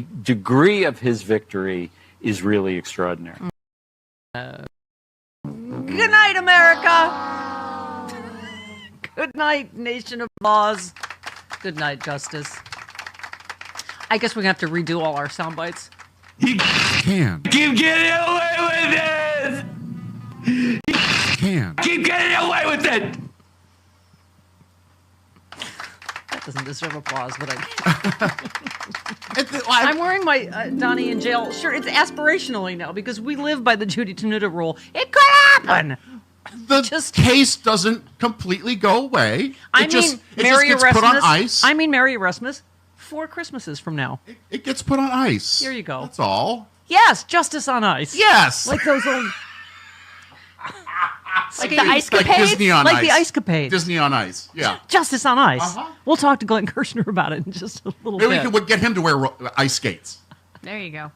the degree of his victory is really extraordinary. Good night, America. Good night, nation of laws. Good night, justice. I guess we're going to have to redo all our sound bites. You can. Keep getting away with this! You can. Keep getting away with it! That doesn't deserve applause, but I'm wearing my Donnie in jail shirt. It's aspirationally now because we live by the Judy Tenuta rule. It could happen. The case doesn't completely go away. It just Merry gets Erasmus. put on ice. I mean, Merry Erasmus. 4 Christmases from now. It gets put on ice. Here you go. That's all. Yes, justice on ice. Yes. Like those old... Like the ice Like Disney on like ice. the ice capades. Disney on ice. Yeah. Justice on ice. Uh-huh. We'll talk to Glenn Kirshner about it in just a little Maybe bit. we could get him to wear ice skates. There you go.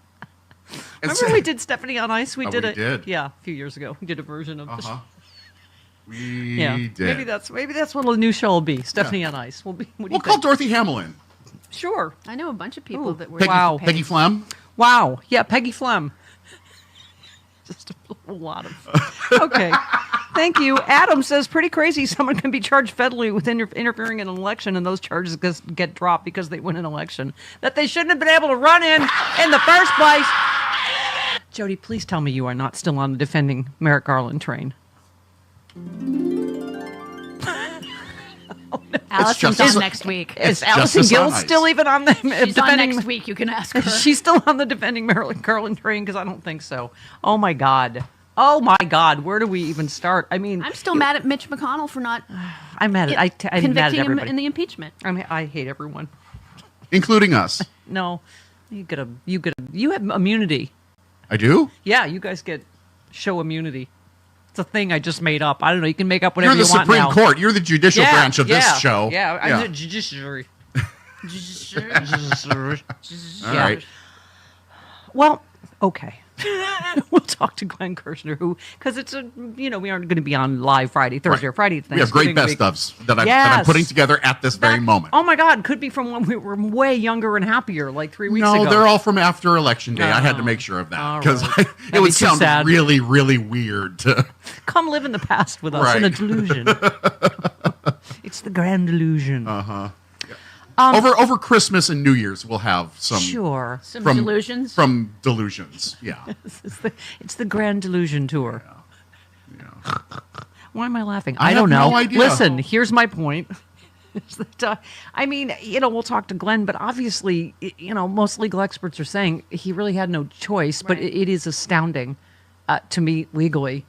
Remember we did Stephanie on Ice? We did we it. did. Yeah, a few years ago. We did a version of the We did. Maybe that's what a new show will be. Stephanie on Ice. We'll call Dorothy Hamlin. Sure. I know a bunch of people that were Peggy Flem. Wow. Yeah, Peggy Flem. Just a lot of... Okay. Thank you. Adam says, pretty crazy. Someone can be charged federally with interfering in an election, and those charges get dropped because they win an election that they shouldn't have been able to run in the first place. Jody, please tell me you are not still on the defending Merrick Garland train. Allison's on next week. Is Allison Guild still even on the She's on next week. You can ask her. She's still on the defending Merrick Garland train? Because I don't think so. Oh, my God. Oh, my God. Where do we even start? I mean... I'm still mad at Mitch McConnell for not... I'm mad at convicting mad at him everybody. in the impeachment. I hate everyone. Including us. No. You have immunity. I do? Yeah, you guys get show immunity. It's a thing I just made up. I don't know. You can make up whatever You're the you want now. Supreme Court. You're the judicial branch of this show. Yeah, I'm the judiciary. All right. Well, okay. We'll talk to Glenn Kirshner, because it's we aren't going to be on live Thursday or Friday. We have great best ofs that I'm putting together at this very moment. Oh my God, could be from when we were way younger and happier, like 3 weeks ago. No, they're all from after Election Day. I had to make sure of that because it would sound really, really weird to come live in the past with us in a delusion. It's the grand delusion. Over Christmas and New Year's, we'll have some delusions from delusions. Yeah, it's the Grand Delusion Tour. Yeah. Why am I laughing? I don't know. No idea. Listen, here's my point. I mean, we'll talk to Glenn, but obviously, most legal experts are saying he really had no choice. But it is astounding to me legally,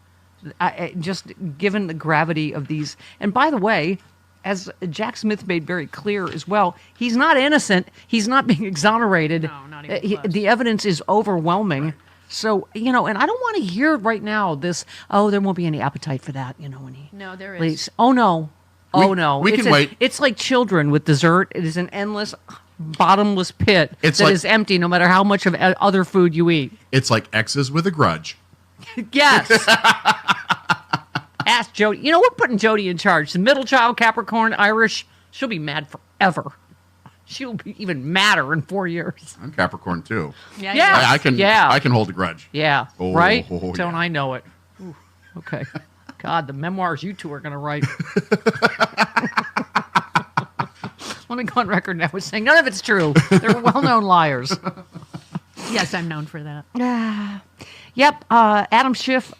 just given the gravity of these. And by the way, as Jack Smith made very clear as well, he's not innocent. He's not being exonerated. No, not even close. The evidence is overwhelming. Right. So, and I don't want to hear right now this, there won't be any appetite for that, when he... No, there is. Please. Oh, no. No. We can wait. It's like children with dessert. It is an endless, bottomless pit that is empty no matter how much of other food you eat. It's like exes with a grudge. Yes. Ask Jody. We're putting Jody in charge. The middle child, Capricorn, Irish. She'll be mad forever. She'll be even madder in 4 years. I'm Capricorn too. Yeah. I can hold a grudge. Yeah. Right? Don't I know it? Ooh, okay. God, the memoirs you two are going to write. Let me go on record now with saying none of it's true. They're well-known liars. Yes, I'm known for that. Yep. Adam Schiff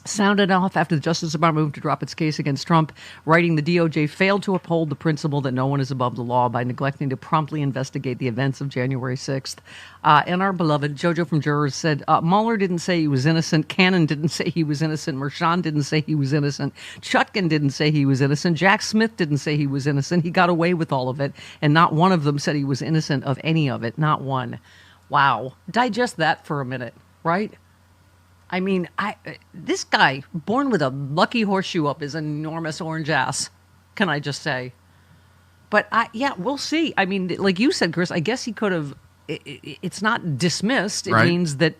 sounded off after the Justice Department moved to drop its case against Trump, writing the DOJ failed to uphold the principle that no one is above the law by neglecting to promptly investigate the events of January 6th. And our beloved Jojo from Jurors said, Mueller didn't say he was innocent. Cannon didn't say he was innocent. Mershon didn't say he was innocent. Chutkin didn't say he was innocent. Jack Smith didn't say he was innocent. He got away with all of it. And not one of them said he was innocent of any of it. Not one. Wow. Digest that for a minute, right? I mean, this guy, born with a lucky horseshoe up his enormous orange ass, can I just say? But, we'll see. I mean, like you said, Chris, I guess he could have, it's not dismissed. It means that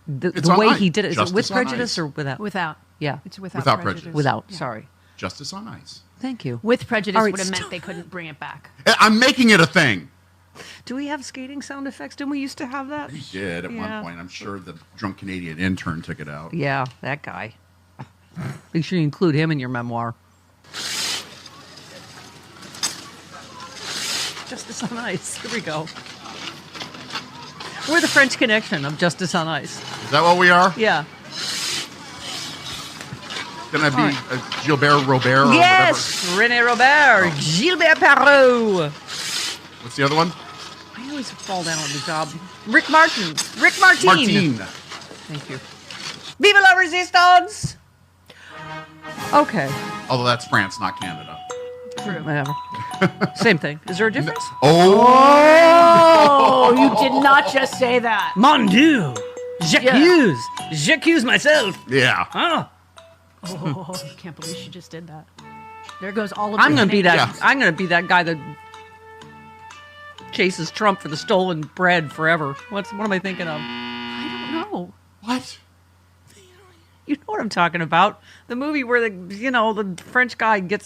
the way he did it, is it with prejudice or without? Without. Yeah. It's without prejudice. Without, sorry. Justice on ice. Thank you. With prejudice Right, would have meant they couldn't bring it back. I'm making it a thing. Do we have skating sound effects? Didn't we used to have that? We did at one point. I'm sure the drunk Canadian intern took it out. Yeah, that guy. Make sure you include him in your memoir. Justice on Ice. Here we go. We're the French Connection of Justice on Ice. Is that what we are? Yeah. Can I be Gilbert Robert or yes, whatever? René Robert, Gilbert Perrault. What's the other one? I always fall down on the job. Rick Martin. Rick Martin. Martine. Thank you. Vive la Resistance! Okay. Although that's France, not Canada. True. Whatever. Same thing. Is there a difference? Oh, you did not just say that. Mon Dieu! J'accuse! J'accuse myself! Yeah. Oh. Oh, I can't believe she just did that. There goes all of I'm your gonna be that. Yeah. I'm gonna be that guy that chases Trump for the stolen bread forever. What am I thinking of? I don't know. What? You know what I'm talking about? The movie where the French guy he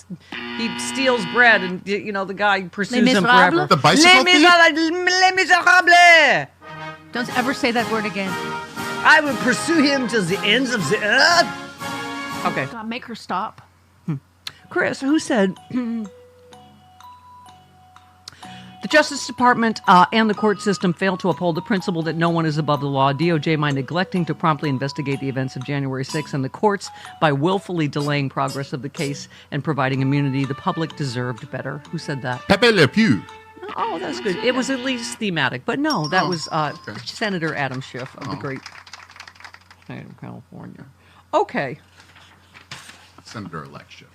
steals bread and the guy pursues Les him Miserables? forever. The bicycle thief? Les Miserables! Don't ever say that word again. I will pursue him to the ends of the earth. Okay. God, make her stop. Chris, who said the Justice Department and the court system failed to uphold the principle that no one is above the law, DOJ by neglecting to promptly investigate the events of January 6th, and the courts by willfully delaying progress of the case and providing immunity. The public deserved better. Who said that? Pepe Le Pew. Oh, that's good. It was at least thematic. But no, that was okay. Senator Adam Schiff of the great state of California. Okay. Senator-elect Schiff.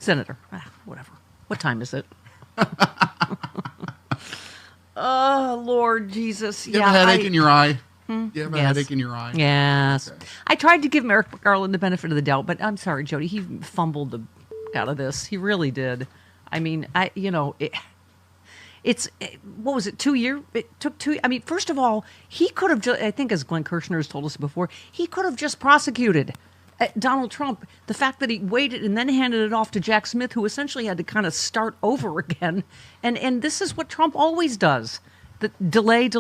Senator. Whatever. What time is it? Oh, Lord Jesus. You have a headache in your eye? You have a Yes. headache in your eye? Yes. Okay. I tried to give Merrick Garland the benefit of the doubt, but I'm sorry, Jody. He fumbled out of this. He really did. I mean, what was it, 2 years? It took 2. I mean, first of all, he could have I think, as Glenn Kirshner has told us before, he could have just prosecuted Donald Trump. The fact that he waited and then handed it off to Jack Smith, who essentially had to kind of start over again. And this is what Trump always does. The delay.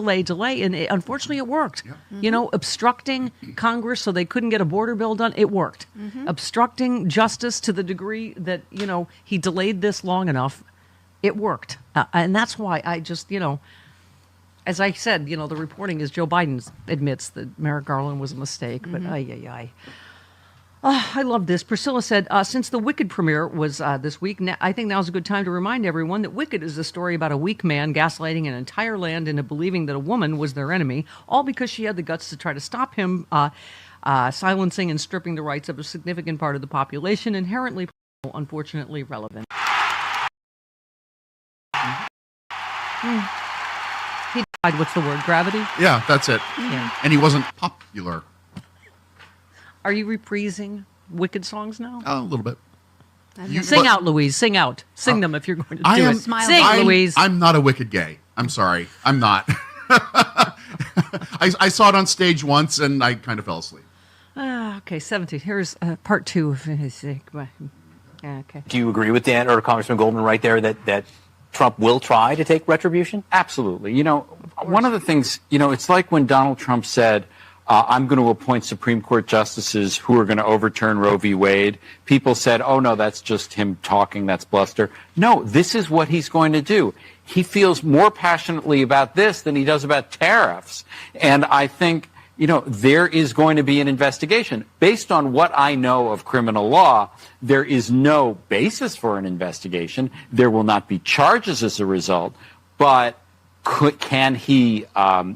And unfortunately, it worked. Yeah. Obstructing Congress so they couldn't get a border bill done, it worked. Obstructing justice to the degree that, he delayed this long enough, it worked. And that's why I just, as I said, the reporting is Joe Biden admits that Merrick Garland was a mistake, but I love this. Priscilla said, since the Wicked premiere was this week, I think now's a good time to remind everyone that Wicked is a story about a weak man gaslighting an entire land into believing that a woman was their enemy, all because she had the guts to try to stop him silencing and stripping the rights of a significant part of the population, inherently, unfortunately, relevant. He died, what's the word, gravity? Yeah, that's it. Yeah. And he wasn't popular. Are you reprising Wicked songs now? A little bit. Sing out, Louise. Sing out. Sing them if you're going to do it. Smile. Sing, Louise. I'm not a wicked gay. I'm sorry. I'm not. I saw it on stage once and I kind of fell asleep. Okay, 17. Here's part 2 of his sick. Okay. Do you agree with Dan or Congressman Goldman right there that Trump will try to take retribution? Absolutely. One of the things, it's like when Donald Trump said, I'm going to appoint Supreme Court justices who are going to overturn Roe v. Wade. People said, oh, no, that's just him talking. That's bluster. No, this is what he's going to do. He feels more passionately about this than he does about tariffs. And I think, there is going to be an investigation. Based on what I know of criminal law, there is no basis for an investigation. There will not be charges as a result. But can he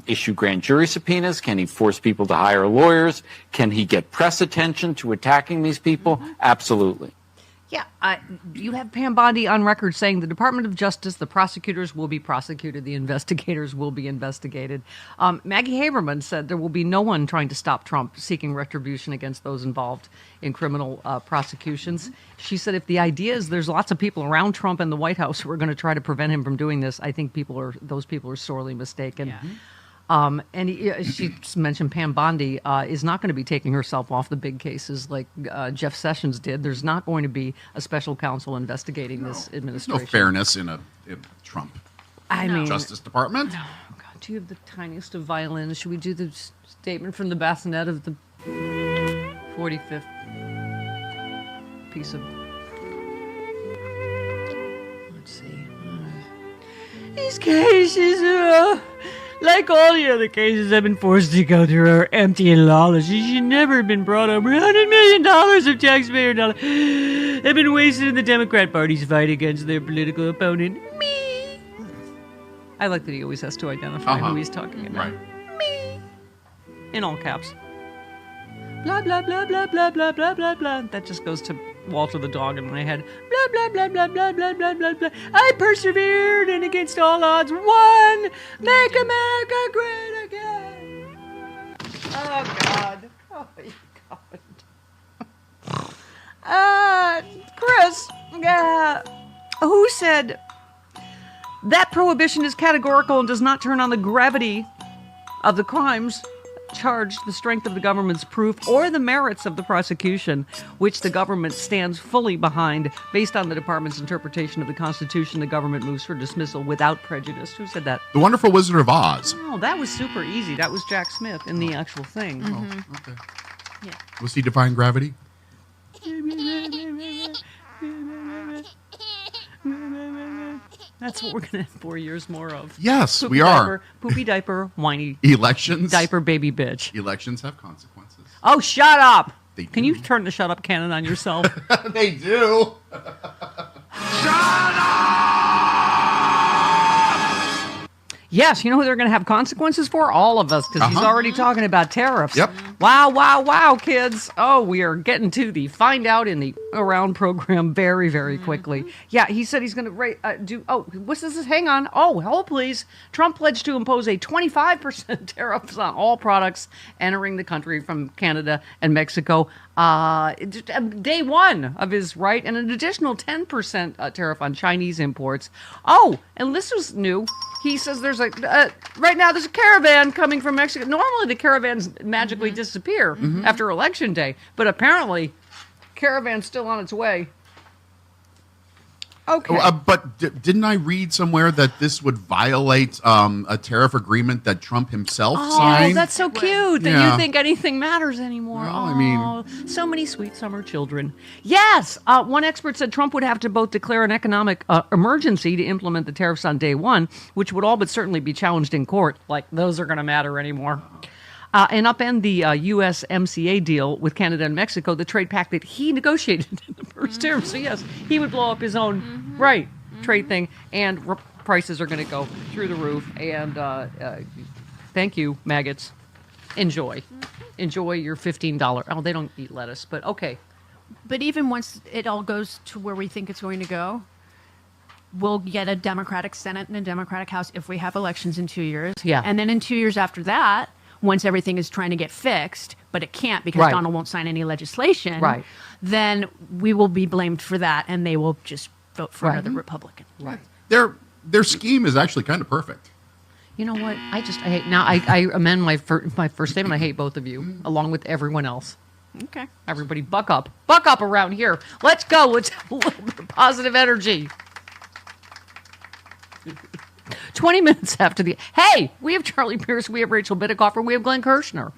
issue grand jury subpoenas? Can he force people to hire lawyers? Can he get press attention to attacking these people? Absolutely. Yeah, you have Pam Bondi on record saying the Department of Justice, the prosecutors will be prosecuted, the investigators will be investigated. Maggie Haberman said there will be no one trying to stop Trump seeking retribution against those involved in criminal prosecutions. She said if the idea is there's lots of people around Trump and the White House who are going to try to prevent him from doing this, I think those people are sorely mistaken. Yeah. She mentioned Pam Bondi is not going to be taking herself off the big cases like Jeff Sessions did. There's not going to be a special counsel investigating this administration. There's no fairness in Trump. I mean, Justice Department. God, do you have the tiniest of violins? Should we do the statement from the bassinet of the 45th piece of... Let's see. These cases are, like all the other cases I've been forced to go through, are empty and lawless. You should never have been brought over $100 million of taxpayer dollars. Have been wasted in the Democrat Party's fight against their political opponent, me. I like that he always has to identify who he's talking about. Right. Me. In all caps. Blah, blah, blah, blah, blah, blah, blah, blah, blah. That just goes to Walter the dog in my head. Blah, blah, blah, blah, blah, blah, blah, blah, blah. I persevered and against all odds won. Make America great again. Oh, God. Oh, God. Chris, who said that prohibition is categorical and does not turn on the gravity of the crimes charged, the strength of the government's proof, or the merits of the prosecution, which the government stands fully behind. Based on the department's interpretation of the Constitution, the government moves for dismissal without prejudice. Who said that? The Wonderful Wizard of Oz. Oh, that was super easy. That was Jack Smith in the actual thing. Oh, okay. Yeah. Was he defying gravity? That's what we're going to have 4 years more of. Yes, Poopy we diaper, are. Poopy diaper, whiny Elections. diaper baby bitch. Elections have consequences. Oh, shut up! They Can do. you turn the shut up cannon on yourself? They do. Yes, you know who they're going to have consequences for? All of us, because he's already talking about tariffs. Yep. Wow, wow, wow, kids. Oh, we are getting to the find out in the around program very, very quickly. Yeah, he said he's going to what's this? Hang on. Oh, hold please. Trump pledged to impose a 25% tariffs on all products entering the country from Canada and Mexico. Day one of his right, and an additional 10% tariff on Chinese imports. Oh, and this was new. He says there's right now there's a caravan coming from Mexico. Normally the caravans magically disappear after Election Day, but apparently caravan's still on its way. Okay. But didn't I read somewhere that this would violate a tariff agreement that Trump himself signed? Oh, that's so cute that Yeah. you think anything matters anymore. Well, I mean- so many sweet summer children. Yes, one expert said Trump would have to both declare an economic emergency to implement the tariffs on day one, which would all but certainly be challenged in court. Like, those are going to matter anymore. And upend the USMCA deal with Canada and Mexico, the trade pact that he negotiated in the first term. So, yes, he would blow up his own trade thing, and prices are going to go through the roof. And thank you, maggots. Enjoy. Enjoy your $15. Oh, they don't eat lettuce, but okay. But even once it all goes to where we think it's going to go, we'll get a Democratic Senate and a Democratic House if we have elections in 2 years. Yeah. And then in 2 years after that, once everything is trying to get fixed, but it can't because Donald won't sign any legislation, then we will be blamed for that, and they will just vote for another Republican. Right. Their scheme is actually kind of perfect. You know what? I hate now. I amend my first statement. I hate both of you, along with everyone else. Okay. Everybody, buck up around here. Let's go. Let's have a little bit of positive energy. 20 minutes after the... Hey, we have Charlie Pierce, we have Rachel Bittecofer, we have Glenn Kirshner.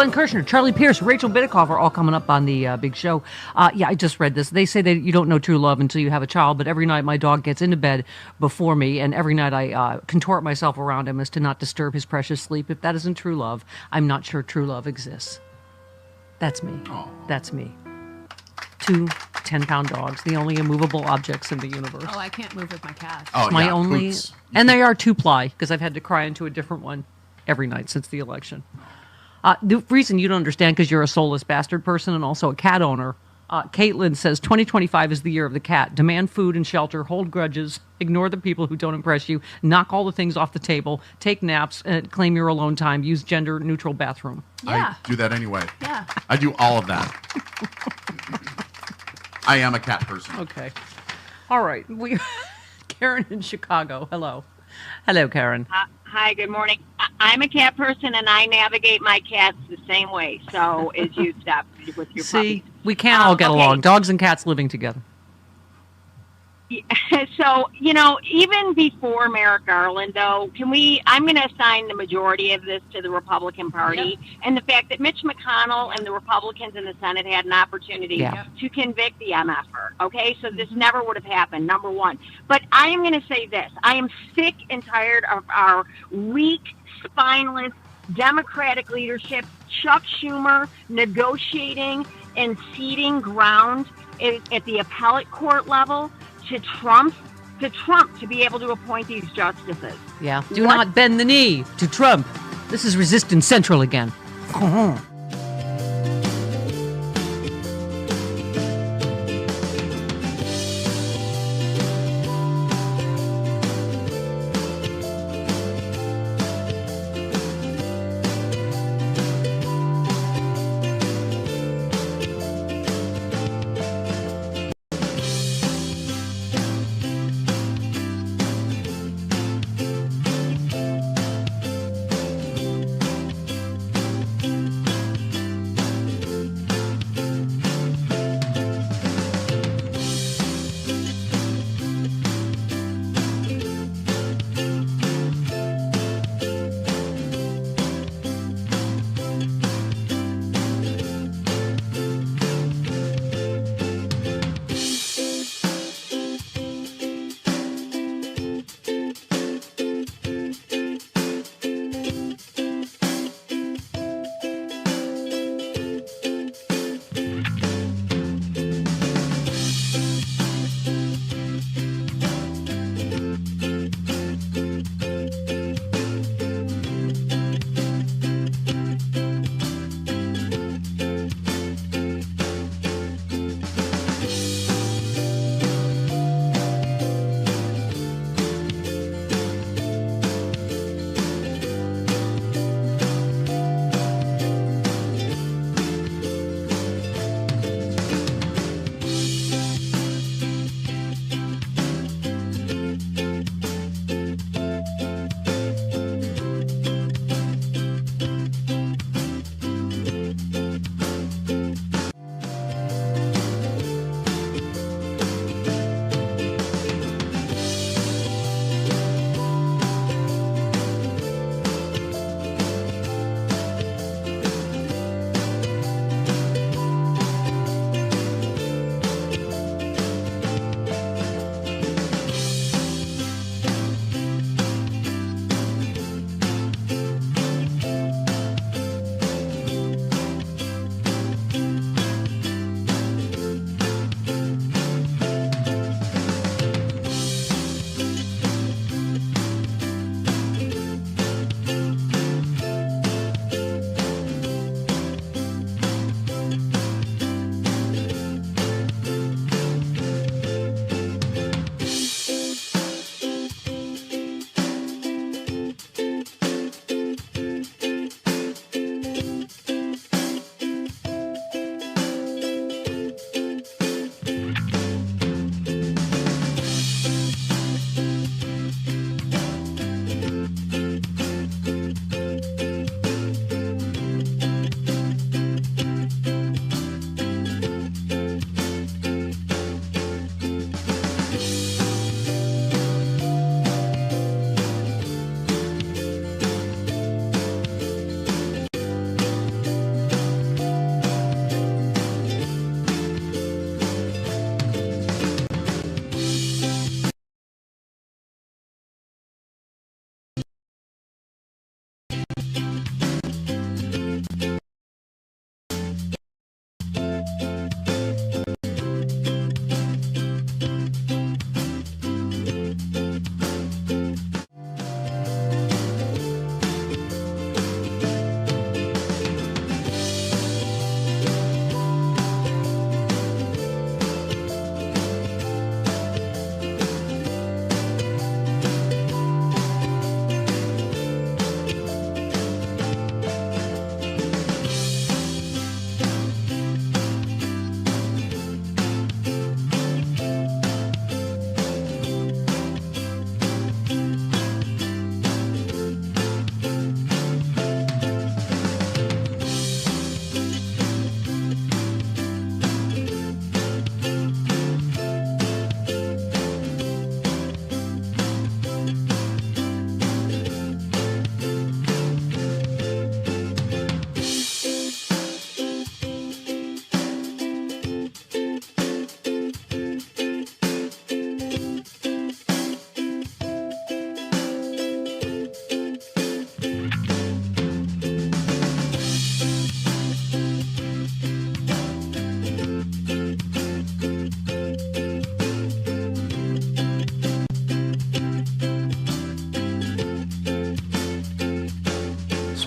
Glenn Kirshner, Charlie Pierce, Rachel Bitikoff are all coming up on the big show. Yeah, I just read this. They say that you don't know true love until you have a child, but every night my dog gets into bed before me, and every night I contort myself around him as to not disturb his precious sleep. If that isn't true love, I'm not sure true love exists. That's me. Aw. That's me. 2 10-pound dogs, the only immovable objects in the universe. Oh, I can't move with my cats. Oh, My yeah, only, Coots. and they are 2-ply because I've had to cry into a different one every night since the election. The reason you don't understand because you're a soulless bastard person and also a cat owner. Caitlin says 2025 is the year of the cat. Demand food and shelter, hold grudges, ignore the people who don't impress you, knock all the things off the table, take naps, and claim your alone time, use gender-neutral bathroom. Yeah. I do that anyway. Yeah. I do all of that. I am a cat person. Okay. All right. Karen in Chicago. Hello. Hello, Karen. Hi, good morning. I'm a cat person, and I navigate my cats the same way. So as you stop with your See, puppies. we can't all get okay. along. Dogs and cats living together. So, even before Merrick Garland, though, I'm going to assign the majority of this to the Republican Party. Yep. And the fact that Mitch McConnell and the Republicans in the Senate had an opportunity Yeah. to convict the MFer. Okay, so this never would have happened, number one. But I am going to say this. I am sick and tired of our weak, spineless, Democratic leadership, Chuck Schumer negotiating and ceding ground at the appellate court level to Trump to be able to appoint these justices. Yeah. Do not bend the knee to Trump. This is Resistance Central again.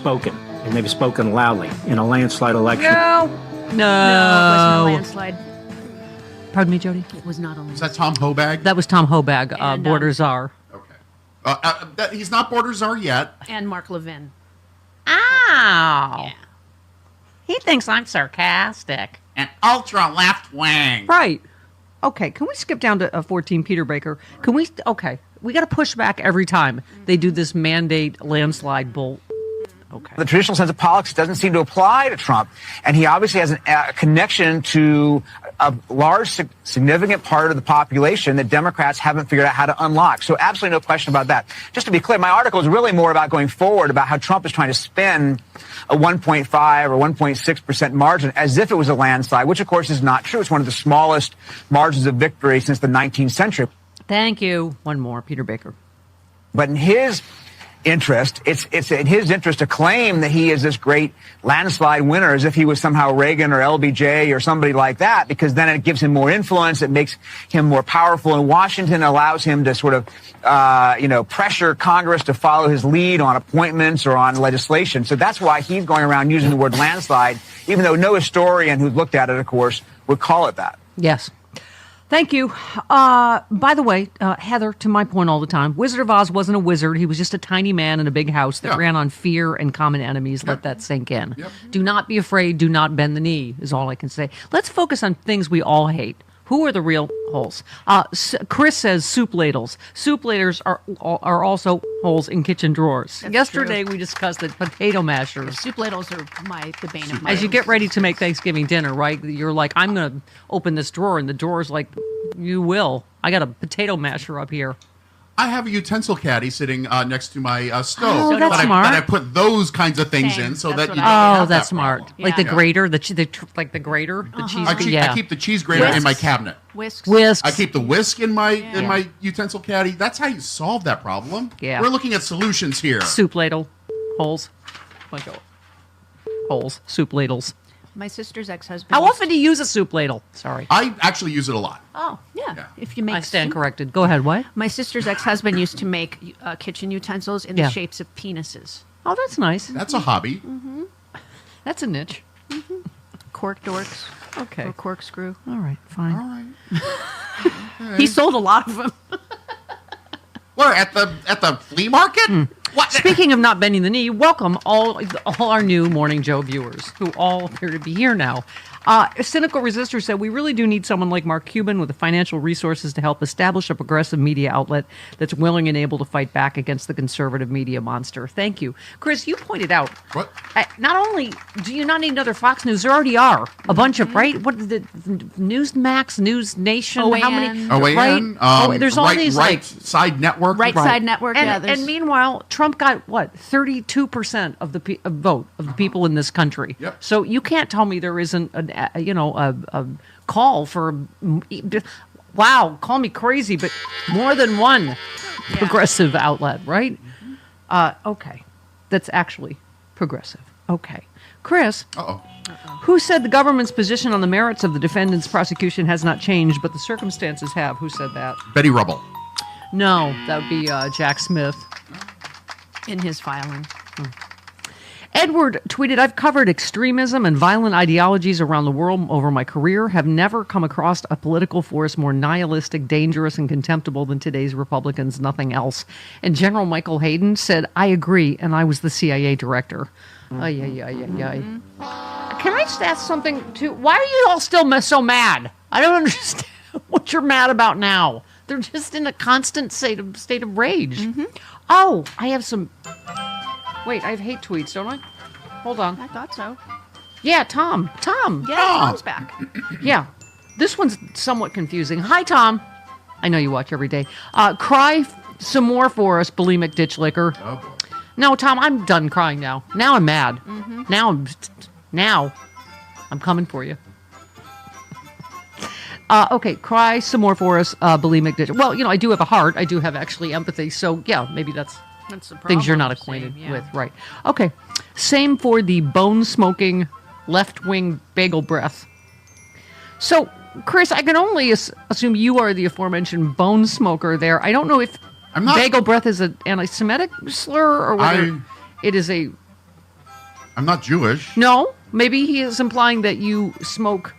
spoken, and maybe spoken loudly in a landslide election. No. No, it wasn't a landslide. Pardon me, Jody? It was not a Is landslide. that Tom Hobag? That was Tom Hobag, And, border czar. Okay. He's not border czar yet. And Mark Levin. Ow. Yeah. He thinks I'm sarcastic. An ultra left wing. Right. Okay, can we skip down to 14, Peter Baker? Can we? Okay, we got to push back every time they do this mandate landslide bull. Okay. The traditional sense of politics doesn't seem to apply to Trump, and he obviously has a connection to a large, significant part of the population that Democrats haven't figured out how to unlock. So absolutely no question about that. Just to be clear, my article is really more about going forward, about how Trump is trying to spin a 1.5 or 1.6% margin as if it was a landslide, which of course is not true. It's one of the smallest margins of victory since the 19th century. Thank you. One more, Peter Baker. But in his interest, it's in his interest to claim that he is this great landslide winner as if he was somehow Reagan or LBJ or somebody like that, because then it gives him more influence, it makes him more powerful in Washington, allows him to sort of pressure Congress to follow his lead on appointments or on legislation. So that's why he's going around using the word landslide, even though no historian who's looked at it, of course, would call it that. Yes. Thank you. By the way, Heather, to my point all the time, Wizard of Oz wasn't a wizard. He was just a tiny man in a big house that ran on fear and common enemies. Let that sink in. Yep. Do not be afraid. Do not bend the knee is all I can say. Let's focus on things we all hate. Who are the real holes? Chris says soup ladles. Soup ladles are also holes in kitchen drawers. Yesterday we discussed that potato mashers. Soup ladles are the bane of my As you get ready to make Thanksgiving dinner, right? You're like, I'm going to open this drawer, and the drawer's like, you will. I got a potato masher up here. I have a utensil caddy sitting next to my stove. Oh, that's smart. That I put those kinds of things Same. in so That's that what you I don't do. have That's that smart. problem. Like the Yeah. grater, the grater, the cheese. I keep the cheese grater in my cabinet. Whisks. Whisks. I keep the whisk in my utensil caddy. That's how you solve that problem. Yeah. We're looking at solutions here. Soup ladle, holes, bunch of holes, soup ladles. My sister's ex-husband. How often do you use a soup ladle? Sorry. I actually use it a lot. Oh, yeah. Yeah. If you make I stand soup. corrected. Go ahead. What? My sister's ex-husband used to make kitchen utensils in Yeah. the shapes of penises. Oh, that's nice. That's a hobby. That's a niche. Cork dorks. Okay. Or corkscrew. All right. Fine. All right. He sold a lot of them. Where at the flea market? What? Speaking of not bending the knee, welcome all our new Morning Joe viewers who all appear to be here now. A cynical resistor said, we really do need someone like Mark Cuban with the financial resources to help establish a progressive media outlet that's willing and able to fight back against the conservative media monster. Thank you. Chris, you pointed out, What? not only do you not need another Fox News, there already are a bunch of, right? What the Newsmax, News Nation, how many? OAN, Right? There's all right, these right like side network. Right side network. and, Yeah, there's- and meanwhile, Trump got what 32% of the vote of the people in this country. Yep. So you can't tell me there isn't a call for wow, call me crazy, but more than one progressive outlet, right? Okay, that's actually progressive. Okay, Chris. Uh-oh. Who said the government's position on the merits of the defendant's prosecution has not changed, but the circumstances have? Who said that? Betty Rubble. No, that would be Jack Smith. in his filing. Edward tweeted, I've covered extremism and violent ideologies around the world over my career, have never come across a political force more nihilistic, dangerous, and contemptible than today's Republicans, nothing else. And General Michael Hayden said, I agree, and I was the CIA director. Ay, ay, ay, ay, ay. Can I just ask something, too? Why are you all still so mad? I don't understand what you're mad about now. They're just in a constant state of rage. Mm-hmm. Oh, I have some... Wait, I have hate tweets, don't I? Hold on. I thought so. Yeah, Tom. Yeah, Tom's back. Yeah. This one's somewhat confusing. Hi, Tom. I know you watch every day. Cry some more for us, bulimic ditch licker. Oh, boy. No, Tom, I'm done crying now. Now I'm mad. Mm-hmm. Now I'm coming for you. Okay, cry some more for us, bulimic ditch. Well, I do have a heart. I do have actually empathy. So, yeah, maybe that's The things you're not problem, acquainted same, yeah. with, right? Okay, same for the bone-smoking left-wing bagel breath. So, Chris, I can only assume you are the aforementioned bone smoker there. I don't know if I'm not. bagel breath is an anti-Semitic slur or whether I- it is a I'm not Jewish. No, maybe he is implying that you smoke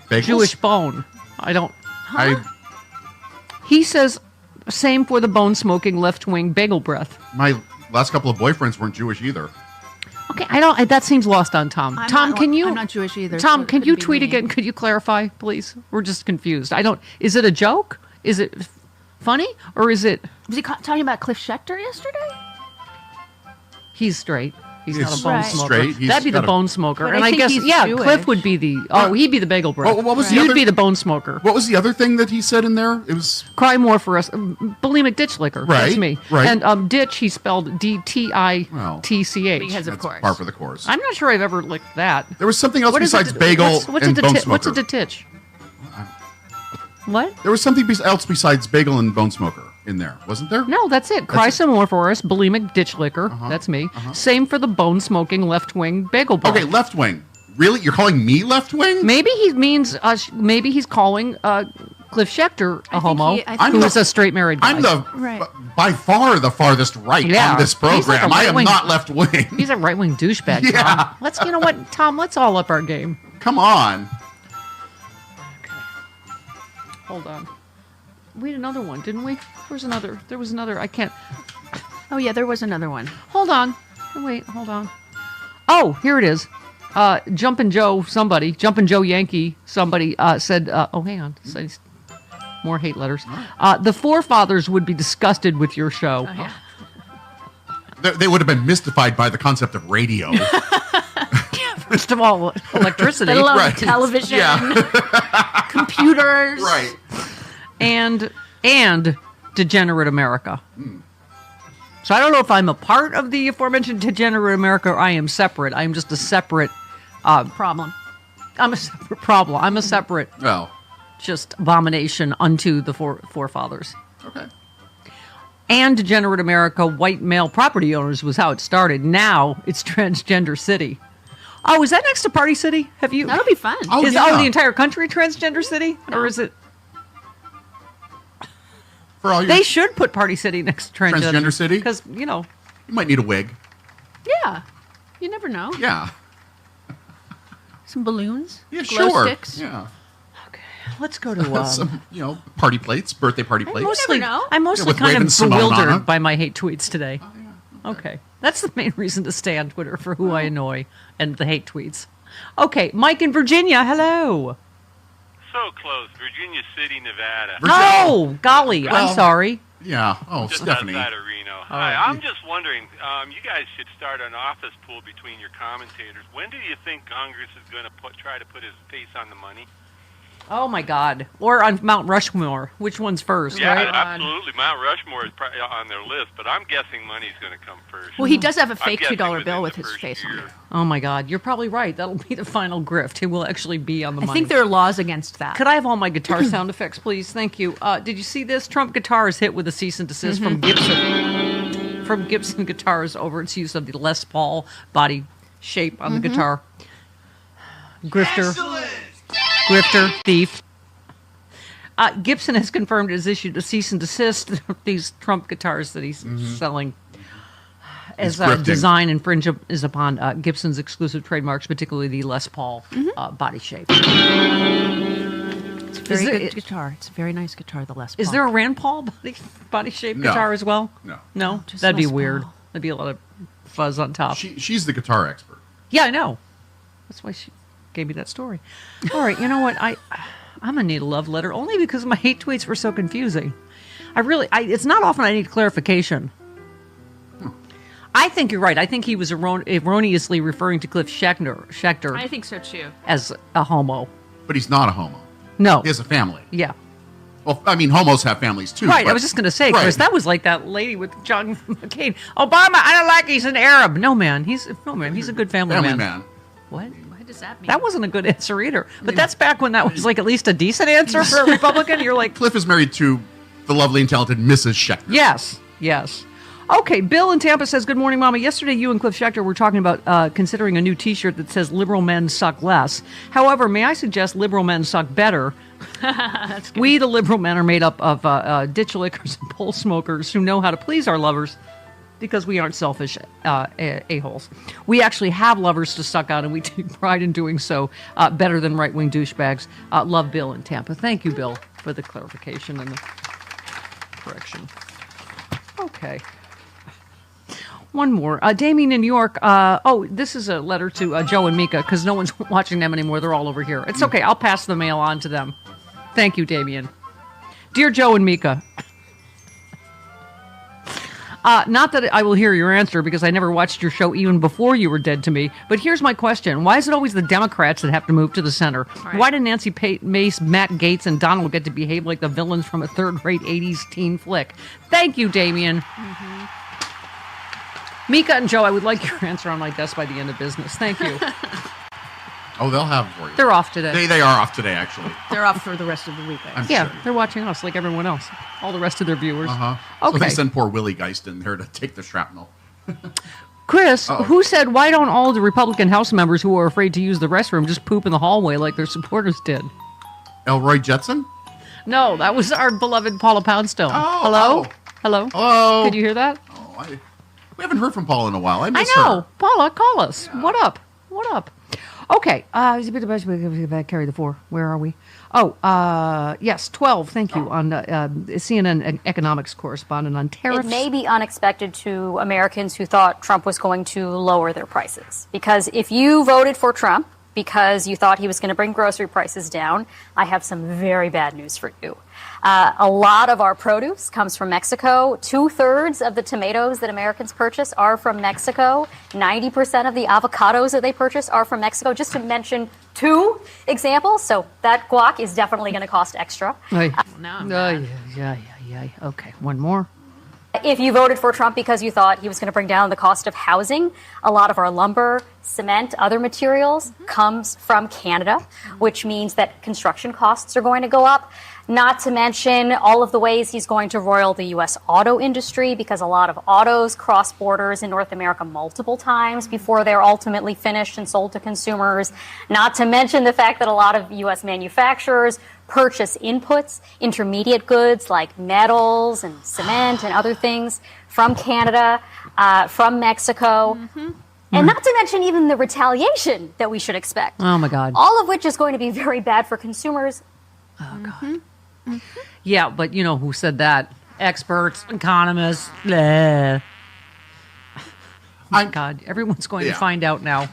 Bagels? Jewish bone. I don't. He says, same for the bone-smoking left-wing bagel breath. My last couple of boyfriends weren't Jewish either. Okay, I don't. That seems lost on Tom. Tom, can you? I'm not Jewish either. Tom, so it can couldn't you be tweet me. again? Could you clarify, please? We're just confused. I don't. Is it a joke? Is it funny, or is it? Was he talking about Cliff Schecter yesterday? He's straight. He's not a He's bone right. smoker. straight. He's That'd be the got a- bone smoker. But And I I think guess, he's yeah, Jewish. Cliff would be the. Oh, he'd be the bagel breath. What was the You'd other- be the bone smoker. What was the other thing that he said in there? It was Cry more for us. Bulimic ditch liquor. That's Right, me. right. And ditch, he spelled DTITCH. Because of that's course. par for the course. I'm not sure I've ever licked that. There was something else What is besides it- bagel what's and a bone deti- What's a smoker. ditch? What? There was something else besides bagel and bone smoker in there, wasn't there? No, that's it. Cry some more for us. Bulimic ditch liquor. That's me. Same for the bone smoking left wing bagel breath. Okay, left wing. Really? You're calling me left wing? Maybe he means. Maybe he's calling Cliff Schecter a homo I who think is a straight married guy. I'm the Right. by far the farthest right Yeah. on this He's like program. a I am right-wing- not left wing. He's a right wing douchebag. Yeah. Tom. Let's. You know what, Tom? Let's all up our game. Come on. Hold on. We had another one, didn't we? There was another. I can't. Oh yeah, there was another one. Hold on. Wait, hold on. Oh, here it is. Jumpin' Joe Yankee, somebody said, oh, hang on. Says more hate letters. The forefathers would be disgusted with your show. Oh, yeah. They would have been mystified by the concept of radio. First of all, electricity. They love Right. television, Yeah. computers. Right. and degenerate America. So I don't know if I'm a part of the aforementioned degenerate America or I am separate. I'm just a separate Problem. I'm a separate problem. I'm a separate Well, just abomination unto the forefathers. okay. And degenerate America, white male property owners was how it started. Now it's transgender city. Oh, is that next to Party City? Have you? That'll be fun. Oh, is yeah. the entire country transgender city, or is it? For all your They should put Party City next to Transgender city? because you might need a wig. Yeah. You never know. Yeah. Some balloons. Yeah, glow sure. sticks. Yeah. let's go to. Some, party plates, birthday party plates. Mostly, never know. I'm mostly with kind of Raven Simone on bewildered it. by my hate tweets today. Okay, that's the main reason to stay on Twitter, for who I annoy and the hate tweets. Okay, Mike in Virginia, hello. So close, Virginia City, Nevada. Oh, golly, Well, I'm sorry. Yeah. Oh, Just Stephanie. outside of Reno. All Hi, right. I'm just wondering, you guys should start an office pool between your commentators. When do you think Congress is going to try to put his face on the money? Oh my God, or on Mount Rushmore. Which one's first? Yeah, right? absolutely. Mount Rushmore is probably on their list, but I'm guessing money's going to come first. Well, he does have a I'm fake guessing $2 within bill the with his first face on year. it. Oh my God, you're probably right. That'll be the final grift. He will actually be on the I money. think there are laws against that. Could I have all my guitar sound effects, please? Thank you. Did you see this? Trump guitar is hit with a cease and desist from Gibson. From Gibson Guitars over its use of the Les Paul body shape on the guitar. Grifter, thief. Gibson has confirmed it has issued a cease and desist of these Trump guitars that he's selling. As grifting. design infringe is upon Gibson's exclusive trademarks, particularly the Les Paul body shape. It's a very Is good it- guitar. It's a very nice guitar, the Les Paul. Is there a Rand Paul body shape No. guitar as well? No. No? Just That'd be Les weird. Paul. That'd be a lot of fuzz on top. She's the guitar expert. Yeah, I know. That's why she gave me that story. All right, you know what? I'm going to need a love letter only because my hate tweets were so confusing. It's not often I need clarification. I think you're right. I think he was erroneously referring to Cliff Schecter I think so too. as a homo. But he's not a homo. No. He has a family. Yeah. Well, I mean, homos have families too. Right, but- I was just going to say, Chris, Right. that was like that lady with John McCain. Obama, I don't like he's an Arab. No, man, he's a good family man. What? What does that mean? That wasn't a good answer either. But that's back when that was like at least a decent answer for a Republican. You're like, Cliff is married to the lovely and talented Mrs. Schechter. yes. Okay, Bill in Tampa says, good morning, Mama. Yesterday, you and Cliff Schecter were talking about considering a new T-shirt that says liberal men suck less. However, may I suggest liberal men suck better? We, the liberal men, are made up of ditch lickers and pole smokers who know how to please our lovers because we aren't selfish a-holes. We actually have lovers to suck out, and we take pride in doing so better than right-wing douchebags. Love, Bill in Tampa. Thank you, Bill, for the clarification and the correction. Okay. One more. Damien in New York. This is a letter to Joe and Mika, because no one's watching them anymore. They're all over here. It's okay. I'll pass the mail on to them. Thank you, Damien. Dear Joe and Mika, not that I will hear your answer because I never watched your show even before you were dead to me, but here's my question. Why is it always the Democrats that have to move to the center? Right. Why did Nancy Mace, Matt Gaetz, and Donald get to behave like the villains from a third-rate 80s teen flick? Thank you, Damien. Mm-hmm. Mika and Joe, I would like your answer on my desk by the end of business. Thank you. Oh, they'll have for you. They're off today. They are off today, actually. They're off for the rest of the week. Sure. They're watching us like everyone else. All the rest of their viewers. Okay. So they send poor Willie Geist in there to take the shrapnel. Chris, who said, why don't all the Republican House members who are afraid to use the restroom just poop in the hallway like their supporters did? Elroy Jetson? No, that was our beloved Paula Poundstone. Hello? Hello? Hello? Did you hear that? We haven't heard from Paula in a while. I miss know. her. Paula, call us. Yeah. What up? What up? Okay. Carry the 4. Where are we? Yes, 12. Thank you. On CNN economics correspondent on tariffs. It may be unexpected to Americans who thought Trump was going to lower their prices. Because if you voted for Trump because you thought he was going to bring grocery prices down, I have some very bad news for you. A lot of our produce comes from Mexico. 2/3 of the tomatoes that Americans purchase are from Mexico. 90% of the avocados that they purchase are from Mexico, just to mention 2 examples. So that guac is definitely going to cost extra. Okay, one more. If you voted for Trump because you thought he was going to bring down the cost of housing, a lot of our lumber, cement, other materials comes from Canada, which means that construction costs are going to go up. Not to mention all of the ways he's going to roil the U.S. auto industry, because a lot of autos cross borders in North America multiple times before they're ultimately finished and sold to consumers. Not to mention the fact that a lot of U.S. manufacturers purchase inputs, intermediate goods like metals and cement and other things from Canada, from Mexico. Mm-hmm. And not to mention even the retaliation that we should expect. Oh, my God. All of which is going to be very bad for consumers. Oh, God. Mm-hmm. Mm-hmm. Yeah, but you know who said that? Experts, economists. Bleh. My God, everyone's going to find out now.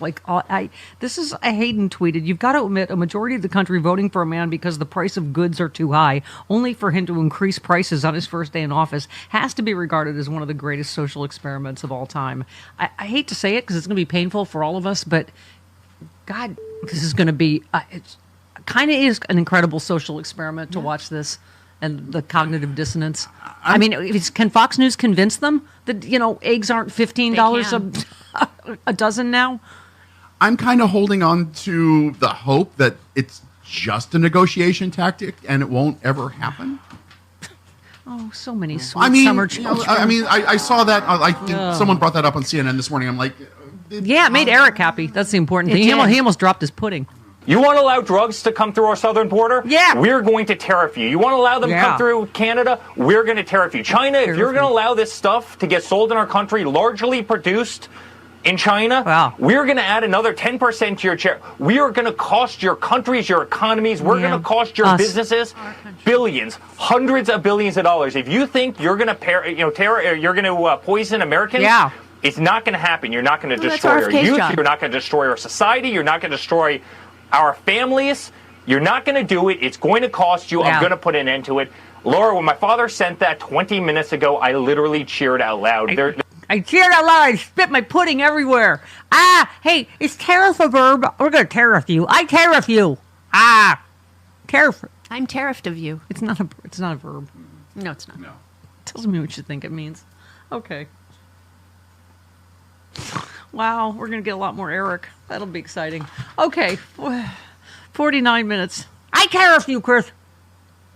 This is a Hayden tweeted. You've got to admit, a majority of the country voting for a man because the price of goods are too high, only for him to increase prices on his first day in office, has to be regarded as one of the greatest social experiments of all time. I hate to say it because it's going to be painful for all of us, but God, this is going to be. It kind of is an incredible social experiment to watch this. And the cognitive dissonance. I mean, can Fox News convince them that, eggs aren't $15 a dozen now? I'm kind of holding on to the hope that it's just a negotiation tactic and it won't ever happen. Oh, so many sweet summer children. I saw that. I think someone brought that up on CNN this morning. I'm like... it made Eric happy. That's the important thing. He almost dropped his pudding. You want to allow drugs to come through our southern border? Yeah. We're going to tariff you. You want to allow them to come through Canada? We're going to tariff you. China, if you're going to allow this stuff to get sold in our country, largely produced in China, we're going to add another 10% to your share. We are going to cost your countries, your economies. We're going to cost your businesses billions, hundreds of billions of dollars. If you think you're going to poison Americans, it's not going to happen. You're not going to destroy our youth. You're not going to destroy our society. You're not going to destroy our families. You're not going to do it. It's going to cost you. I'm going to put an end to it. Laura, when my father sent that 20 minutes ago, I literally cheered out loud. I cheered out loud. I spit my pudding everywhere. Hey, is tariff a verb? We're going to tariff you. I tariff you. Tariff. I'm tariffed of you. It's not a verb. No, it's not. No. Tells me what you think it means. Okay. Wow, we're going to get a lot more Eric. That'll be exciting. Okay, 49 minutes. I tariff you, Chris.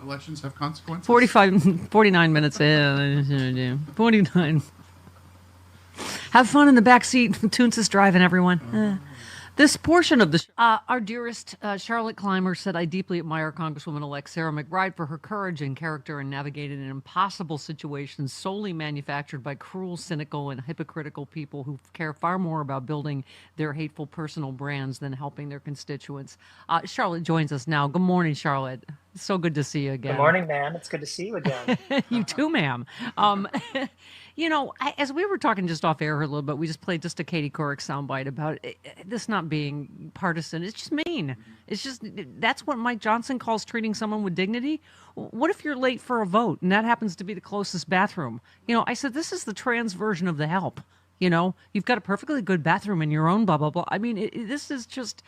Elections have consequences? 49 minutes in. 49. Have fun in the back seat. Toons is driving, everyone. This portion of the our dearest Charlotte Clymer said, I deeply admire Congresswoman-elect Sarah McBride for her courage and character in navigating an impossible situation solely manufactured by cruel, cynical, and hypocritical people who care far more about building their hateful personal brands than helping their constituents. Charlotte joins us now. Good morning, Charlotte. So good to see you again. Good morning, ma'am. It's good to see you again. You too, ma'am. You know, as we were talking just off air a little bit, we just played just a Katie Couric soundbite about this not being partisan. It's just mean. It's just, that's what Mike Johnson calls treating someone with dignity. What if you're late for a vote and that happens to be the closest bathroom? You know, I said, this is the trans version of the help. You know, you've got a perfectly good bathroom in your own blah, blah, blah. I mean, this is just,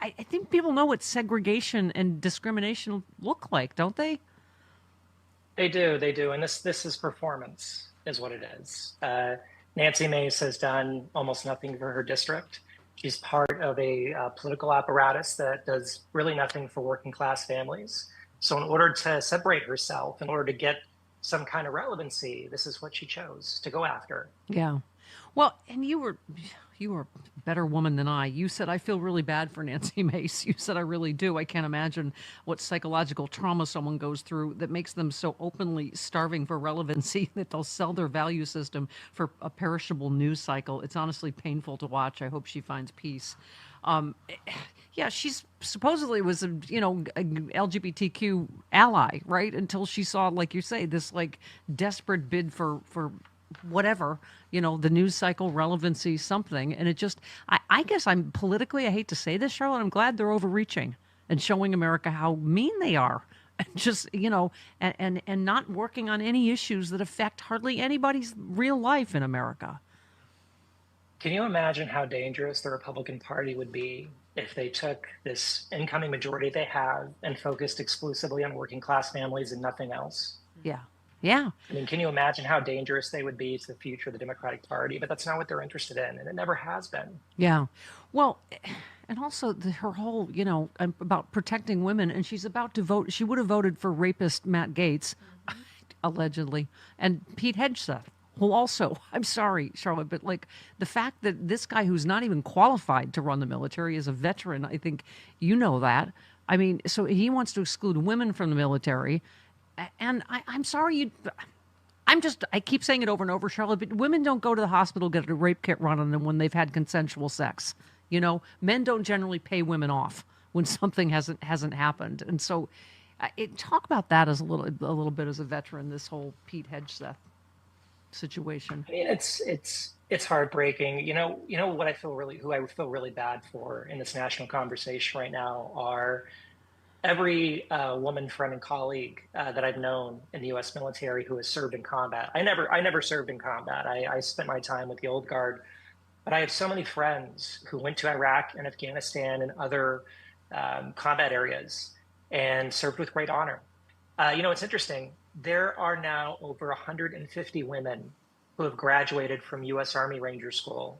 I think people know what segregation and discrimination look like, don't they? They do. And this is performance, is what it is. Nancy Mace has done almost nothing for her district. She's part of a political apparatus that does really nothing for working class families. So in order to separate herself, in order to get some kind of relevancy, this is what she chose to go after. Yeah. Well, and you were a better woman than I. You said, I feel really bad for Nancy Mace. You said, I really do. I can't imagine what psychological trauma someone goes through that makes them so openly starving for relevancy that they'll sell their value system for a perishable news cycle. It's honestly painful to watch. I hope she finds peace. Yeah, she's supposedly was a LGBTQ ally, right? Until she saw, like you say, this like desperate bid for whatever, the news cycle, relevancy, something. And it just, I guess I'm politically, I hate to say this, Charlotte, I'm glad they're overreaching and showing America how mean they are. And just, and not working on any issues that affect hardly anybody's real life in America. Can you imagine how dangerous the Republican Party would be if they took this incoming majority they have and focused exclusively on working class families and nothing else? Yeah. Yeah. I mean, can you imagine how dangerous they would be to the future of the Democratic Party? But that's not what they're interested in, and it never has been. Yeah. Well, and also her whole, about protecting women, and she's about to vote. She would have voted for rapist Matt Gaetz, allegedly, and Pete Hegseth, who also, I'm sorry, Charlotte, but like the fact that this guy who's not even qualified to run the military is a veteran, I think you know that. I mean, so he wants to exclude women from the military. And I'm sorry, I keep saying it over and over, Charlotte, but women don't go to the hospital, get a rape kit run on them when they've had consensual sex. Men don't generally pay women off when something hasn't happened. And so talk about that as a little bit as a veteran, this whole Pete Hegseth situation. I mean, it's heartbreaking. What I feel really bad for in this national conversation right now are every woman friend and colleague that I've known in the U.S. military who has served in combat. I never served in combat. I spent my time with the old guard, but I have so many friends who went to Iraq and Afghanistan and other combat areas and served with great honor. It's interesting. There are now over 150 women who have graduated from U.S. Army Ranger School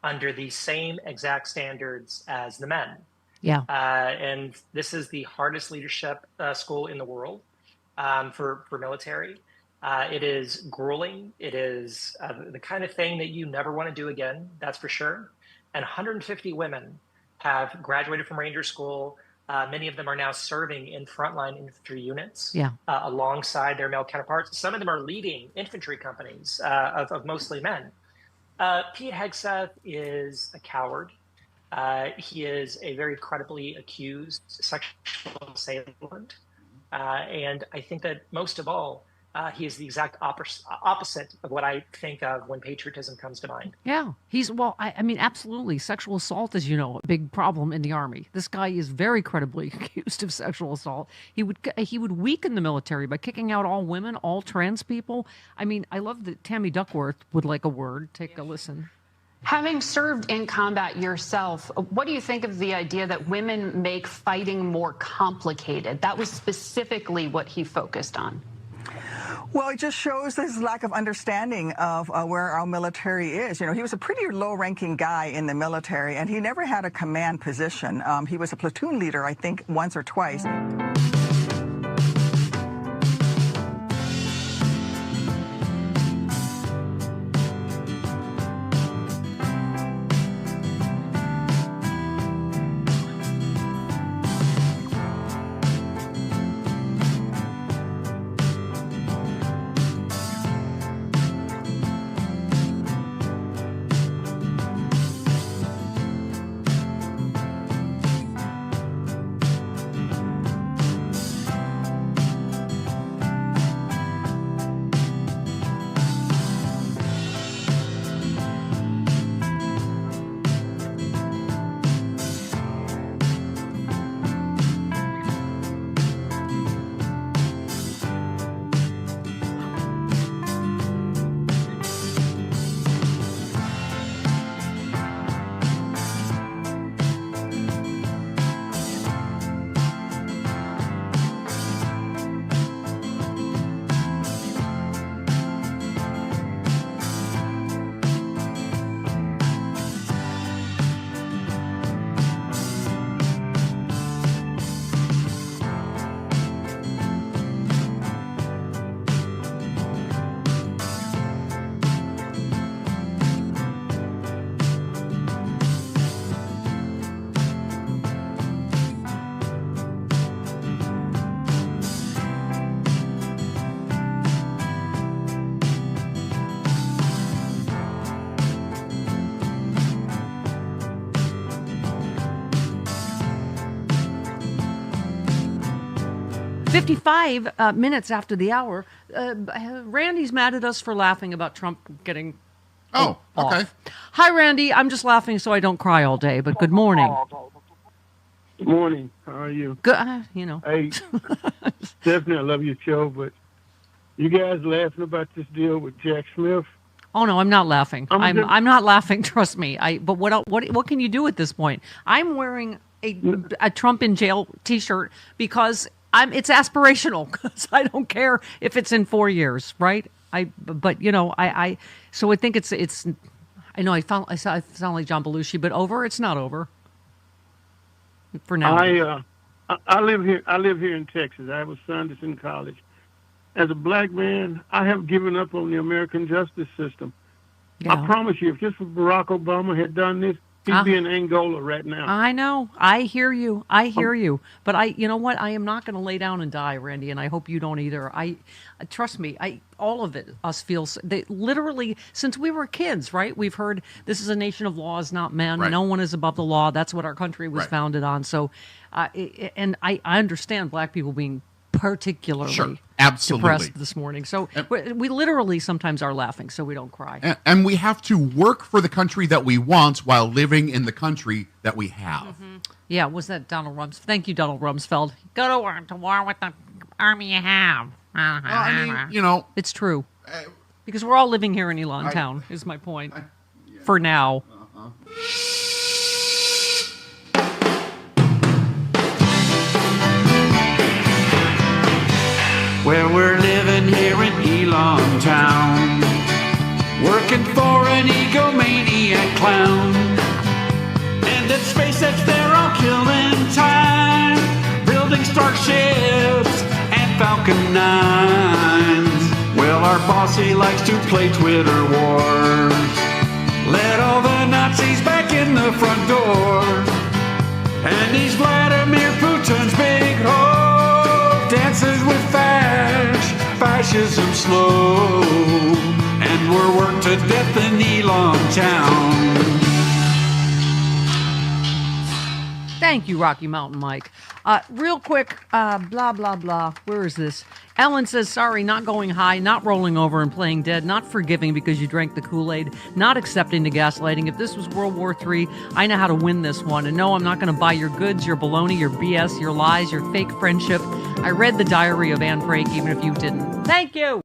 under the same exact standards as the men. Yeah. And this is the hardest leadership school in the world for military. It is grueling. It is the kind of thing that you never want to do again, that's for sure. And 150 women have graduated from Ranger School. Many of them are now serving in frontline infantry units alongside their male counterparts. Some of them are leading infantry companies of mostly men. Pete Hegseth is a coward. He is a very credibly accused sexual assailant. And I think that most of all, he is the exact opposite of what I think of when patriotism comes to mind. Yeah, I mean, absolutely. Sexual assault is, a big problem in the Army. This guy is very credibly accused of sexual assault. He would weaken the military by kicking out all women, all trans people. I mean, I love that Tammy Duckworth would like a word. Take a listen. Having served in combat yourself, what do you think of the idea that women make fighting more complicated? That was specifically what he focused on. Well, it just shows his lack of understanding of where our military is. He was a pretty low-ranking guy in the military, and he never had a command position. He was a platoon leader, I think, once or twice. 55 minutes after the hour. Randy's mad at us for laughing about Trump getting off. Okay. Hi, Randy. I'm just laughing so I don't cry all day, but good morning. Good morning. How are you? Good. Hey, Stephanie, I love your show, but you guys laughing about this deal with Jack Smith? Oh no, I'm not laughing. I'm not laughing. Trust me. But what can you do at this point? I'm wearing a Trump in jail T-shirt because it's aspirational. Because I don't care if it's in 4 years, right? So I think it's. I know I sound like John Belushi, but over. It's not over. For now. I live here. I live here in Texas. I have a son that's in college. As a black man, I have given up on the American justice system. Yeah. I promise you, if just Barack Obama had done this, he'd be in Angola right now. I know. I hear you. But you know what? I am not going to lay down and die, Randy, and I hope you don't either. Trust me. All of it, us feels. They literally, since we were kids, right? We've heard this is a nation of laws, not men. Right. No one is above the law. That's what our country was founded on. So, and I understand black people being particularly depressed this morning. So we literally sometimes are laughing so we don't cry. And we have to work for the country that we want while living in the country that we have. Mm-hmm. Yeah, was that Donald Rumsfeld? Thank you, Donald Rumsfeld. Go to war with the army you have. It's true. Because we're all living here in Elon Town, is my point. For now. Well, we're living here in Elon Town, working for an egomaniac clown. And at SpaceX they're all killing time, building starships and Falcon 9s. Well, our boss, he likes to play Twitter wars. Let all the Nazis back in the front door. And he's Vladimir Putin's big hoe, dances with fascism slow, and we're worked to death in Elon Town. Thank you, Rocky Mountain Mike. Real quick, blah, blah, blah. Where is this? Ellen says, sorry, not going high, not rolling over and playing dead, not forgiving because you drank the Kool-Aid, not accepting the gaslighting. If this was World War III, I know how to win this one. And no, I'm not going to buy your goods, your baloney, your BS, your lies, your fake friendship. I read the diary of Anne Frank, even if you didn't. Thank you.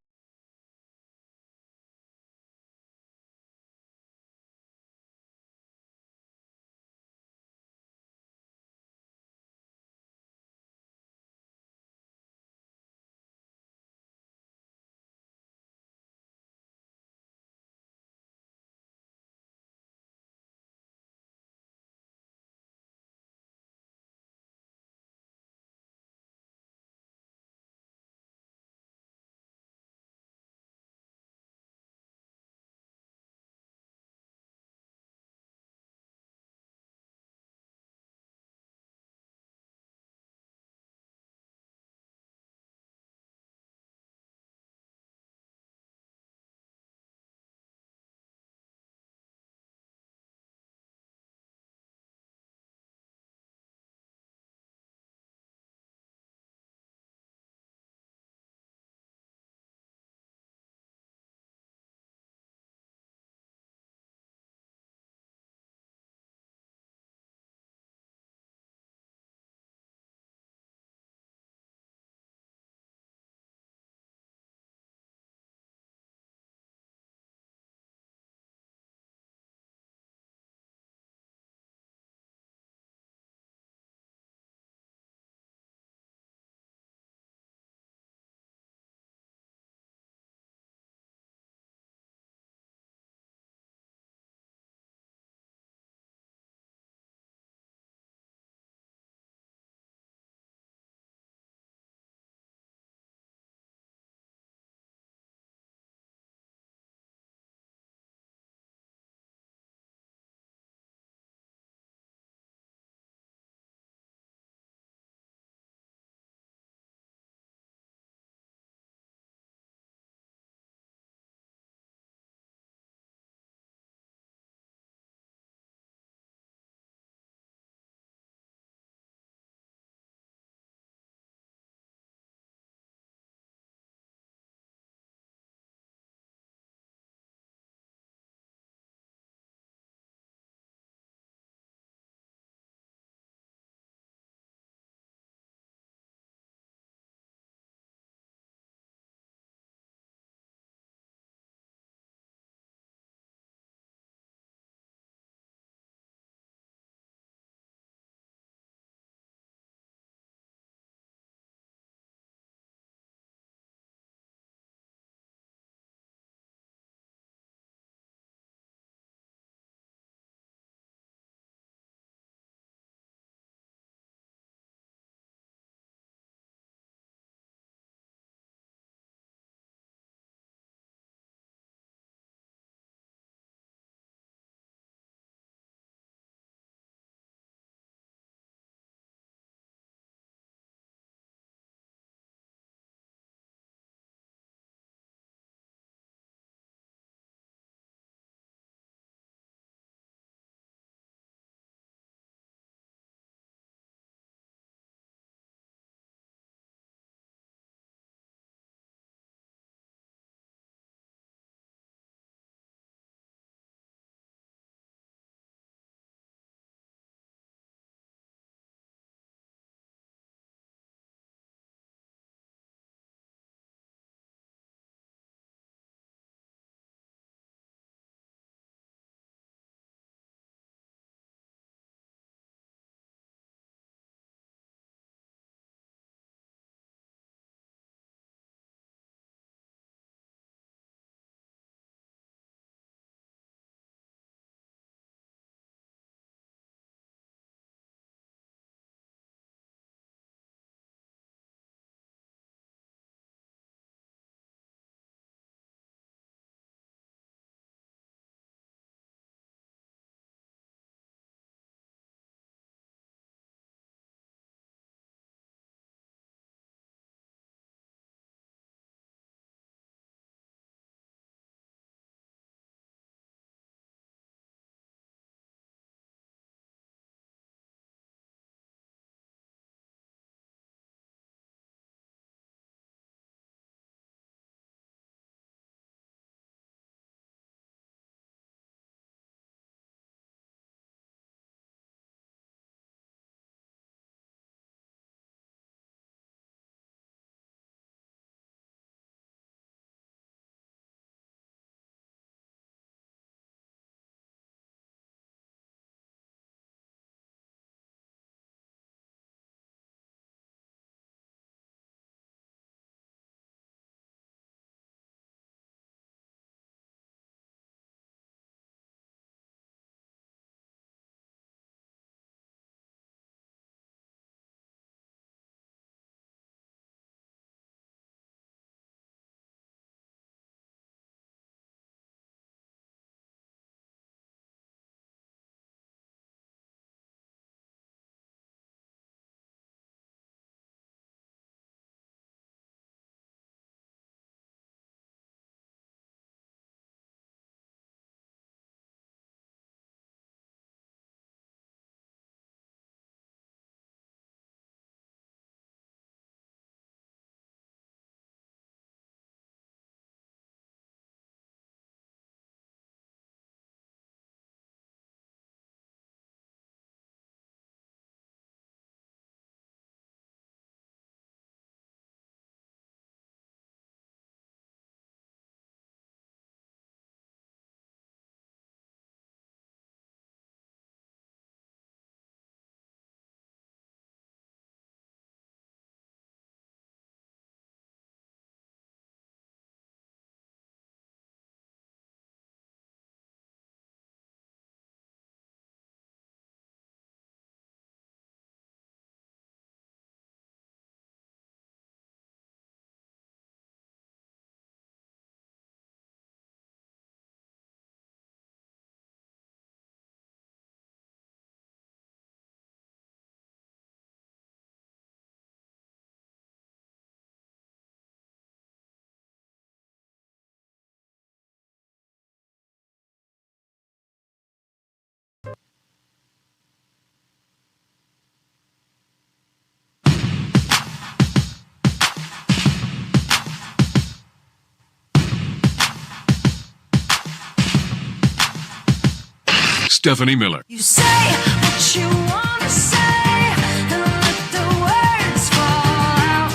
Stephanie Miller. You say what you want to say and let the words fall out.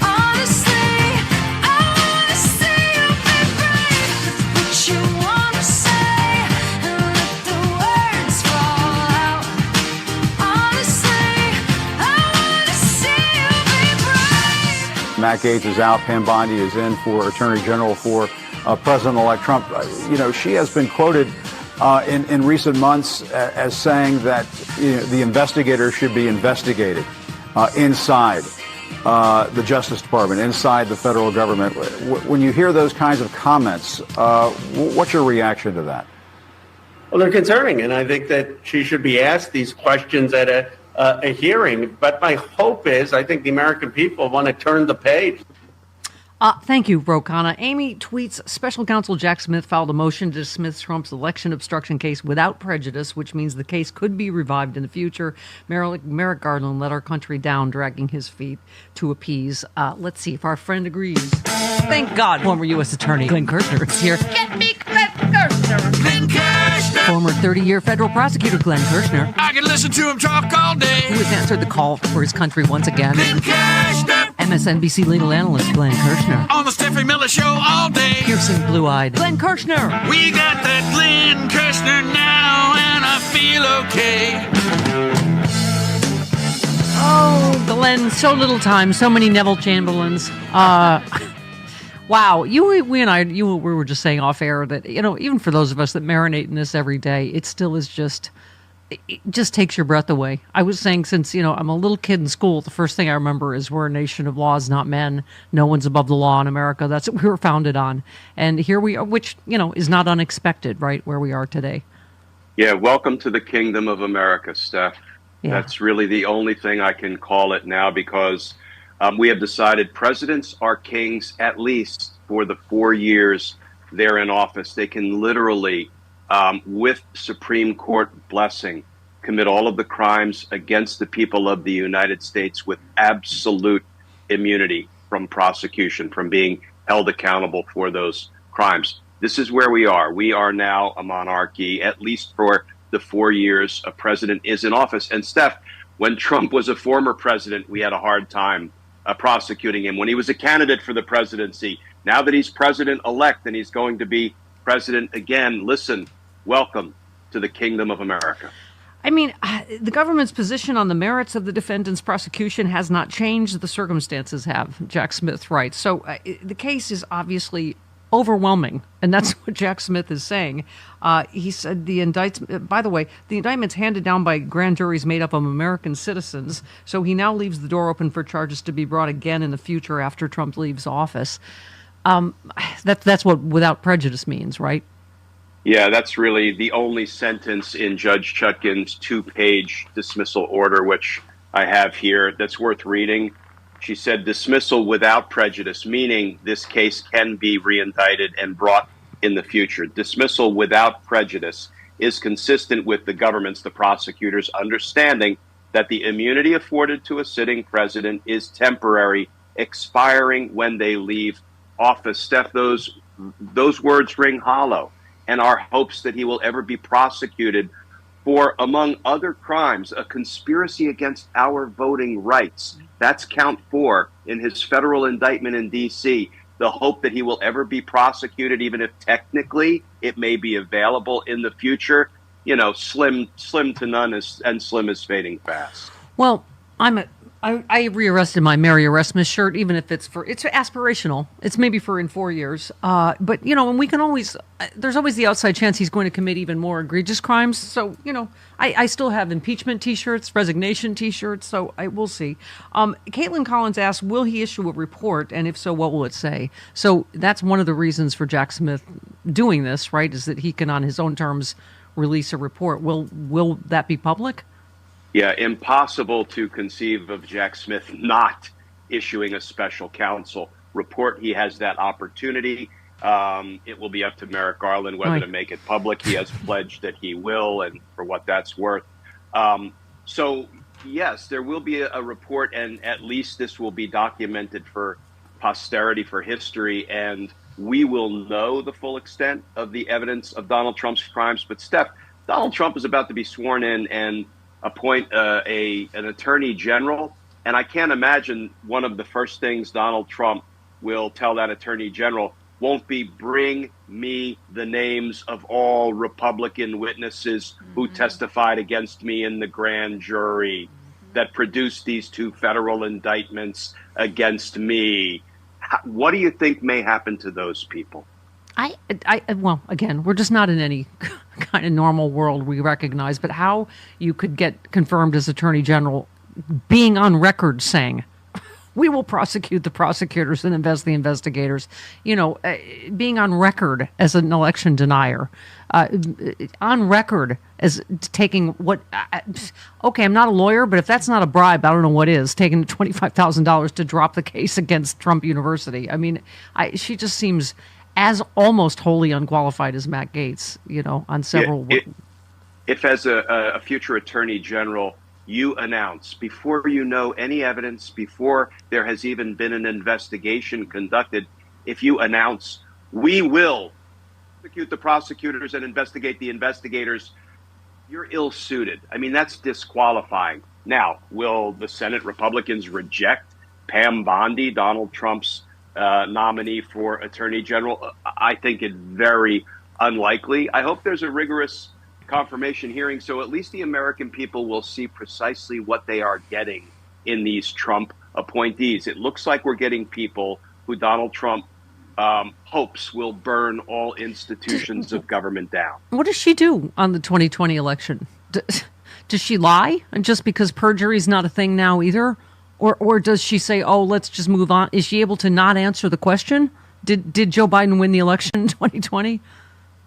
Honestly, I want to see you be brave. What you want to say and let the words fall out. Honestly, I want to see you be brave. Matt Gaetz is out. Pam Bondi is in for Attorney General for President-elect Trump. She has been quoted in recent months as saying that the investigator should be investigated inside the Justice Department, inside the federal government. When you hear those kinds of comments, what's your reaction to that? Well, they're concerning, and I think that she should be asked these questions at a hearing. But my hope is, I think the American people want to turn the page. Thank you, Ro Khanna. Amy tweets, Special Counsel Jack Smith filed a motion to dismiss Trump's election obstruction case without prejudice, which means the case could be revived in the future. Merrick Garland let our country down, dragging his feet to appease. Let's see if our friend agrees. Thank God former U.S. Attorney Glenn Kirshner is here. Get me Glenn Kirshner. Glenn Kirshner. Former 30-year federal prosecutor Glenn Kirshner, I can listen to him talk all day. who has answered the call for his country once again. Glenn Kirshner. MSNBC legal analyst Glenn Kirshner. On the Stephanie Miller Show all day. Piercing blue-eyed Glenn Kirshner. We got that Glenn Kirshner now, and I feel okay. Oh, Glenn, so little time, so many Neville Chamberlains. Wow, we and I, we were just saying off air that, even for those of us that marinate in this every day, it still is it just takes your breath away. I was saying since, I'm a little kid in school, the first thing I remember is we're a nation of laws, not men. No one's above the law in America. That's what we were founded on. And here we are, which, is not unexpected, right, where we are today. Yeah, welcome to the kingdom of America, Steph. Yeah. That's really the only thing I can call it now, because we have decided presidents are kings at least for the 4 years they're in office. They can literally, with Supreme Court blessing, commit all of the crimes against the people of the United States with absolute immunity from prosecution, from being held accountable for those crimes. This is where we are. We are now a monarchy, at least for the 4 years a president is in office. And Steph, when Trump was a former president, we had a hard time prosecuting him when he was a candidate for the presidency. Now that he's president-elect and he's going to be president again, listen, welcome to the kingdom of America. I mean, the government's position on the merits of the defendant's prosecution has not changed. The circumstances have, Jack Smith writes. So the case is obviously overwhelming, and that's what Jack Smith is saying. He said the indictment's handed down by grand juries made up of American citizens, so he now leaves the door open for charges to be brought again in the future after Trump leaves office. That's what without prejudice means, right? Yeah, that's really the only sentence in Judge Chutkan's 2-page dismissal order, which I have here, that's worth reading. She said dismissal without prejudice, meaning this case can be reindicted and brought in the future. Dismissal without prejudice is consistent with the government's, the prosecutors' understanding that the immunity afforded to a sitting president is temporary, expiring when they leave office. Steph, those words ring hollow, and our hopes that he will ever be prosecuted for, among other crimes, a conspiracy against our voting rights. That's count 4 in his federal indictment in D.C. The hope that he will ever be prosecuted, even if technically it may be available in the future, slim to none, and slim is fading fast. Well, I rearrested my Mary Erasmus shirt, even if it's aspirational. It's maybe for in 4 years. But, and we can always, there's always the outside chance he's going to commit even more egregious crimes. So, I still have impeachment T-shirts, resignation T-shirts, so we'll see. Caitlin Collins asked, will he issue a report? And if so, what will it say? So that's one of the reasons for Jack Smith doing this, right, is that he can, on his own terms, release a report. Will that be public? Yeah, impossible to conceive of Jack Smith not issuing a special counsel report. He has that opportunity. It will be up to Merrick Garland whether to make it public. He has pledged that he will, and for what that's worth. So, yes, there will be a report, and at least this will be documented for posterity, for history, and we will know the full extent of the evidence of Donald Trump's crimes. But, Steph, Donald Trump is about to be sworn in and appoint an attorney general. And I can't imagine one of the first things Donald Trump will tell that attorney general won't be, bring me the names of all Republican witnesses who testified against me in the grand jury that produced these 2 federal indictments against me. What do you think may happen to those people? Well, again, we're just not in any kind of normal world we recognize, but how you could get confirmed as attorney general being on record saying, we will prosecute the prosecutors and invest the investigators, being on record as an election denier, on record as taking what, okay, I'm not a lawyer, but if that's not a bribe, I don't know what is, taking $25,000 to drop the case against Trump University. I mean, she just seems as almost wholly unqualified as Matt Gaetz, on several. If as a future attorney general, you announce, before you know any evidence, before there has even been an investigation conducted, if you announce, we will prosecute the prosecutors and investigate the investigators, you're ill-suited. I mean, that's disqualifying. Now, will the Senate Republicans reject Pam Bondi, Donald Trump's nominee for attorney general? I think it's very unlikely. I hope there's a rigorous confirmation hearing, so at least the American people will see precisely what they are getting in these Trump appointees. It looks like we're getting people who Donald Trump hopes will burn all institutions of government down. What does she do on the 2020 election? Does she lie? And just because perjury is not a thing now either? Or does she say, oh, let's just move on? Is she able to not answer the question? Did Joe Biden win the election in 2020?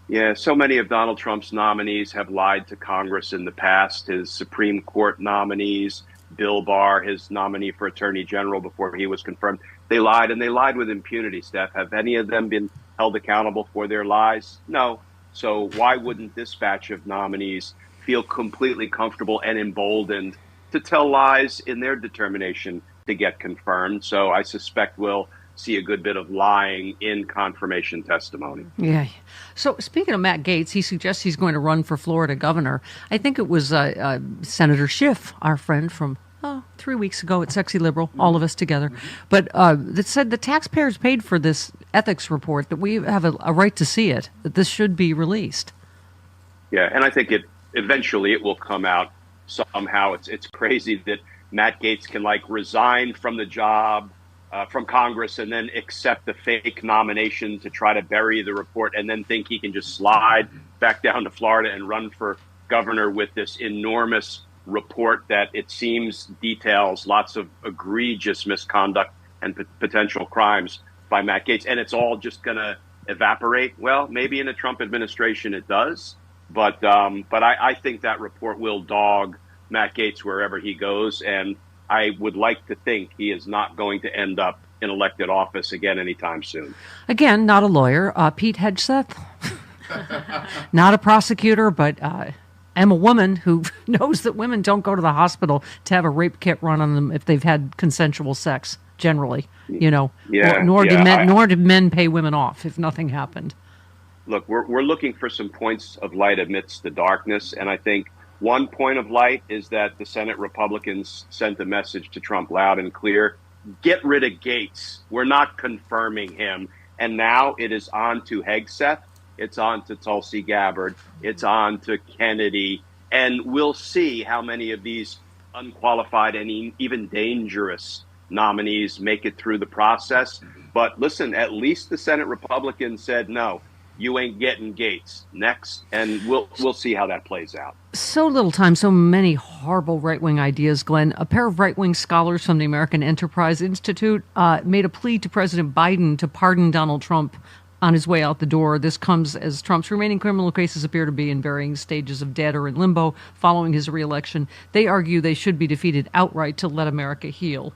Yeah, so many of Donald Trump's nominees have lied to Congress in the past. His Supreme Court nominees, Bill Barr, his nominee for Attorney General before he was confirmed, they lied, and they lied with impunity, Steph. Have any of them been held accountable for their lies? No. So why wouldn't this batch of nominees feel completely comfortable and emboldened to tell lies in their determination to get confirmed? So I suspect we'll see a good bit of lying in confirmation testimony. Yeah. So speaking of Matt Gaetz, he suggests he's going to run for Florida governor. I think it was Senator Schiff, our friend from 3 weeks ago at Sexy Liberal, all of us together, but that said the taxpayers paid for this ethics report, that we have a right to see it, that this should be released. Yeah, and I think eventually it will come out somehow. It's crazy that Matt Gaetz can resign from the job, from Congress, and then accept the fake nomination to try to bury the report, and then think he can just slide back down to Florida and run for governor with this enormous report that it seems details lots of egregious misconduct and potential crimes by Matt Gaetz. And it's all just going to evaporate. Well, maybe in a Trump administration it does. But I think that report will dog Matt Gaetz wherever he goes. And I would like to think he is not going to end up in elected office again anytime soon. Again, not a lawyer. Pete Hegseth, not a prosecutor, but am a woman who knows that women don't go to the hospital to have a rape kit run on them if they've had consensual sex, generally, nor do men pay women off if nothing happened. Look, we're looking for some points of light amidst the darkness, and I think one point of light is that the Senate Republicans sent a message to Trump loud and clear: get rid of Gaetz. We're not confirming him. And now it is on to Hegseth. It's on to Tulsi Gabbard. It's on to Kennedy. And we'll see how many of these unqualified and even dangerous nominees make it through the process. But listen, at least the Senate Republicans said, no, you ain't getting Gaetz. Next. And we'll see how that plays out. So little time, so many horrible right-wing ideas, Glenn. A pair of right-wing scholars from the American Enterprise Institute made a plea to President Biden to pardon Donald Trump on his way out the door. This comes as Trump's remaining criminal cases appear to be in varying stages of dead or in limbo following his reelection. They argue they should be defeated outright to let America heal.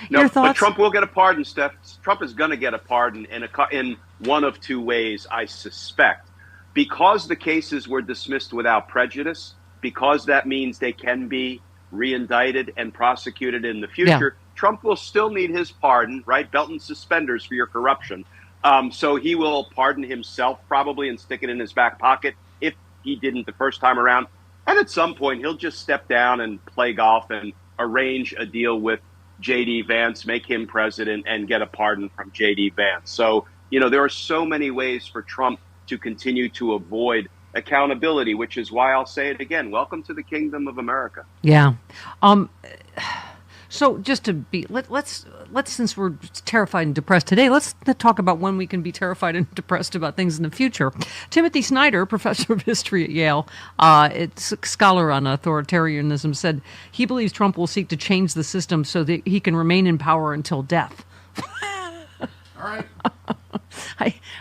Your thoughts? But Trump will get a pardon, Steph. Trump is going to get a pardon in one of two ways, I suspect. Because the cases were dismissed without prejudice, because that means they can be re-indicted and prosecuted in the future, Trump will still need his pardon, right? Belt and suspenders for your corruption. So he will pardon himself probably and stick it in his back pocket if he didn't the first time around. And at some point, he'll just step down and play golf and arrange a deal with J.D. Vance, make him president, and get a pardon from J.D. Vance. So, there are so many ways for Trump to continue to avoid accountability, which is why I'll say it again. Welcome to the kingdom of America. Yeah. So just to be, let's since we're terrified and depressed today, let's talk about when we can be terrified and depressed about things in the future. Timothy Snyder, professor of history at Yale, it's a scholar on authoritarianism, said he believes Trump will seek to change the system so that he can remain in power until death. All right.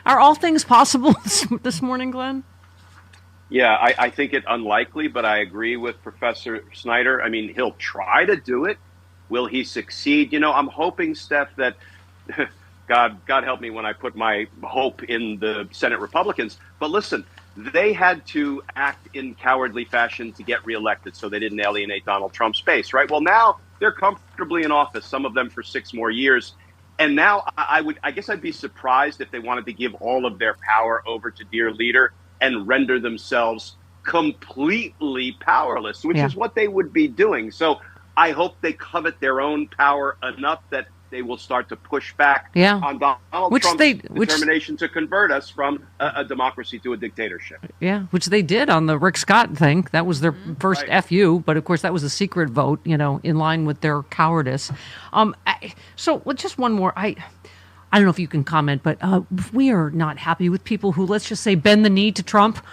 Are all things possible this morning, Glenn? Yeah, I think it unlikely, but I agree with Professor Snyder. I mean, he'll try to do it. Will he succeed? I'm hoping, Steph, that God help me when I put my hope in the Senate Republicans. But listen, they had to act in cowardly fashion to get reelected so they didn't alienate Donald Trump's base, right? Well, now they're comfortably in office, some of them for 6 more years. And now I guess I'd be surprised if they wanted to give all of their power over to dear leader and render themselves completely powerless, which is what they would be doing. So I hope they covet their own power enough that they will start to push back on Donald Trump's determination to convert us from a democracy to a dictatorship. Yeah, which they did on the Rick Scott thing. That was their first FU, but of course that was a secret vote, in line with their cowardice. So just one more. I don't know if you can comment, but we are not happy with people who, let's just say, bend the knee to Trump.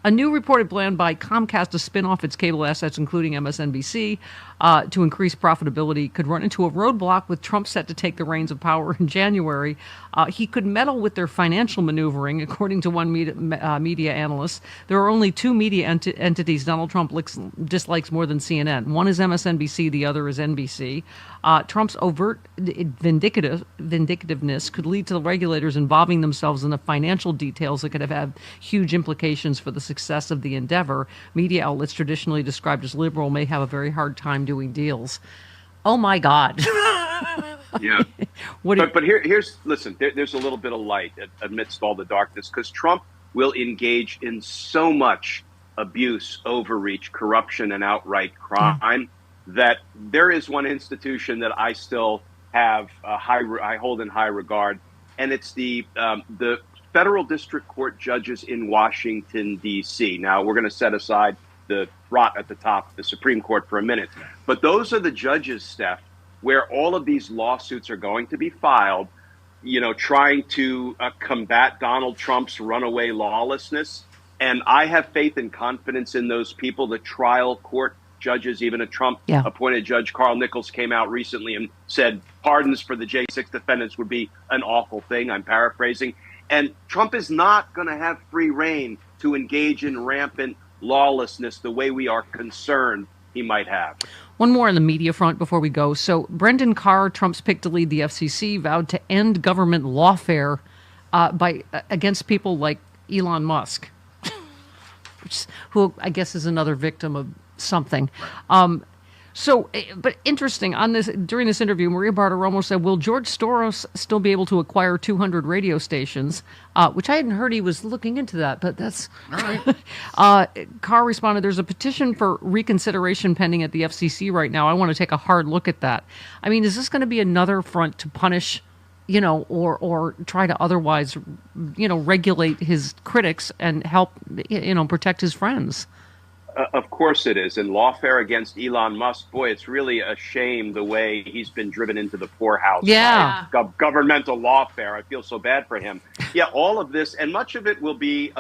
A new reported plan by Comcast to spin off its cable assets, including MSNBC, to increase profitability could run into a roadblock with Trump set to take the reins of power in January. He could meddle with their financial maneuvering, according to one media analyst. There are only 2 media entities Donald Trump dislikes more than CNN. One is MSNBC, the other is NBC. Trump's overt vindictiveness could lead to the regulators involving themselves in the financial details that could have huge implications for the success of the endeavor. Media outlets traditionally described as liberal may have a very hard time doing deals. Oh my God. Yeah. But here's listen, there's a little bit of light amidst all the darkness, because Trump will engage in so much abuse, overreach, corruption, and outright crime that there is one institution that I still have I hold in high regard, and it's the federal district court judges in Washington, D.C. Now, we're going to set aside the rot at the top, the Supreme Court, for a minute. But those are the judges, Steph, where all of these lawsuits are going to be filed, trying to combat Donald Trump's runaway lawlessness. And I have faith and confidence in those people. The trial court judges, even a Trump-appointed judge, Carl Nichols, came out recently and said pardons for the J6 defendants would be an awful thing. I'm paraphrasing. And Trump is not going to have free reign to engage in rampant lawlessness the way we are concerned he might have. One more on the media front before we go. So Brendan Carr, Trump's pick to lead the FCC, vowed to end government lawfare against people like Elon Musk, who I guess is another victim of something. But interesting, during this interview, Maria Bartiromo said, will George Soros still be able to acquire 200 radio stations? Which I hadn't heard he was looking into that, but that's... All right. Carr responded, there's a petition for reconsideration pending at the FCC right now. I want to take a hard look at that. I mean, is this going to be another front to punish, or try to otherwise, regulate his critics and help, protect his friends? Of course it is. And lawfare against Elon Musk, boy, it's really a shame the way he's been driven into the poorhouse. Yeah. Governmental lawfare. I feel so bad for him. Yeah, all of this, and much of it will be,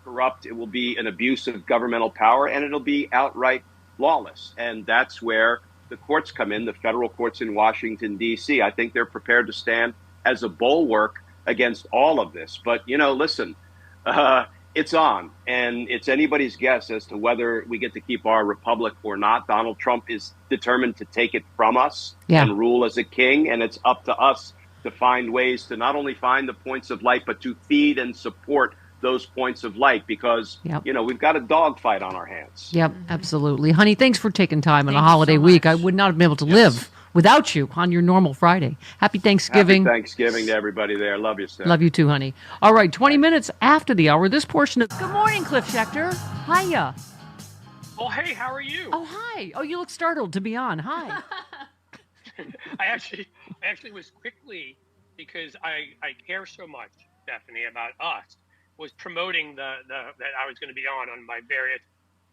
corrupt. It will be an abuse of governmental power, and it'll be outright lawless. And that's where the courts come in, the federal courts in Washington, D.C. I think they're prepared to stand as a bulwark against all of this. But, listen, it's on, and it's anybody's guess as to whether we get to keep our republic or not. Donald Trump is determined to take it from us and rule as a king, and it's up to us to find ways to not only find the points of light, but to feed and support those points of light, because, we've got a dogfight on our hands. Yep, absolutely. Honey, thanks for taking time on a holiday week. I would not have been able to live without you on your normal Friday. Happy Thanksgiving. Happy Thanksgiving to everybody there. Love you, Steph. Love you too, honey. All right, 20 minutes after the hour, this portion of Good Morning, Cliff Schechter. Hiya. Oh, hey, how are you? Oh, hi. Oh, you look startled to be on. Hi. I actually was quickly, because I care so much, Stephanie, about us, was promoting that I was going to be on my various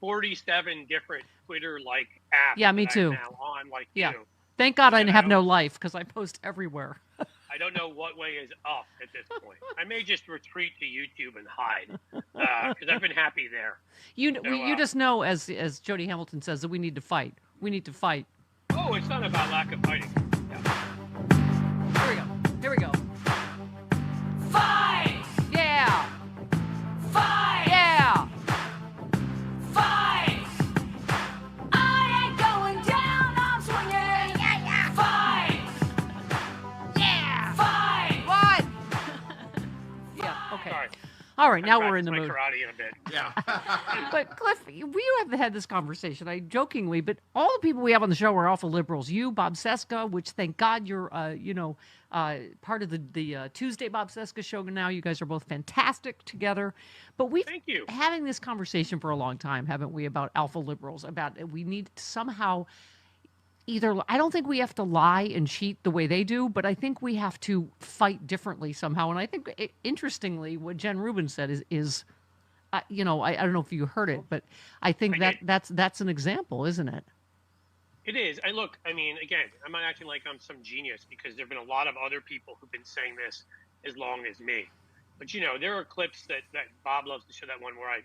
47 different Twitter-like apps. Yeah, me that too. I'm now on, like Yeah. you. Thank God I have no life because I post everywhere. I don't know what way is up at this point. I may just retreat to YouTube and hide because I've been happy there. You just know, as Jody Hamilton says, that we need to fight. We need to fight. Oh, it's not about lack of fighting. Here we go. Fight! Yeah! Fight! Yeah! Fight! I ain't going down, I'm swinging. Fight! Yeah! Fight! What? Yeah, okay. Sorry. All right, now I'm we're in the practicing mood. my karate in a bit. Yeah. But Cliff, we have had this conversation, I jokingly, but all the people we have on the show are awful liberals. You, Bob Seska, which thank God you're, part of the Tuesday Bob Seska show now. You guys are both fantastic together. But we've been having this conversation for a long time, haven't we, about alpha liberals, about we need to somehow I don't think we have to lie and cheat the way they do, but I think we have to fight differently somehow. And I think, interestingly, what Jen Rubin said is I don't know if you heard it, but I think that's an example, isn't it? It is. Again, I'm not acting like I'm some genius because there have been a lot of other people who've been saying this as long as me. But, there are clips that Bob loves to show, that one where I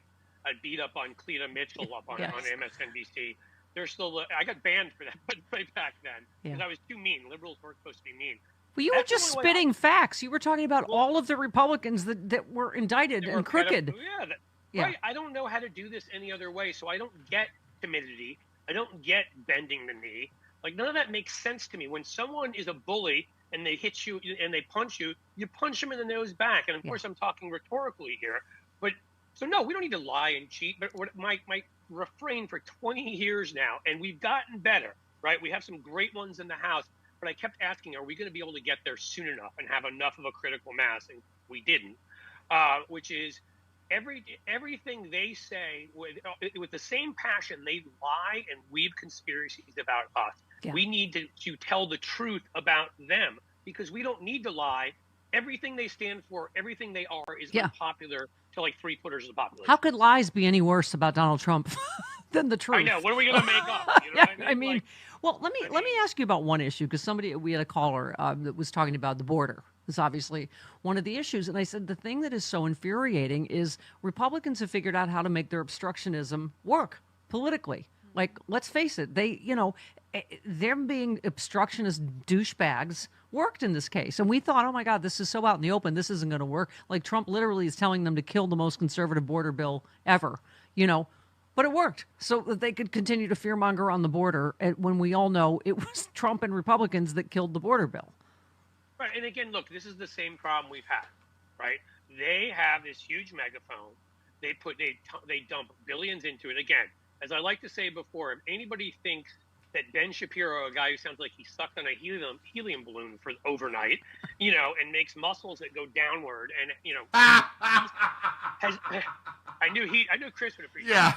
beat up on Cleta Mitchell up on MSNBC. They're still. I got banned for that way back then because I was too mean. Liberals weren't supposed to be mean. Well, you were just spitting facts. You were talking about all of the Republicans that were indicted and crooked. Right. I don't know how to do this any other way, so I don't get timidity. I don't get bending the knee. Like, none of that makes sense to me. When someone is a bully and they hit you and they punch you, you punch them in the nose back. And of course, I'm talking rhetorically here. But so no, we don't need to lie and cheat. But my refrain for 20 years now, and we've gotten better, right? We have some great ones in the House, but I kept asking, are we going to be able to get there soon enough and have enough of a critical mass? And we didn't, which is everything they say with the same passion, they lie and weave conspiracies about us. Yeah. We need to tell the truth about them because we don't need to lie. Everything they stand for, everything they are is unpopular to like 3/4 of the population. How could lies be any worse about Donald Trump than the truth? I know. What are we going to make up? You know what I mean? Let me ask you about one issue because we had a caller that was talking about the border. It's obviously one of the issues, and I said the thing that is so infuriating is Republicans have figured out how to make their obstructionism work politically. Like, let's face it, them being obstructionist douchebags worked in this case. And we thought, oh my God, this is so out in the open. This isn't going to work. Like, Trump literally is telling them to kill the most conservative border bill ever, But it worked. So that they could continue to fearmonger on the border when we all know it was Trump and Republicans that killed the border bill. Right. And again, look, this is the same problem we've had, right? They have this huge megaphone. They dump billions into it. Again, as I like to say before, if anybody thinks that Ben Shapiro, a guy who sounds like he sucked on a helium balloon for overnight, and makes muscles that go downward, and I knew Chris would appreciate it.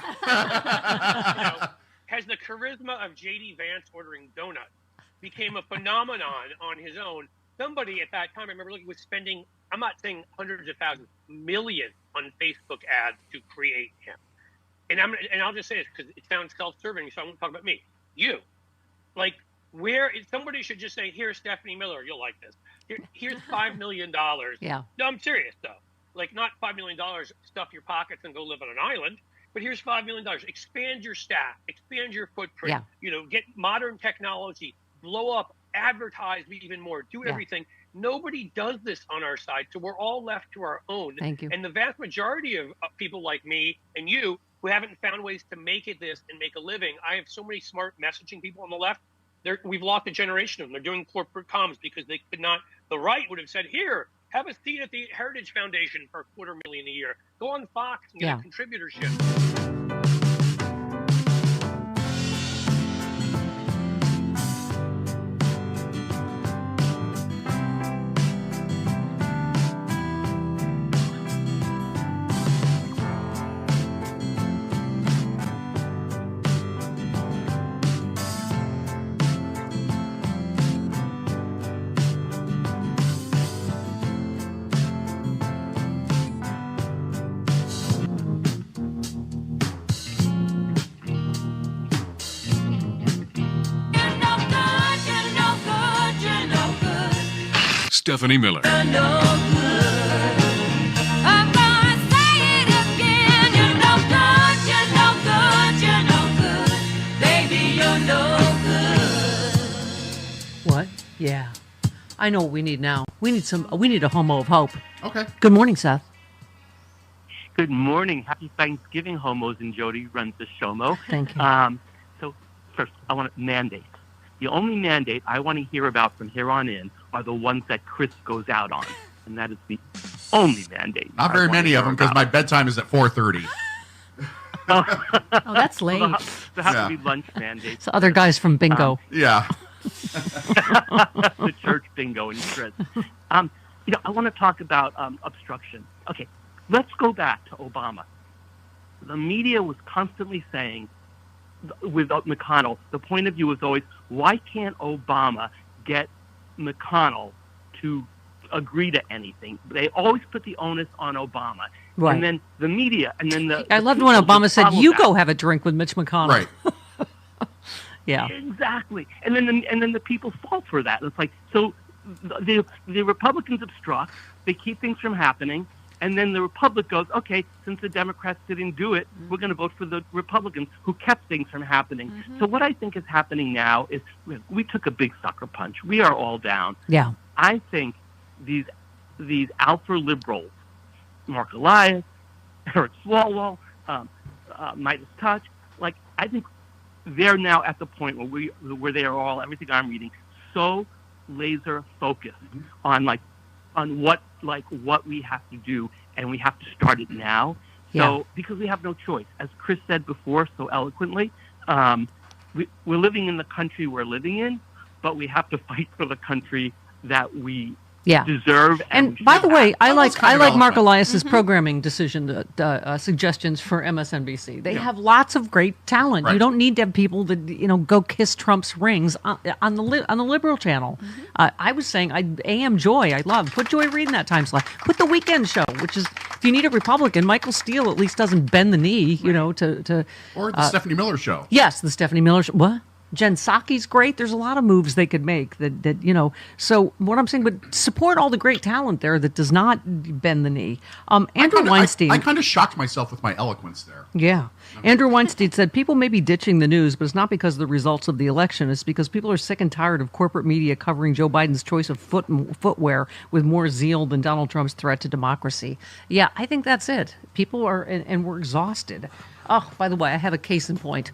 Has the charisma of J.D. Vance ordering donuts, became a phenomenon on his own. Somebody at that time, I remember looking, was spending, I'm not saying hundreds of thousands, millions on Facebook ads to create him. And I'll just say this because it sounds self-serving, so I won't talk about me. You, like, somebody should just say, "Here's Stephanie Miller. You'll like this. Here's $5 million." Yeah. No, I'm serious though. Like, not $5 million, stuff your pockets and go live on an island. But here's $5 million. Expand your staff. Expand your footprint. Yeah. Get modern technology. Blow up. Advertise even more. Do everything. Nobody does this on our side, so we're all left to our own. Thank you. And the vast majority of people like me and you who haven't found ways to make it this and make a living. I have so many smart messaging people on the left. We've lost a generation of them. They're doing corporate comms because they could not. The right would have said, "Here, have a seat at the Heritage Foundation for $250,000 a year. Go on Fox and get a contributorship." Stephanie Miller. I'm gonna say it again. You're no good, you're no good, you're no good. Baby, you're no good. What? Yeah. I know what we need now. We need a homo of hope. Okay. Good morning, Seth. Good morning. Happy Thanksgiving, homos and Jody runs the Shomo. Thank you. So first, I want to mandate. The only mandate I want to hear about from here on in are the ones that Chris goes out on, and that is the only mandate. Not very many of them because my bedtime is at 4:30. Oh, that's late. There have to be lunch mandates. So other guys from bingo. Yeah. The church bingo and Chris. I want to talk about obstruction. Okay, let's go back to Obama. The media was constantly saying, with McConnell, the point of view was always, why can't Obama get McConnell to agree to anything? They always put the onus on Obama. Right. And then the media, and then I loved when Obama said, "You go have a drink with Mitch McConnell." Right. Yeah. Exactly. And then the people fall for that. It's like, so the Republicans obstruct, they keep things from happening, and then the Republic goes, okay, since the Democrats didn't do it, we're going to vote for the Republicans who kept things from happening. So what I think is happening now is we took a big sucker punch. We are all down. Yeah. I think these alpha liberals, Mark Elias, Eric Swalwell, Midas Touch, I think they're now at the point where they are all, everything I'm reading, so laser focused on what we have to do, and we have to start it now. So because we have no choice, as Chris said before so eloquently, we're living in the country we're living in, but we have to fight for the country that we deserve. And by the way, I like Mark Elias's programming decision suggestions for MSNBC. They have lots of great talent. Right. You don't need to have people that go kiss Trump's rings on the liberal channel. I was saying AM Joy. I love put Joy Reid in that time slot. Put the Weekend Show, which is if you need a Republican, Michael Steele at least doesn't bend the knee. To or the Stephanie Miller Show. Yes, the Stephanie Miller Show. What? Jen Psaki's great. There's a lot of moves they could make that. So what I'm saying, but support all the great talent there that does not bend the knee. Andrew Weinstein. I kind of shocked myself with my eloquence there. Yeah. Andrew Weinstein said people may be ditching the news, but it's not because of the results of the election. It's because people are sick and tired of corporate media covering Joe Biden's choice of footwear with more zeal than Donald Trump's threat to democracy. Yeah, I think that's it. People are, and we're exhausted. Oh, by the way, I have a case in point.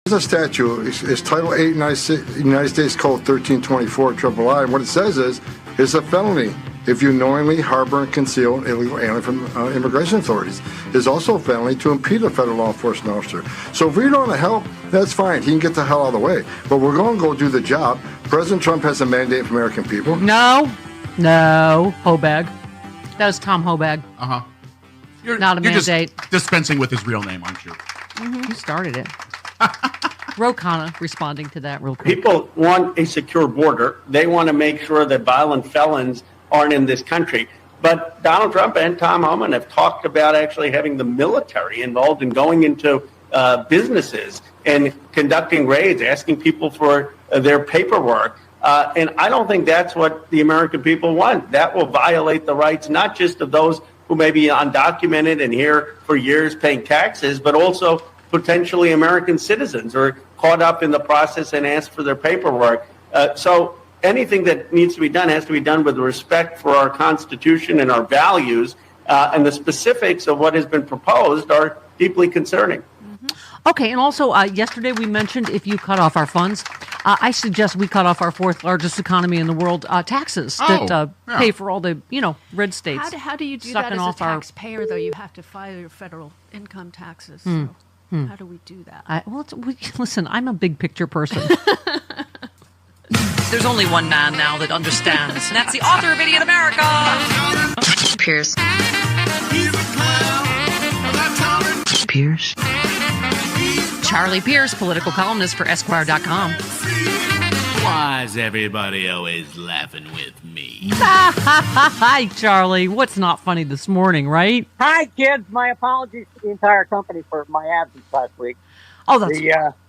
There's a statute. It's Title 8 United States Code 1324 III. And what it says is, it's a felony if you knowingly harbor and conceal an illegal alien from immigration authorities. It's also a felony to impede a federal law enforcement officer. So if we don't want to help, that's fine. He can get the hell out of the way. But we're going to go do the job. President Trump has a mandate for American people. No, Hobag. That was Thom Hobag. Uh-huh. Not a mandate. Just dispensing with his real name, aren't you? Mm-hmm. You started it. Rokana responding to that real quick. People want a secure border. They want to make sure that violent felons aren't in this country. But Donald Trump and Thom Hartmann have talked about actually having the military involved in going into businesses and conducting raids, asking people for their paperwork. And I don't think that's what the American people want. That will violate the rights not just of those who may be undocumented and here for years paying taxes, but also potentially American citizens are caught up in the process and ask for their paperwork. So anything that needs to be done has to be done with respect for our Constitution and our values. And the specifics of what has been proposed are deeply concerning. Okay, and also yesterday we mentioned if you cut off our funds, I suggest we cut off our fourth largest economy in the world, taxes that pay for all the red states. How do you do that as a taxpayer, though? You have to file your federal income taxes. So how do we do that? Listen, I'm a big picture person. There's only one man now that understands, and that's the author of Idiot America. Pierce. Pierce. Charlie Pierce, political columnist for Esquire.com. Why's everybody always laughing with me? Hi, Charlie. What's not funny this morning, right? Hi, kids. My apologies to the entire company for my absence last week. Oh, that's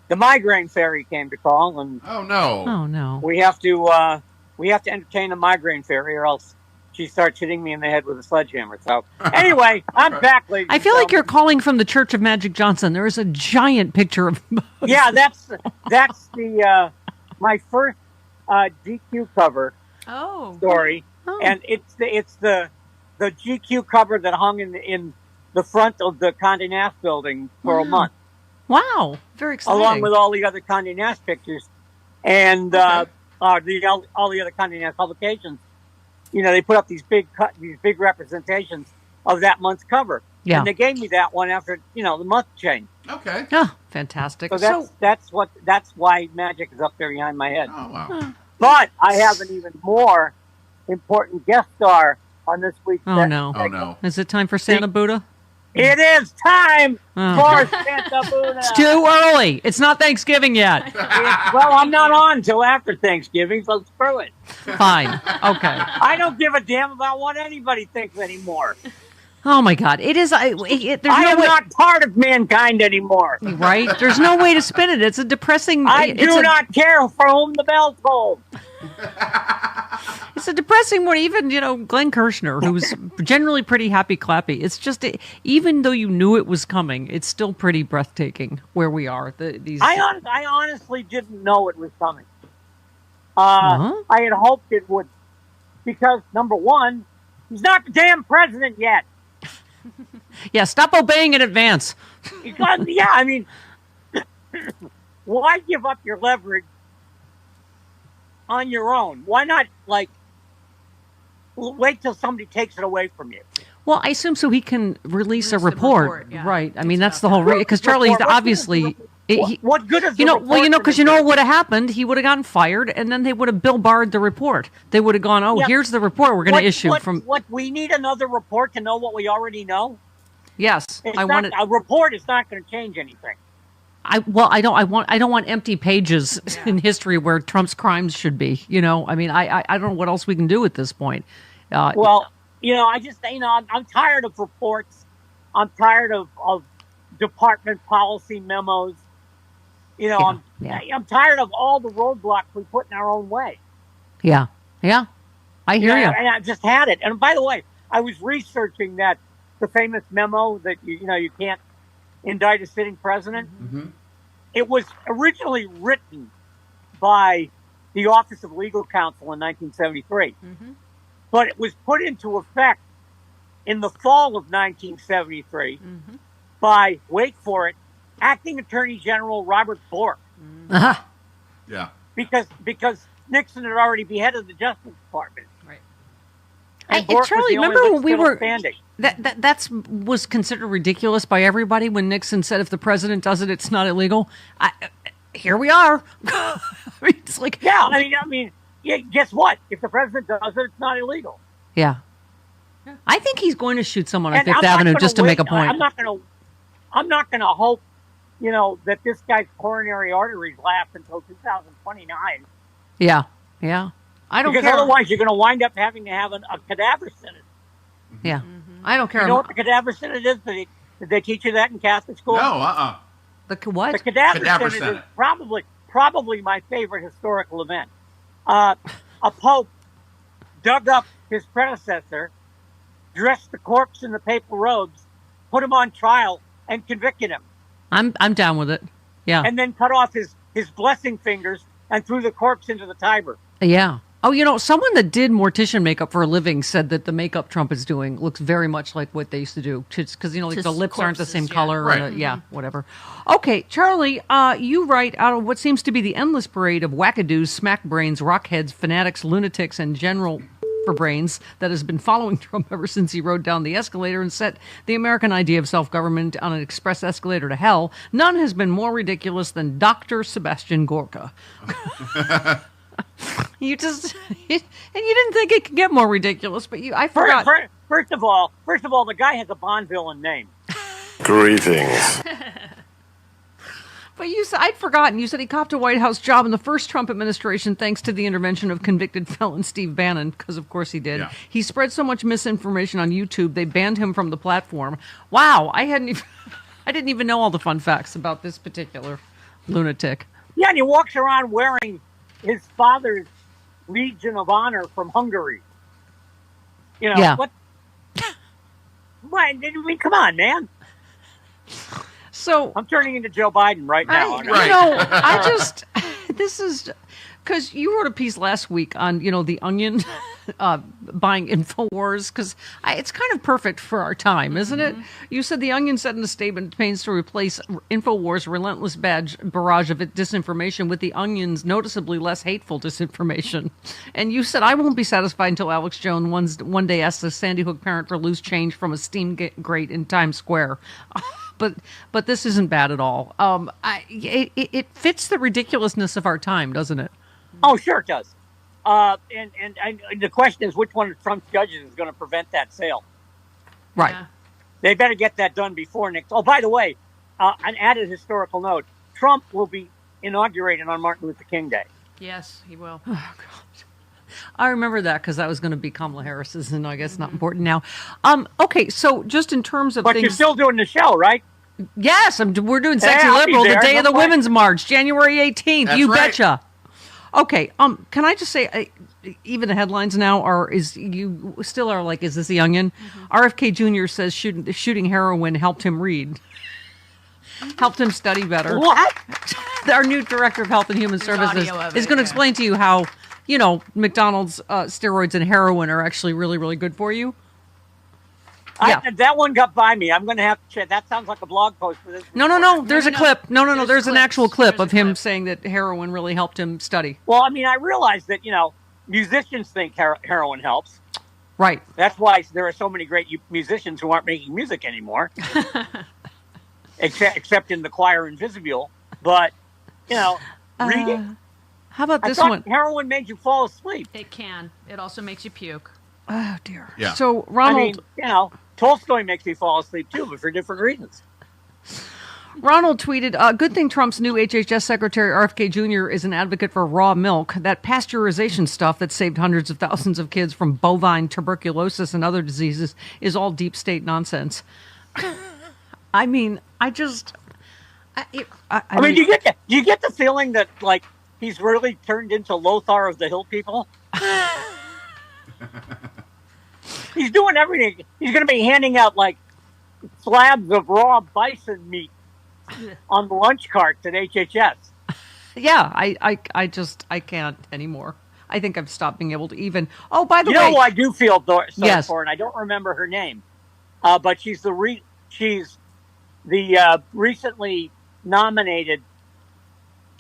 the migraine fairy came to call, and oh no, we have to entertain the migraine fairy, or else she starts hitting me in the head with a sledgehammer. So anyway, I'm back, ladies. I feel like you're calling from the Church of Magic Johnson. There is a giant picture of. Yeah, that's the my first GQ cover story, and it's the GQ cover that hung in the front of the Condé Nast building for a month. Wow, very exciting! Along with all the other Condé Nast pictures, and all the other Condé Nast publications. They put up these big representations of that month's cover. Yeah. And they gave me that one after, the month changed. Okay. Oh, fantastic. So that's why magic is up there behind my head. Oh, wow. But I have an even more important guest star on this week's Oh, no. Is it time for Santa Buddha? It is time for Santa Buddha. It's too early. It's not Thanksgiving yet. Well, I'm not on until after Thanksgiving, so screw it. Fine. Okay. I don't give a damn about what anybody thinks anymore. Oh, my God. It is. I am not part of mankind anymore. Right? There's no way to spin it. It's a depressing. I do not care for whom the bell tolls. It's a depressing one. Even, Glenn Kirshner, who's generally pretty happy clappy. It's just, even though you knew it was coming, it's still pretty breathtaking where we are. I honestly didn't know it was coming. I had hoped it would, because number one, he's not the damn president yet. Yeah, stop obeying in advance. Yeah, I mean, why give up your leverage on your own? Why not, wait till somebody takes it away from you? Well, I assume so he can release a report. Right. I mean, that's the whole reason. Because Charlie's obviously... What good is the report? Well, because what would have happened? He would have gotten fired, and then they would have Bill Barred the report. They would have gone, here's the report we're going to issue from... What, we need another report to know what we already know? Yes. A report is not going to change anything. I don't want empty pages in history where Trump's crimes should be. I mean, I don't know what else we can do at this point. I just, I'm tired of reports. I'm tired of department policy memos. I'm tired of all the roadblocks we put in our own way. Yeah. I hear you. And I just had it. And by the way, I was researching the famous memo that you can't indict a sitting president. Mm-hmm. It was originally written by the Office of Legal Counsel in 1973, but it was put into effect in the fall of 1973 by, wait for it, Acting Attorney General Robert Bork. Yeah. Because Nixon had already beheaded the Justice Department. Right. And Bork Charlie, was the only remember one when we still were standing. that was considered ridiculous by everybody when Nixon said if the president does it, it's not illegal. Here we are. I mean, it's like guess what? If the president does it, it's not illegal. Yeah. I think he's going to shoot someone on And Fifth I'm not Avenue gonna just to make a point. I'm not going to hope, that this guy's coronary arteries last until 2029. Yeah. I don't because care. otherwise you're going to wind up having to have a cadaver synod. Yeah. I don't care. You know what the cadaver synod is? Did they teach you that in Catholic school? No, The what? The cadaver synod synod. is probably my favorite historical event. A pope dug up his predecessor, dressed the corpse in the papal robes, put him on trial, and convicted him. I'm down with it. Yeah. And then cut off his blessing fingers and threw the corpse into the Tiber. Yeah. Oh, someone that did mortician makeup for a living said that the makeup Trump is doing looks very much like what they used to do. Because, the lips aren't the same color. Right. And, whatever. Okay, Charlie, you write out of what seems to be the endless parade of wackadoos, smackbrains, rockheads, fanatics, lunatics, and general for brains that has been following Trump ever since he rode down the escalator and set the American idea of self-government on an express escalator to hell. None has been more ridiculous than Dr. Sebastian Gorka. You just, and you didn't think it could get more ridiculous, but I forgot. First of all, the guy has a Bond villain name. Greetings. But I'd forgotten. You said he copped a White House job in the first Trump administration thanks to the intervention of convicted felon Steve Bannon, because of course he did. Yeah. He spread so much misinformation on YouTube, they banned him from the platform. Wow, I didn't even know all the fun facts about this particular lunatic. Yeah, and he walks around wearing his father's Legion of Honor from Hungary. What? I mean, come on, man. So I'm turning into Joe Biden right now. This is because you wrote a piece last week on, the Onion buying InfoWars, because it's kind of perfect for our time, isn't it? You said the Onion said in a statement it plans to replace InfoWars' relentless barrage of disinformation with the Onion's noticeably less hateful disinformation. And you said, I won't be satisfied until Alex Jones one day asks a Sandy Hook parent for loose change from a steam grate in Times Square. But this isn't bad at all. It fits the ridiculousness of our time, doesn't it? Oh, sure it does. And the question is, which one of Trump's judges is going to prevent that sale? Right. Yeah. They better get that done before next. Oh, by the way, an added historical note: Trump will be inaugurated on Martin Luther King Day. Yes, he will. Oh, God. I remember that because that was going to be Kamala Harris's, and I guess not important now. Okay, so just in terms of but things, you're still doing the show, right? Yes, we're doing Sexy Liberal, the day of the Women's March, January 18th. That's you right. betcha. Okay, can I just say, even the headlines now you still are like, is this the Onion? RFK Jr. says shooting heroin helped him read. Helped him study better. What? Our new director of Health and Human Services is going to explain to you how, McDonald's steroids and heroin are actually really, really good for you. Yeah. That one got by me. I'm going to have to check. That sounds like a blog post for this. No. There's a clip. No. There's an actual clip of him saying that heroin really helped him study. Well, I mean, I realize that, musicians think heroin helps. Right. That's why there are so many great musicians who aren't making music anymore. except in the choir in Visibule. But, reading. How about this I thought one? Heroin made you fall asleep. It can. It also makes you puke. Oh, dear. Yeah. So, Ronald... Tolstoy makes me fall asleep, too, but for different reasons. Ronald tweeted, good thing Trump's new HHS Secretary RFK Jr. is an advocate for raw milk. That pasteurization stuff that saved hundreds of thousands of kids from bovine tuberculosis and other diseases is all deep state nonsense. I mean, I mean, do you get the feeling that, like, he's really turned into Lothar of the Hill People? He's doing everything. He's going to be handing out like slabs of raw bison meat on the lunch carts at HHS. Yeah, I can't anymore. I think I've stopped being able to even. Oh, by the You way, know who I do feel sorry Yes. for, and I don't remember her name, but she's the recently nominated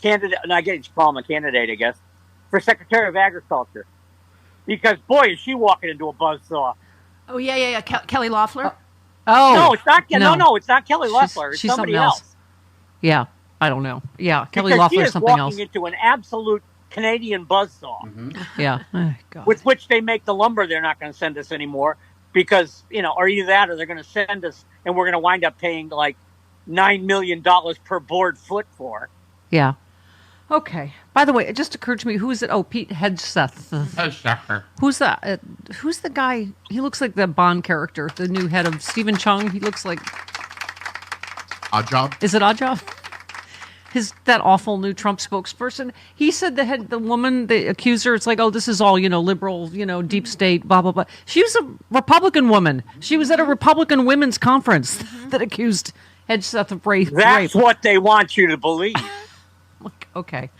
candidate, and I guess you call him a candidate, I guess, for Secretary of Agriculture. Because boy, is she walking into a buzzsaw. Oh yeah. Kelly Loeffler. No, it's not. No, it's not Kelly Loeffler. It's she's somebody something else. else. Yeah, I don't know. Yeah, Kelly Because she Loeffler's is something walking else. into an absolute Canadian buzzsaw. Yeah. Oh, God. With which they make the lumber they're not going to send us anymore because, or either that or they're going to send us and we're going to wind up paying like $9 million per board foot for. Yeah. Okay. By the way, it just occurred to me, who is it? Oh, Pete Hegseth. Who's that? Who's the guy? He looks like the Bond character, the new head of Stephen Chung. He looks like Oddjob. Is it Oddjob? That awful new Trump spokesperson. He said the woman, the accuser, it's like, oh, this is all, liberal, deep state, blah, blah, blah. She was a Republican woman. She was at a Republican women's conference that accused Hegseth of rape. That's what they want you to believe. Okay.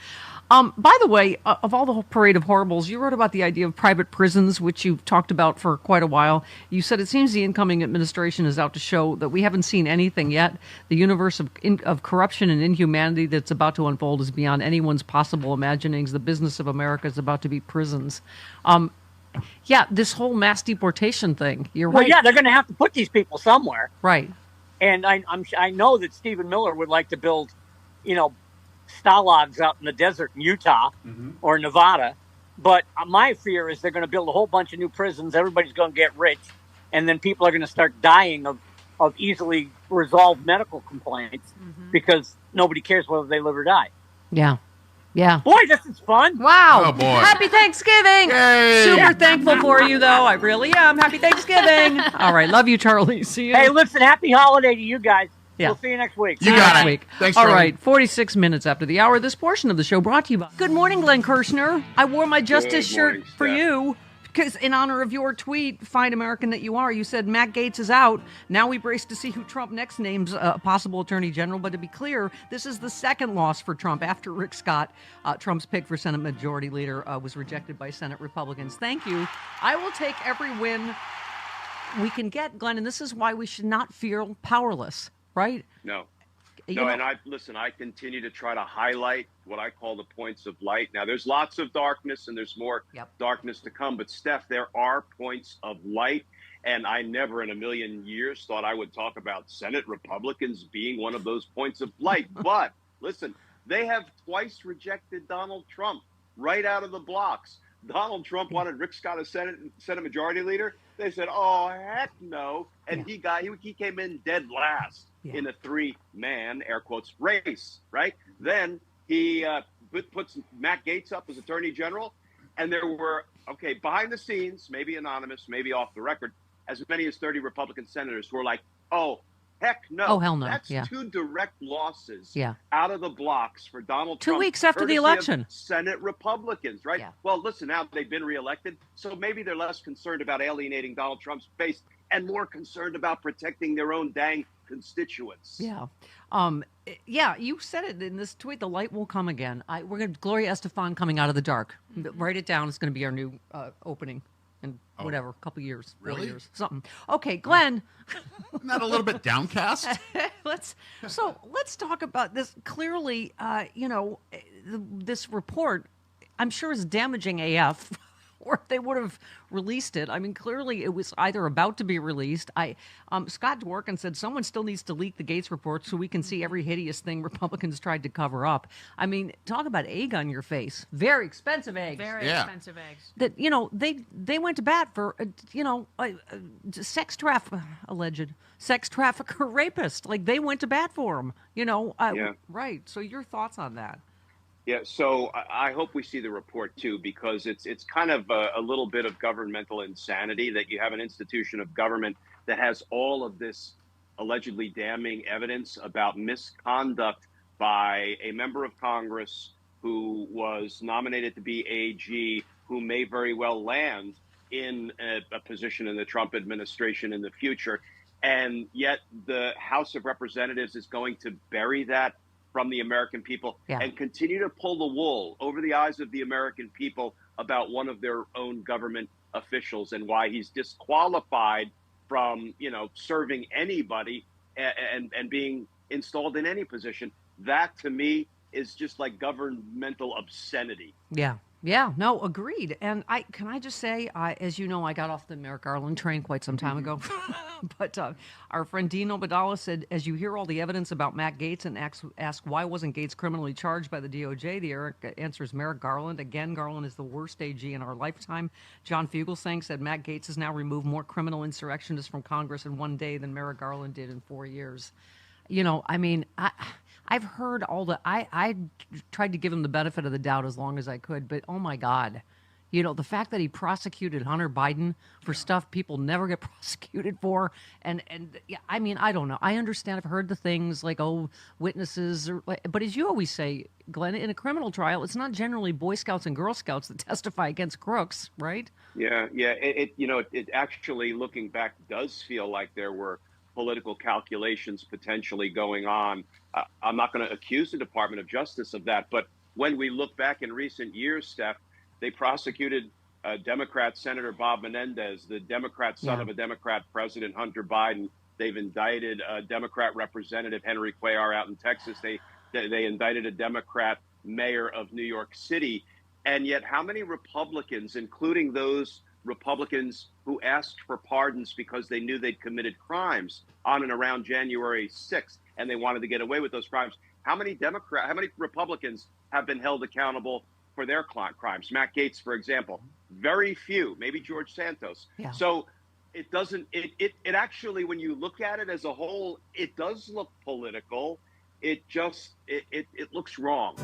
By the way, of all the whole parade of horribles, you wrote about the idea of private prisons, which you've talked about for quite a while. You said it seems the incoming administration is out to show that we haven't seen anything yet. The universe of corruption and inhumanity that's about to unfold is beyond anyone's possible imaginings. The business of America is about to be prisons. Yeah, this whole mass deportation thing. You're right. Well, yeah, they're going to have to put these people somewhere. Right. And I know that Stephen Miller would like to build, stalags out in the desert in Utah or Nevada. But my fear is they're going to build a whole bunch of new prisons. Everybody's going to get rich. And then people are going to start dying of easily resolved medical complaints because nobody cares whether they live or die. Yeah. Yeah. Boy, this is fun. Wow. Oh, boy. Happy Thanksgiving. Yay. Super thankful for you, though. I really am. Happy Thanksgiving. All right. Love you, Charlie. See you. Hey, listen, happy holiday to you guys. Yeah. We'll see you next week. You got next it. week. Thanks, All Charlie. right, 46 minutes after the hour. This portion of the show brought to you by. Good morning, Glenn Kirshner. I wore my Justice shirt for you because, in honor of your tweet, "Fine American that you are," you said Matt Gaetz is out. Now we brace to see who Trump next names a possible attorney general. But to be clear, this is the second loss for Trump after Rick Scott, Trump's pick for Senate Majority Leader, was rejected by Senate Republicans. Thank you. I will take every win we can get, Glenn, and this is why we should not feel powerless, right? No. You No, know- and I continue to try to highlight what I call the points of light. Now, there's lots of darkness and there's more darkness to come. But, Steph, there are points of light. And I never in a million years thought I would talk about Senate Republicans being one of those points of light. But, listen, they have twice rejected Donald Trump right out of the blocks. Donald Trump wanted Rick Scott as Senate Majority Leader. They said, "Oh, heck no!" And he came in dead last in a three-man air quotes race. Right then, he puts Matt Gaetz up as Attorney General, and there were behind the scenes, maybe anonymous, maybe off the record, as many as 30 Republican senators who were like, "Oh, heck no! Oh, hell no! That's Yeah. two direct losses Yeah. out of the blocks for Donald 2 Trump. weeks after the courtesy of election. Senate Republicans, right? Yeah. Well, listen, now they've been reelected, so maybe they're less concerned about alienating Donald Trump's base and more concerned about protecting their own dang constituents. Yeah. Yeah, you said it in this tweet. The light will come again. We're going to Gloria Estefan coming out of the dark. Write it down. It's going to be our new opening in whatever, a couple years. 4 Really? years, something. Okay, Glenn. Isn't that a little bit downcast? Let's talk about this. Clearly, this report, I'm sure, is damaging AF. Or they would have released it. I mean, clearly it was either about to be released. Scott Dworkin said someone still needs to leak the Gaetz report so we can see every hideous thing Republicans tried to cover up. I mean, talk about egg on your face. Very expensive eggs. Very expensive eggs. That they went to bat for alleged sex trafficker rapist. Like they went to bat for him. Right. So your thoughts on that? Yeah, so I hope we see the report, too, because it's kind of a little bit of governmental insanity that you have an institution of government that has all of this allegedly damning evidence about misconduct by a member of Congress who was nominated to be AG, who may very well land in a position in the Trump administration in the future. And yet the House of Representatives is going to bury that from the American people and continue to pull the wool over the eyes of the American people about one of their own government officials and why he's disqualified from, serving anybody and being installed in any position. That, to me, is just like governmental obscenity. Yeah, no, agreed. And can I just say, as you know, I got off the Merrick Garland train quite some time ago. But our friend Dino Badala said, as you hear all the evidence about Matt Gaetz and ask why wasn't Gaetz criminally charged by the DOJ, the answer is Merrick Garland. Again, Garland is the worst AG in our lifetime. John Fugelsang said Matt Gaetz has now removed more criminal insurrectionists from Congress in one day than Merrick Garland did in 4 years. I've heard all I tried to give him the benefit of the doubt as long as I could, but oh my God, the fact that he prosecuted Hunter Biden for stuff people never get prosecuted for. And I don't know. I understand. I've heard the things like, witnesses, but as you always say, Glenn, in a criminal trial, it's not generally Boy Scouts and Girl Scouts that testify against crooks, right? Yeah. It actually, looking back, does feel like there were political calculations potentially going on. I'm not going to accuse the Department of Justice of that, but when we look back in recent years, Steph, they prosecuted Democrat Senator Bob Menendez, the Democrat son of a Democrat President, Hunter Biden. They've indicted Democrat Representative Henry Cuellar out in Texas. They indicted a Democrat mayor of New York City. And yet how many Republicans, including those Republicans who asked for pardons because they knew they'd committed crimes on and around January 6th, and they wanted to get away with those crimes, how many Republicans have been held accountable for their crimes? Matt Gaetz, for example, very few, maybe George Santos. Yeah. So it doesn't, it actually, when you look at it as a whole, it does look political. It looks wrong.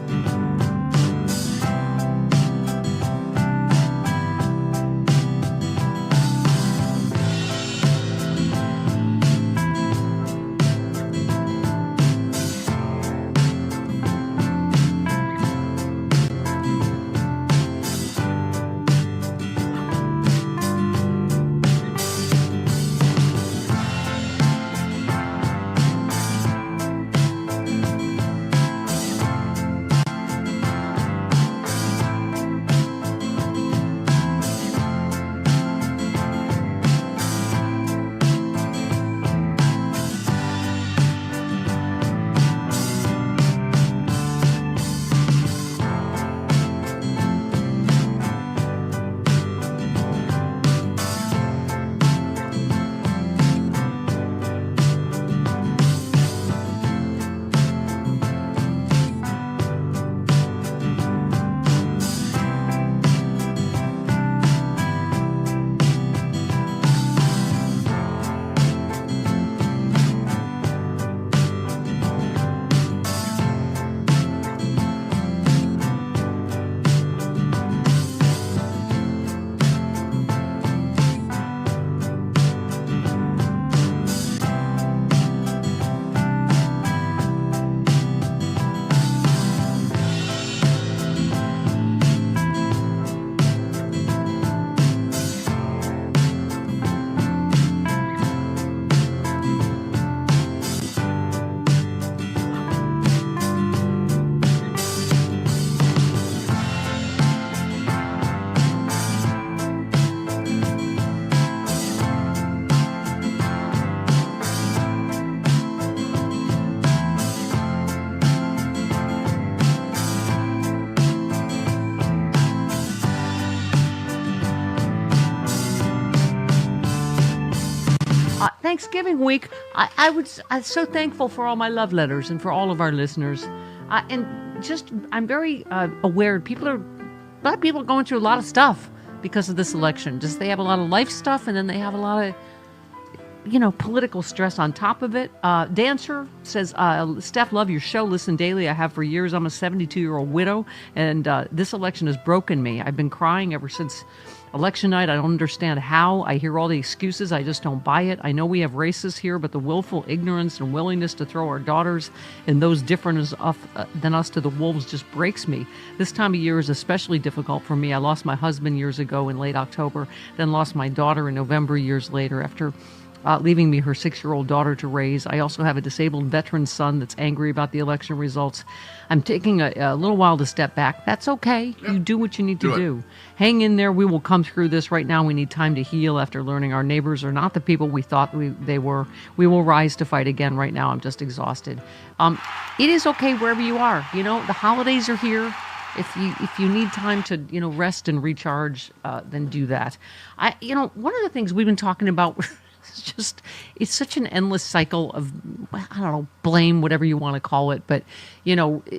Thanksgiving week, I'm so thankful for all my love letters and for all of our listeners. I'm very aware a lot of people are going through a lot of stuff because of this election. They have a lot of life stuff, and then they have a lot of, political stress on top of it. Dancer says, Steph, love your show. Listen daily. I have for years. I'm a 72-year-old widow, and this election has broken me. I've been crying ever since Election night, I don't understand how. I hear all the excuses. I just don't buy it. I know we have racists here, but the willful ignorance and willingness to throw our daughters and those different than us to the wolves just breaks me. This time of year is especially difficult for me. I lost my husband years ago in late October, then lost my daughter in November years later after leaving me her 6-year-old daughter to raise. I also have a disabled veteran son that's angry about the election results. I'm taking a little while to step back. That's okay. You do what you need to do. Hang in there. We will come through this. Right now, we need time to heal after learning our neighbors are not the people we thought they were. We will rise to fight again. Right now, I'm just exhausted. It is okay wherever you are. You know, the holidays are here. If you need time to, rest and recharge, then do that. One of the things we've been talking about it's such an endless cycle of, I don't know, blame, whatever you want to call it. But,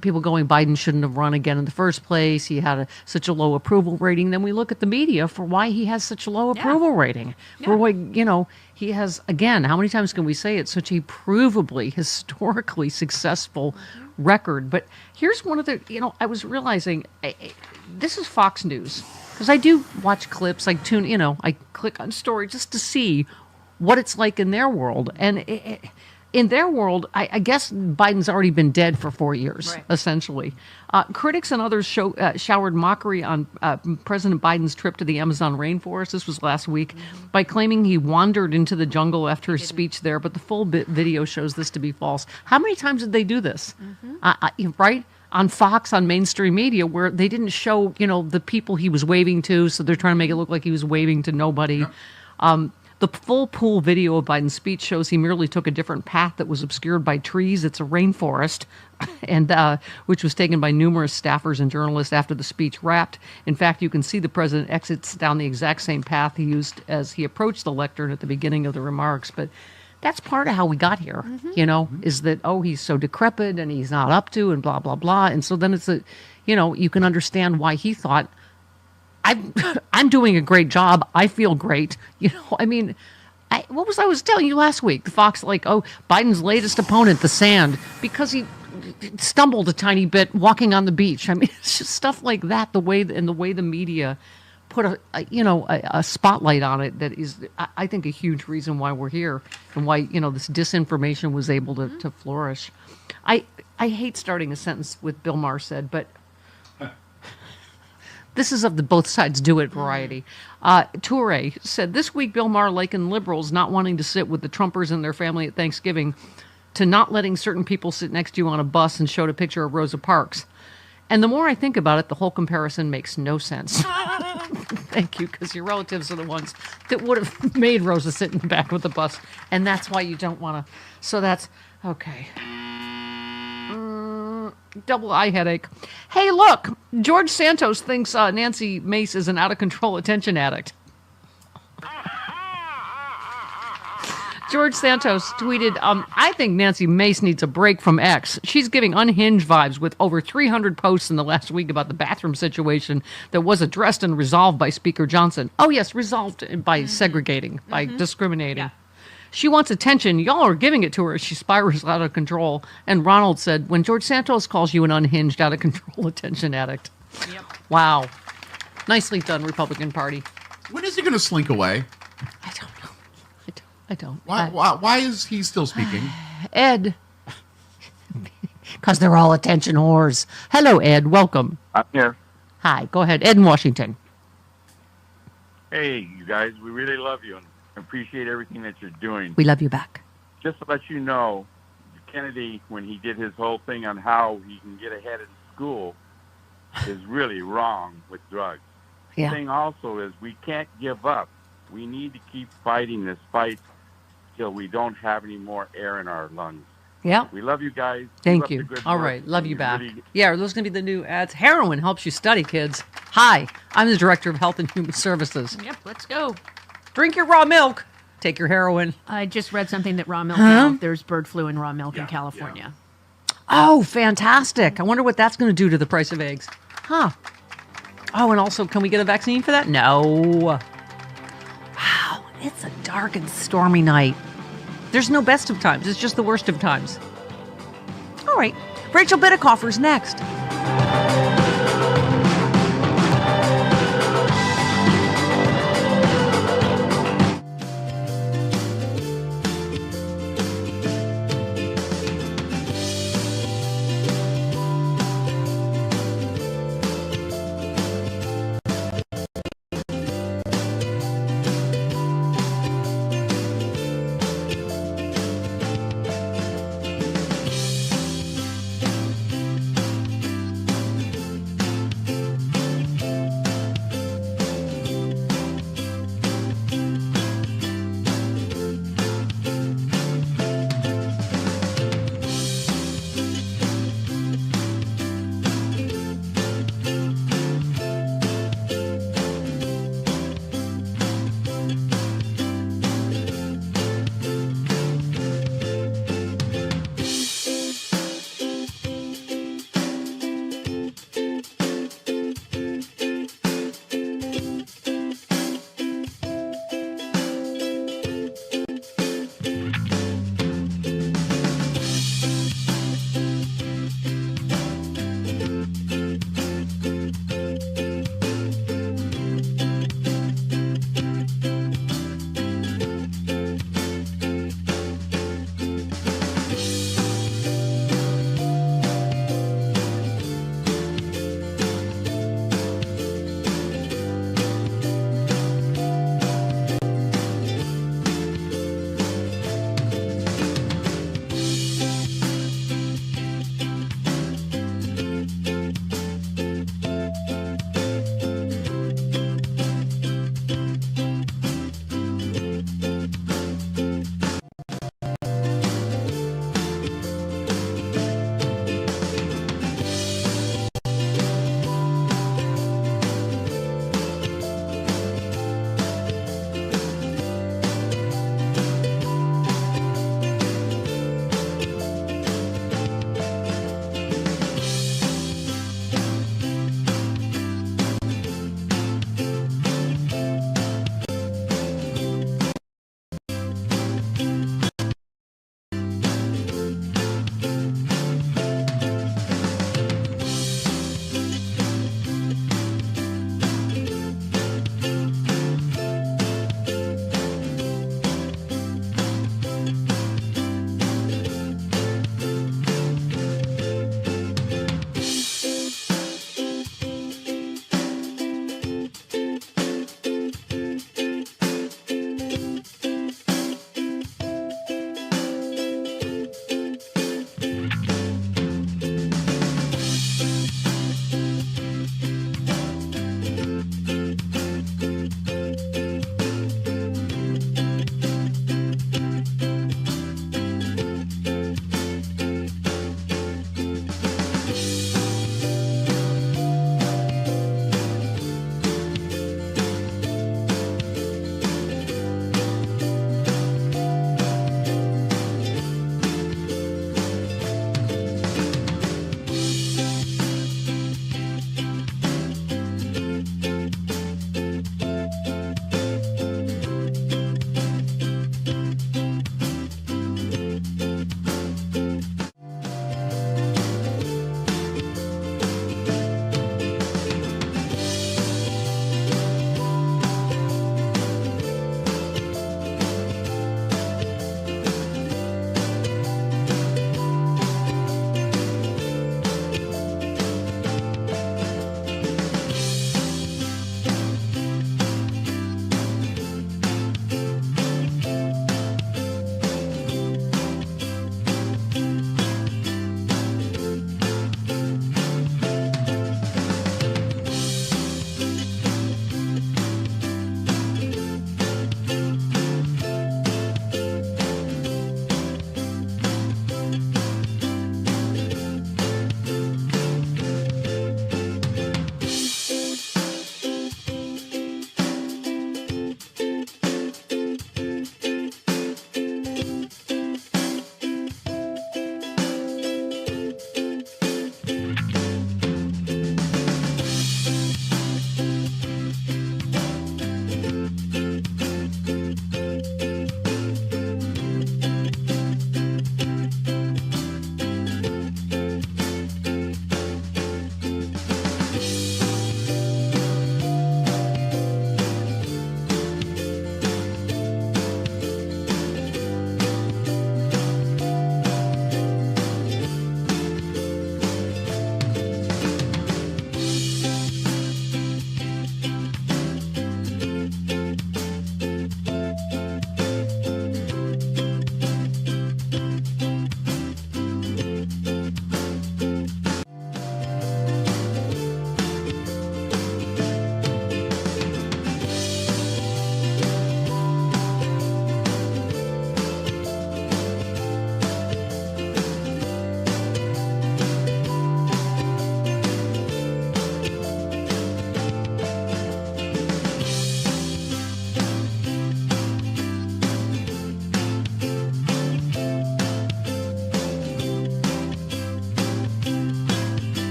people going, Biden shouldn't have run again in the first place. He had such a low approval rating. Then we look at the media for why he has such a low approval rating. For why, he has, again, how many times can we say it's such a provably, historically successful record? But here's one of the, I was realizing, this is Fox News. Because I do watch clips, I click on story just to see what it's like in their world. And in their world, I guess Biden's already been dead for 4 years, essentially. Critics and others showered mockery on President Biden's trip to the Amazon rainforest. This was last week, by claiming he wandered into the jungle after his speech there. But the full video shows this to be false. How many times did they do this? Right? On Fox, on mainstream media, where they didn't show, the people he was waving to, so they're trying to make it look like he was waving to nobody. The full pool video of Biden's speech shows he merely took a different path that was obscured by trees. It's a rainforest, and which was taken by numerous staffers and journalists after the speech wrapped. In fact, you can see the president exits down the exact same path he used as he approached the lectern at the beginning of the remarks. But that's part of how we got here, is that, he's so decrepit and he's not up to and blah, blah, blah. And so then it's you can understand why he thought, I'm doing a great job. I feel great. What was I was telling you last week? The Fox, Biden's latest opponent, the sand, because he stumbled a tiny bit walking on the beach. It's just stuff like that, the way the media put a spotlight on it that is, I think, a huge reason why we're here and why, this disinformation was able to flourish. I hate starting a sentence with Bill Maher said, but this is of the both sides do it variety. Toure said, this week Bill Maher likened liberals not wanting to sit with the Trumpers and their family at Thanksgiving to not letting certain people sit next to you on a bus, and showed a picture of Rosa Parks. And the more I think about it, the whole comparison makes no sense. Thank you, because your relatives are the ones that would have made Rosa sit in the back of the bus, and that's why you don't want to. So that's, okay. Double eye headache. Hey, look, George Santos thinks Nancy Mace is an out-of-control attention addict. George Santos tweeted, I think Nancy Mace needs a break from X. She's giving unhinged vibes with over 300 posts in the last week about the bathroom situation that was addressed and resolved by Speaker Johnson. Oh, yes, resolved by segregating, by discriminating. Yeah. She wants attention. Y'all are giving it to her. She spirals out of control. And Ronald said, when George Santos calls you an unhinged, out-of-control attention addict. Yep. Wow. Nicely done, Republican Party. When is he going to slink away? I don't know. I don't. Why is he still speaking? Ed. Because they're all attention whores. Hello, Ed. Welcome. I'm here. Hi. Go ahead. Ed in Washington. Hey, you guys. We really love you and appreciate everything that you're doing. We love you back. Just to let you know, Kennedy, when he did his whole thing on how he can get ahead in school, is really wrong with drugs. Yeah. The thing also is we can't give up. We need to keep fighting this fight till we don't have any more air in our lungs. Yeah. We love you guys. Thank you. All right. Love you back. Yeah, are those going to be the new ads? Heroin helps you study, kids. Hi, I'm the Director of Health and Human Services. Yep, let's go. Drink your raw milk. Take your heroin. I just read something that raw milk, now, there's bird flu in raw milk in California. Yeah. Oh, fantastic. I wonder what that's going to do to the price of eggs. Huh. Oh, and also, can we get a vaccine for that? No. Wow, it's a dark and stormy night. There's no best of times. It's just the worst of times. All right. Rachel Bittekoffer's next.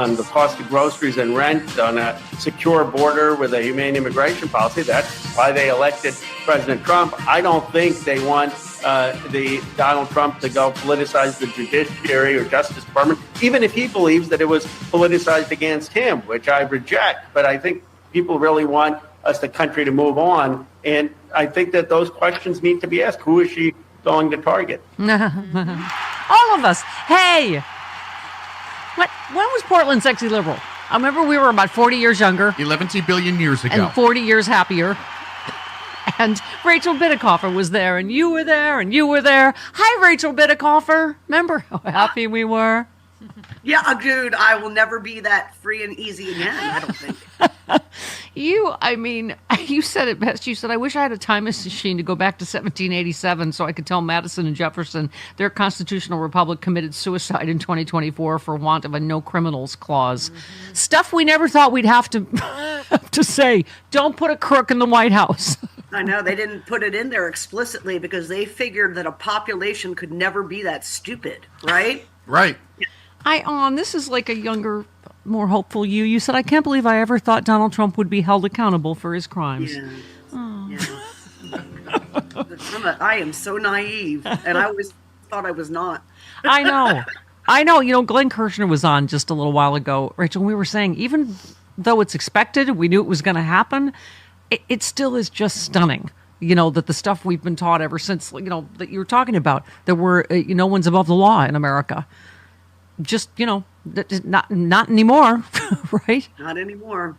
on the cost of groceries and rent, on a secure border with a humane immigration policy. That's why they elected President Trump. I don't think they want the Donald Trump to go politicize the judiciary or Justice Department, even if he believes that it was politicized against him, which I reject. But I think people really want us, the country, to move on. And I think that those questions need to be asked. Who is she going to target? All of us. Hey, when was Portland sexy liberal? I remember we were about 40 years younger. 11 billion years ago. And 40 years happier. And Rachel Bittencofer was there, and you were there, and you were there. Hi, Rachel Bittencofer. Remember how happy we were? Yeah, dude, I will never be that free and easy again, I don't think. You said it best. You said, I wish I had a time machine to go back to 1787 so I could tell Madison and Jefferson their constitutional republic committed suicide in 2024 for want of a no criminals clause. Mm-hmm. Stuff we never thought we'd have to say. Don't put a crook in the White House. I know, they didn't put it in there explicitly because they figured that a population could never be that stupid, right? Right. This is like a younger, more hopeful you. You said, I can't believe I ever thought Donald Trump would be held accountable for his crimes. Yeah. I am so naive, and I always thought I was not. I know. You know, Glenn Kirshner was on just a little while ago, Rachel, and we were saying, even though it's expected, we knew it was going to happen, it still is just stunning. You know, that the stuff we've been taught ever since, you know, that you were talking about, that we're, no one's above the law in America. Just, you know, not anymore, right? Not anymore.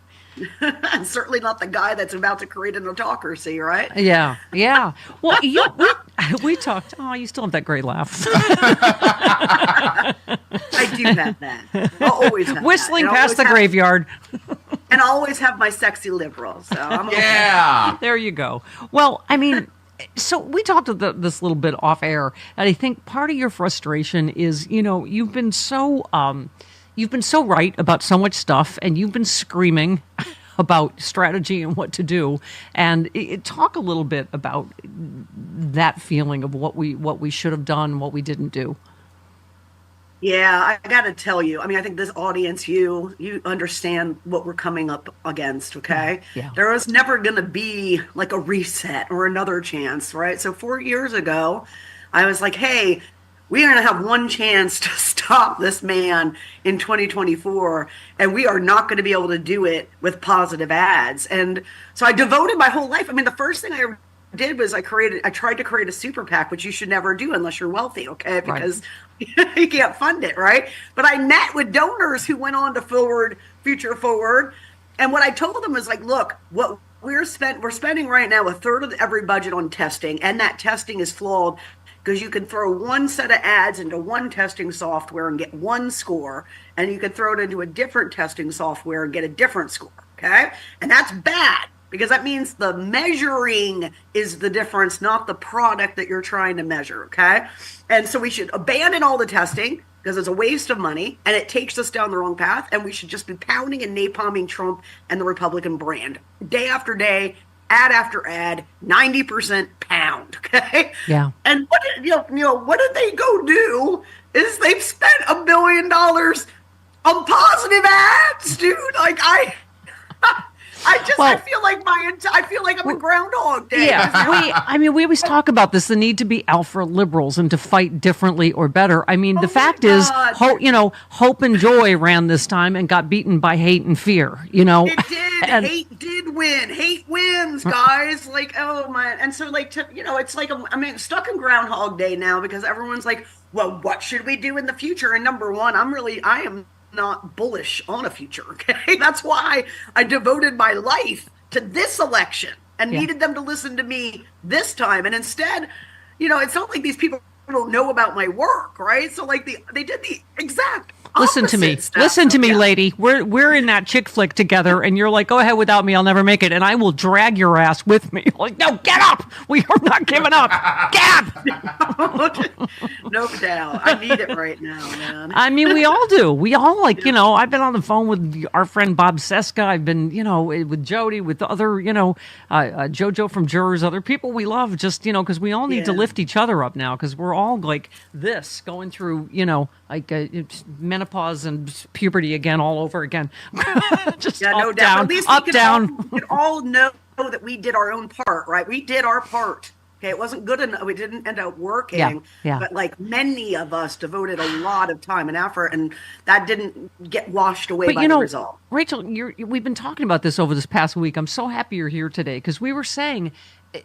And certainly not the guy that's about to create an autocracy, right? Yeah. Well, we talked. Oh, you still have that great laugh. I do have that. I'll always have Whistling that. past the graveyard. And I always have my sexy liberal. So I'm okay. There you go. Well, I mean, so we talked this little bit off air, and I think part of your frustration is, you know, you've been so right about so much stuff, and you've been screaming about strategy and what to do. And talk a little bit about that feeling of what we should have done, what we didn't do. Yeah, I got to tell you. I mean, I think this audience, you understand what we're coming up against, okay? Yeah. There was never going to be like a reset or another chance, right? So 4 years ago, I was like, hey, we're going to have one chance to stop this man in 2024, and we are not going to be able to do it with positive ads. And so I devoted my whole life. I mean, the first thing I did was I tried to create a super PAC, which you should never do unless you're wealthy, okay? Because you can't fund it, right? But I met with donors who went on to Future Forward, and what I told them was like, look, what we're spending right now a third of every budget on testing, and that testing is flawed because you can throw one set of ads into one testing software and get one score, and you can throw it into a different testing software and get a different score, okay? And that's bad, because that means the measuring is the difference, not the product that you're trying to measure, okay? And so we should abandon all the testing because it's a waste of money and it takes us down the wrong path, and we should just be pounding and napalming Trump and the Republican brand day after day, ad after ad, 90% pound, okay? Yeah. And what did they go do is they've spent $1 billion on positive ads, dude. Like I feel like I'm a Groundhog Day. Yeah, we always talk about this, the need to be alpha liberals and to fight differently or better. I mean, the fact is, hope and joy ran this time and got beaten by hate and fear, you know. It did. Hate did win. Hate wins, guys. Like, oh my. And so it's like, I'm stuck in Groundhog Day now because everyone's like, well, what should we do in the future? And number one, I am not bullish on a future, okay? That's why I devoted my life to this election and needed them to listen to me this time. And instead, it's not like these people don't know about my work, right? So like they did the exact Listen to me. stuff. Listen to me, lady. We're in that chick flick together, and you're like, go ahead without me. I'll never make it, and I will drag your ass with me. Like, no, get up. We are not giving up. Get up. No doubt. I need it right now, man. I mean, we all do. We all I've been on the phone with our friend Bob Seska. I've been, with Jody, with other, JoJo from Jurors, other people we love, just, because we all need to lift each other up now, because we're all like this, going through, like menopause and puberty again, all over again. Just Yeah, up, no doubt. down, At least up, we down. could all know that we did our own part, right? We did our part. Okay, it wasn't good enough. We didn't end up working. Yeah. But like many of us devoted a lot of time and effort, and that didn't get washed away by the result. Rachel, we've been talking about this over this past week. I'm so happy you're here today because we were saying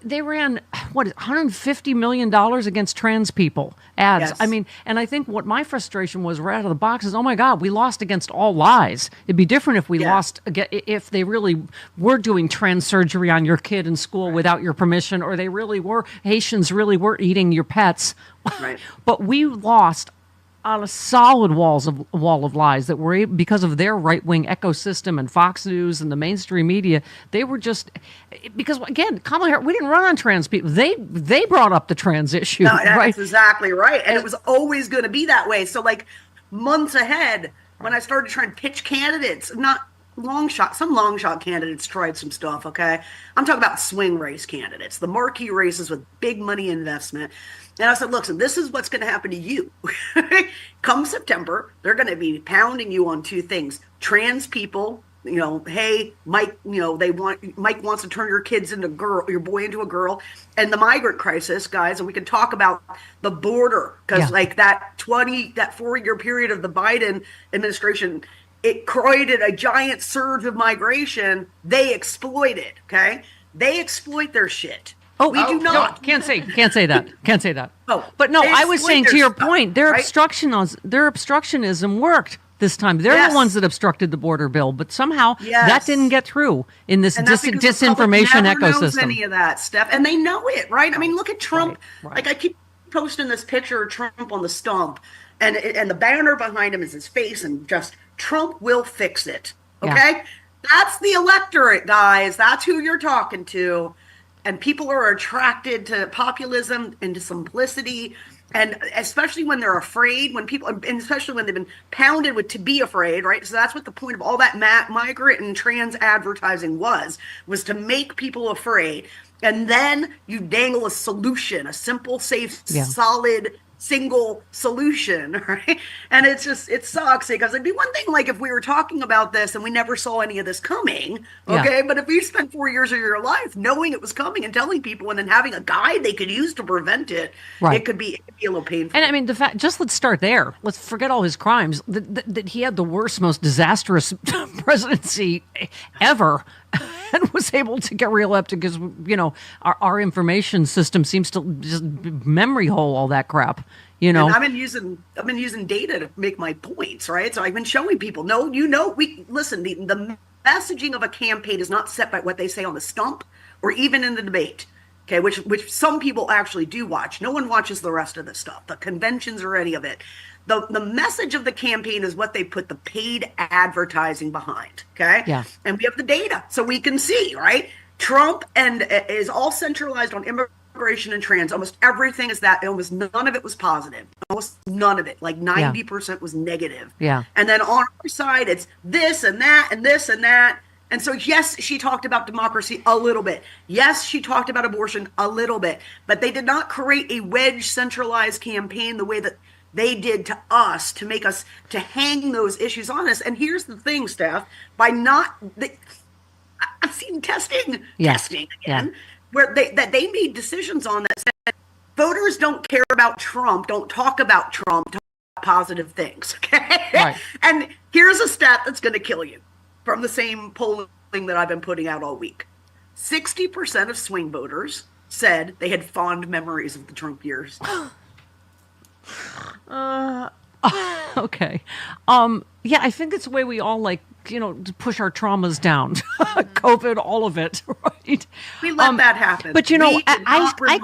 they ran $150 million against trans people ads. Yes. I mean, and I think what my frustration was right out of the box is, oh my God, we lost against all lies. It'd be different if we lost if they really were doing trans surgery on your kid in school without your permission, or they really were Haitians really were eating your pets. Right. But we lost on a solid wall of lies that were because of their right-wing ecosystem and Fox News and the mainstream media. They were just because, again, Kamala Harris, we didn't run on trans people. They brought up the trans issue. No, that's right? exactly right. And it was always going to be that way. So like months ahead, when I started trying to pitch candidates, not some long shot candidates tried some stuff, okay? I'm talking about swing race candidates, the marquee races with big money investment. And I said, look, so this is what's going to happen to you. Come September, they're going to be pounding you on two things. Trans people, hey, Mike, Mike wants to turn your kids into your boy into a girl. And the migrant crisis, guys, and we can talk about the border, because like that 4-year period of the Biden administration, it created a giant surge of migration. They exploited, okay? They exploit their shit. We do not. No, can't say that. Oh, but no, I was saying to your point, their right? obstructionism worked this time. They're the ones that obstructed the border bill, but somehow that didn't get through in this disinformation never ecosystem. Knows any of that stuff, and they know it, right? I mean, look at Trump. Right. Like I keep posting this picture of Trump on the stump, and the banner behind him is his face, and just Trump will fix it. Okay, that's the electorate, guys. That's who you're talking to. And people are attracted to populism and to simplicity, and especially when they're afraid, and especially when they've been pounded to be afraid, right? So that's what the point of all that migrant and trans advertising was to make people afraid. And then you dangle a solution, a simple, safe, solid, single solution, right? And it sucks because it'd be one thing like if we were talking about this and we never saw any of this coming, okay? But if you spent 4 years of your life knowing it was coming and telling people and then having a guide they could use to prevent it, it could be a little painful. And I mean, let's start there. Let's forget all his crimes. That he had the worst, most disastrous presidency ever, and was able to get reelected because our information system seems to just memory hole all that crap. And I've been using data to make my points, right? So I've been showing people. Listen. The messaging of a campaign is not set by what they say on the stump or even in the debate. Okay, which some people actually do watch. No one watches the rest of the stuff, the conventions or any of it. The message of the campaign is what they put the paid advertising behind. Okay, and we have the data, so we can see, right? Trump is all centralized on immigration and trans. Almost everything is that. Almost none of it was positive. Almost none of it. Like 90% was negative. Yeah. And then on our side, it's this and that and this and that. And so, yes, she talked about democracy a little bit. Yes, she talked about abortion a little bit. But they did not create a wedge centralized campaign the way that they did to us, to make us, to hang those issues on us. And here's the thing, Steph, I've seen testing again, where they made decisions on that said voters don't care about Trump, don't talk about Trump, talk about positive things. Okay. Right. And here's a stat that's going to kill you from the same polling that I've been putting out all week. 60% of swing voters said they had fond memories of the Trump years. Okay. I think it's the way we all to push our traumas down. COVID, all of it, right? We let that happen. But I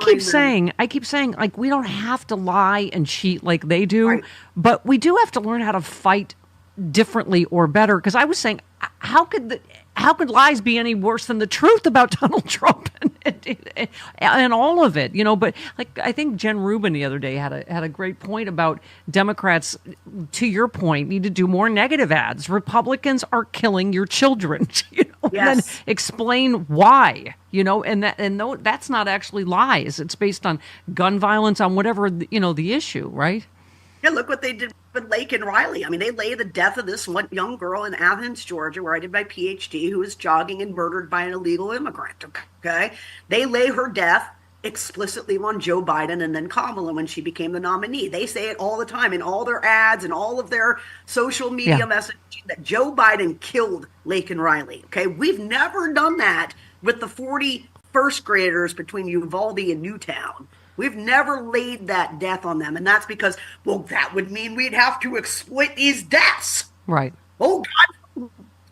keep saying, like, we don't have to lie and cheat like they do, but we do have to learn how to fight differently or better. Because I was saying, how could lies be any worse than the truth about Donald Trump and all of it? But like I think Jen Rubin the other day had a great point about Democrats. To your point, need to do more negative ads. Republicans are killing your children. then explain why, that's not actually lies. It's based on gun violence, on whatever, the issue, right? Yeah, look what they did with Lake and Riley. I mean, they lay the death of this one young girl in Athens, Georgia, where I did my PhD, who was jogging and murdered by an illegal immigrant. Okay. They lay her death explicitly on Joe Biden and then Kamala when she became the nominee. They say it all the time in all their ads and all of their social media messaging that Joe Biden killed Lake and Riley. Okay. We've never done that with the 40 first graders between Uvalde and Newtown. We've never laid that death on them. And that's because, that would mean we'd have to exploit these deaths. Right. Oh,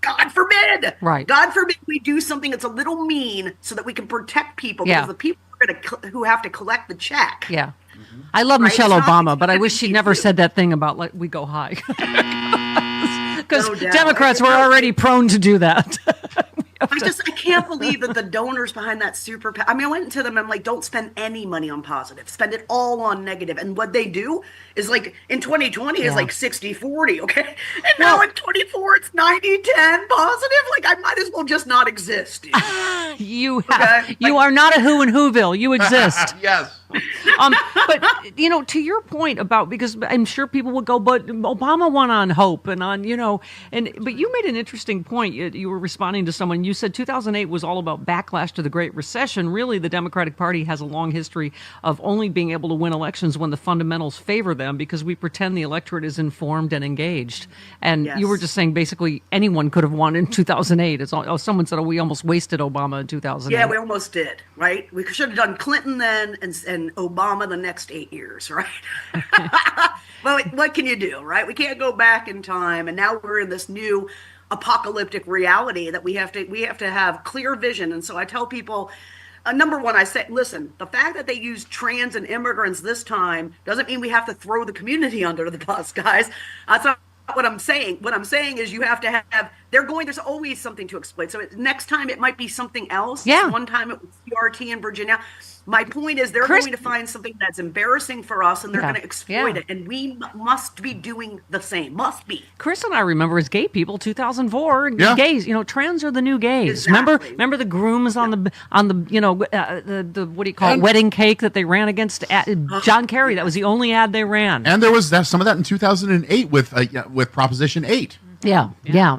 God forbid. Right. God forbid we do something that's a little mean so that we can protect people. Because the people who have to collect the check. Yeah. I love Michelle Obama, but I wish she never said that thing about we go high. Because Democrats were already prone to do that. I can't believe that the donors behind that super PAC. I mean, I went to them and I'm like, don't spend any money on positive. Spend it all on negative. And what they do is like in 2020 is like 60-40, okay? And now in 24 it's 90-10 positive. Like I might as well just not exist. You are not a who in Whoville. You exist. Yes. But to your point about, because I'm sure people would go, but Obama won on hope and on, but you made an interesting point. You were responding to someone. You said 2008 was all about backlash to the Great Recession. Really, the Democratic Party has a long history of only being able to win elections when the fundamentals favor them, because we pretend the electorate is informed and engaged. And you were just saying basically anyone could have won in 2008. Someone said, we almost wasted Obama in 2008. Yeah, we almost did, right? We should have done Clinton then and Obama the next 8 years, right? Well, what can you do, right? We can't go back in time, and now we're in this new apocalyptic reality that we have to have clear vision. And so I tell people, number one, I say, listen, the fact that they use trans and immigrants this time doesn't mean we have to throw the community under the bus, guys. That's not what I'm saying. What I'm saying is you have to have, there's always something to exploit. So next time it might be something else. Yeah. One time it was CRT in Virginia. My point is they're going to find something that's embarrassing for us and they're going to exploit it. And we must be doing the same. Must be. Chris and I remember as gay people, 2004, gays, trans are the new gays. Exactly. Remember the grooms on the the what do you call it, wedding cake that they ran against John Kerry. That was the only ad they ran. And there was some of that in 2008 with Proposition 8. Yeah,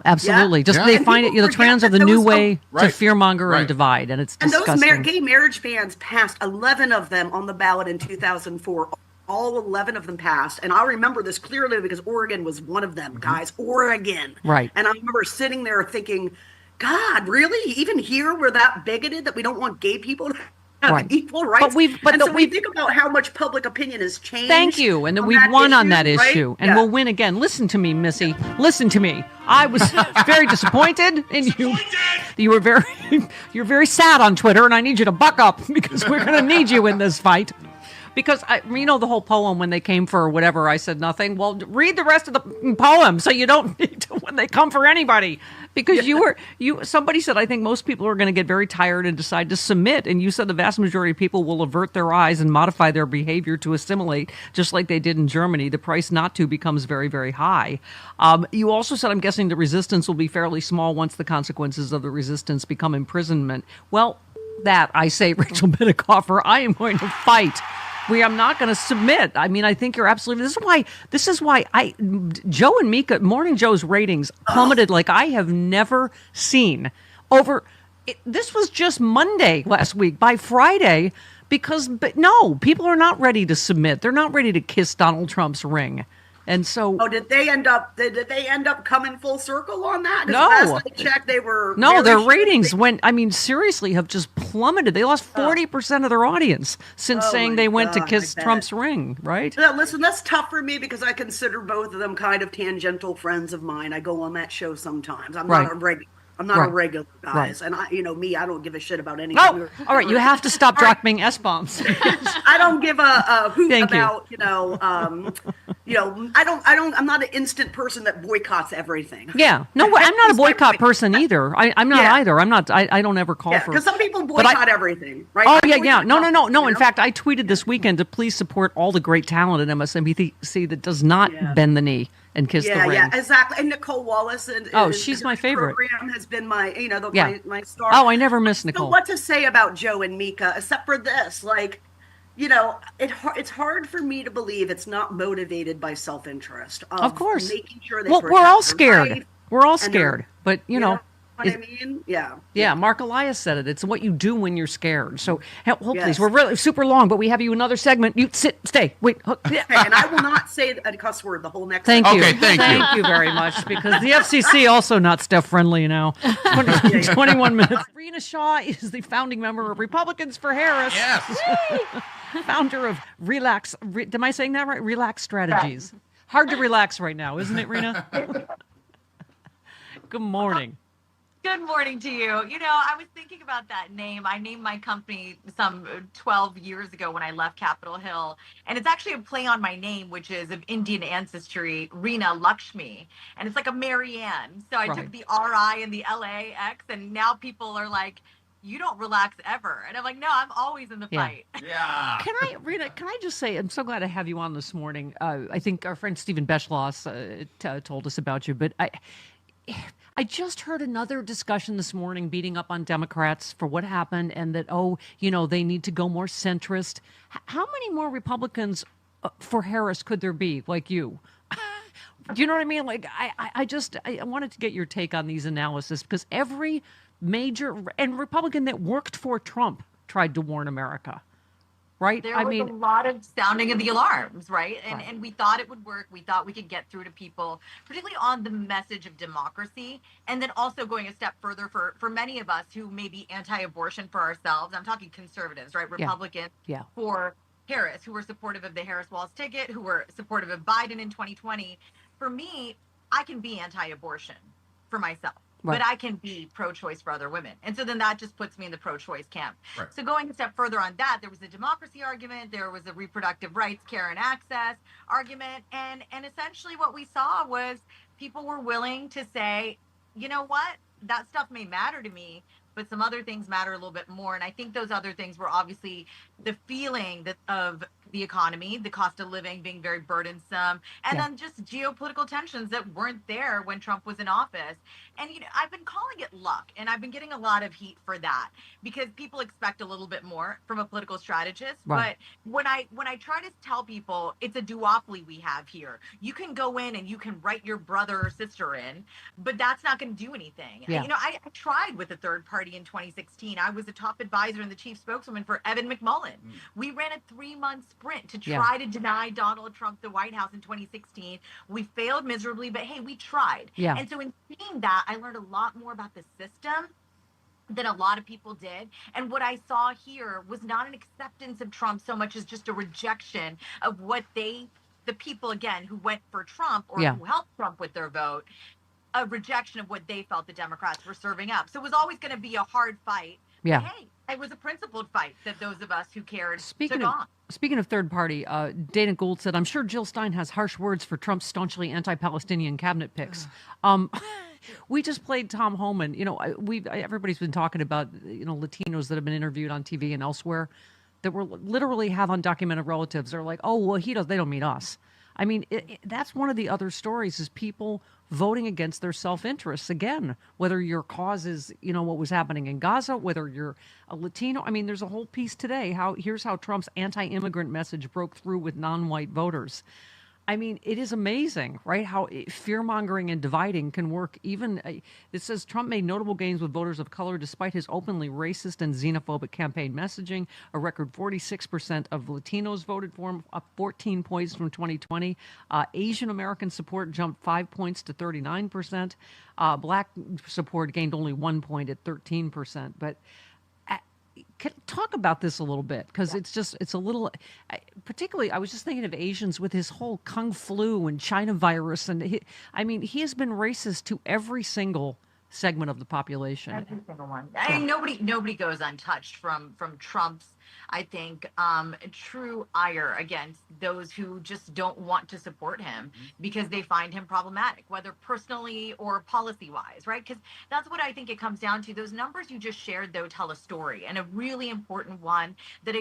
absolutely. Yeah. They find it. The trans are the new way to fearmonger and divide, and it's disgusting. And those gay marriage bans passed. 11 of them on the ballot in 2004. All 11 of them passed, and I remember this clearly because Oregon was one of them, guys. Oregon, right? And I remember sitting there thinking, God, really? Even here, we're that bigoted that we don't want gay people to have equal rights. But we think about how much public opinion has changed. Thank you, and we've won on that issue, and we'll win again. Listen to me, Missy. Listen to me. I was very disappointed in you. You're very sad on Twitter, and I need you to buck up because we're going to need you in this fight. Because the whole poem when they came for whatever, I said nothing. Well, read the rest of the poem so you don't need to when they come for anybody. Because somebody said, I think most people are going to get very tired and decide to submit. And you said the vast majority of people will avert their eyes and modify their behavior to assimilate, just like they did in Germany. The price not to becomes very, very high. You also said, I'm guessing the resistance will be fairly small once the consequences of the resistance become imprisonment. Well, that I say, Rachel Bittencofer, I am going to fight. I'm not going to submit. I mean, I think you're absolutely. This is why Joe and Mika, Morning Joe's ratings plummeted like I have never seen this was just Monday last week. By Friday, but people are not ready to submit. They're not ready to kiss Donald Trump's ring. And so, did they end up coming full circle on that? No, last I checked, they were their ratings seriously have just plummeted. They lost 40% of their audience since saying they went to kiss Trump's ring. Right? Listen, that's tough for me because I consider both of them kind of tangential friends of mine. I go on that show sometimes. I'm not a regular. I'm not a regular, guys. And I don't give a shit about anything. Oh, all right. You have to stop dropping S-bombs. I don't give a hoot about, I'm not an instant person that boycotts everything. Yeah. No, I'm not a boycott person either. I'm not either. I don't ever call for. Because some people boycott everything, right? Oh, yeah. No. In fact, I tweeted this weekend to please support all the great talent at MSNBC that does not bend the knee and kiss the ring. Yeah, exactly. And Nicole Wallace. She's my favorite. Program has been my, my star. Oh, I never miss Nicole. So what to say about Joe and Mika, except for this, it's hard for me to believe it's not motivated by self-interest. Of course. Making sure they we're all scared. We're all scared. But, you know what I mean? Yeah. Yeah, Mark Elias said it. It's what you do when you're scared. So, please, we're really super long, but we have you another segment. You stay, wait. Okay, and I will not say a cuss word the whole next Thank you. Okay, thank you. Thank you very much, because the FCC also not Steph-friendly now. 21 minutes. Rena Shaw is the founding member of Republicans for Harris. Yes. Founder of Relax. Am I saying that right? Relax Strategies. Hard to relax right now, isn't it, Rena? Good morning. Good morning to you. I was thinking about that name. I named my company some 12 years ago when I left Capitol Hill. And it's actually a play on my name, which is of Indian ancestry, Reena Lakshmi. And it's like a Marianne. So I took the R-I and the L-A-X. And now people are like, you don't relax ever. And I'm like, no, I'm always in the fight. Yeah. Rena, can I just say, I'm so glad to have you on this morning. I think our friend Stephen Beschloss told us about you, but I just heard another discussion this morning beating up on Democrats for what happened, and that, they need to go more centrist. How many more Republicans for Harris could there be, like you? Do you know what I mean? Like, I wanted to get your take on these analysis, because every major and Republican that worked for Trump tried to warn America. Right? There was a lot of sounding of the alarms, right? And we thought it would work. We thought we could get through to people, particularly on the message of democracy. And then also going a step further for many of us who may be anti-abortion for ourselves. I'm talking conservatives, right? Republicans for Harris, who were supportive of the Harris-Walz ticket, who were supportive of Biden in 2020. For me, I can be anti-abortion for myself. Right. But I can be pro-choice for other women. And so then that just puts me in the pro-choice camp. Right. So going a step further on that, there was a democracy argument, there was a reproductive rights, care, and access argument. And essentially what we saw was people were willing to say, you know what, that stuff may matter to me, but some other things matter a little bit more. And I think those other things were obviously the feeling of the economy, the cost of living being very burdensome, and then just geopolitical tensions that weren't there when Trump was in office. And I've been calling it luck, and I've been getting a lot of heat for that, because people expect a little bit more from a political strategist. Right. But when I try to tell people it's a duopoly we have here, you can go in and you can write your brother or sister in, but that's not going to do anything. Yeah. I tried with a third party in 2016. I was a top advisor and the chief spokeswoman for Evan McMullin. We ran a 3-month sprint to try to deny Donald Trump the White House in 2016. We failed miserably, but hey, we tried. Yeah. And so in seeing that, I learned a lot more about the system than a lot of people did. And what I saw here was not an acceptance of Trump so much as just a rejection of what the people, again, who went for Trump or who helped Trump with their vote, a rejection of what they felt the Democrats were serving up. So it was always going to be a hard fight. Yeah. But hey, it was a principled fight that those of us who cared took on. Speaking of third party, Dana Gould said, I'm sure Jill Stein has harsh words for Trump's staunchly anti-Palestinian cabinet picks. We just played Thom Homan. Everybody's been talking about, Latinos that have been interviewed on TV and elsewhere that were literally have undocumented relatives. They're like, oh, well, they don't mean us. I mean, that's one of the other stories is people voting against their self-interests. Again, whether your cause is, what was happening in Gaza, whether you're a Latino. I mean, there's a whole piece today. Here's how Trump's anti-immigrant message broke through with non-white voters. I mean, it is amazing, right? How fear-mongering and dividing can work. Even it says Trump made notable gains with voters of color despite his openly racist and xenophobic campaign messaging. A record 46% of Latinos voted for him, up 14 points from 2020. Asian American support jumped 5 points to 39%. Black support gained only 1 point at 13%. But talk about this a little bit, because it's a little, particularly, I was just thinking of Asians with his whole Kung flu and China virus. And he has been racist to every single segment of the population. Every single one. I mean, nobody goes untouched from Trump's, I think, true ire against those who just don't want to support him because they find him problematic, whether personally or policy-wise, right? Because that's what I think it comes down to. Those numbers you just shared, though, tell a story, and a really important one that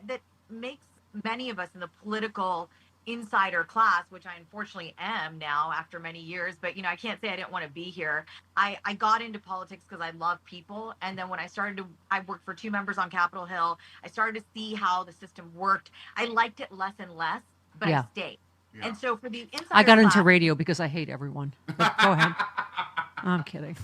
that makes many of us in the political insider class, which I unfortunately am now after many years, but I can't say I didn't want to be here. I got into politics because I love people, and then when I worked for 2 members on Capitol Hill. I started to see how the system worked. I liked it less and less, but I stayed. Yeah. And so for the insider I got into class, radio because I hate everyone. But go ahead. I'm kidding.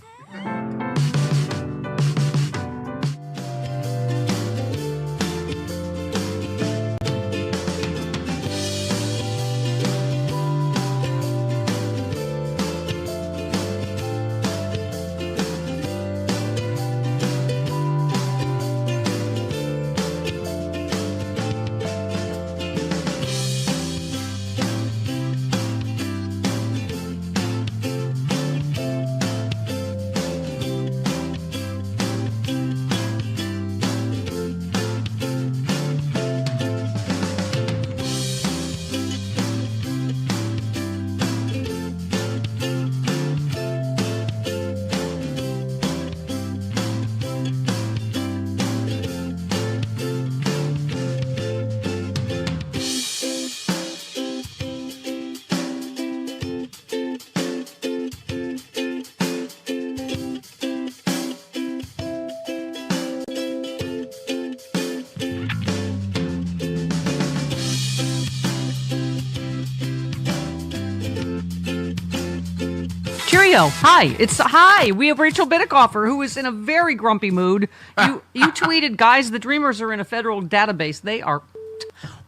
Cheerio. Hi. We have Rachel Bidicoffer, who is in a very grumpy mood. You tweeted, guys, the Dreamers are in a federal database. They are.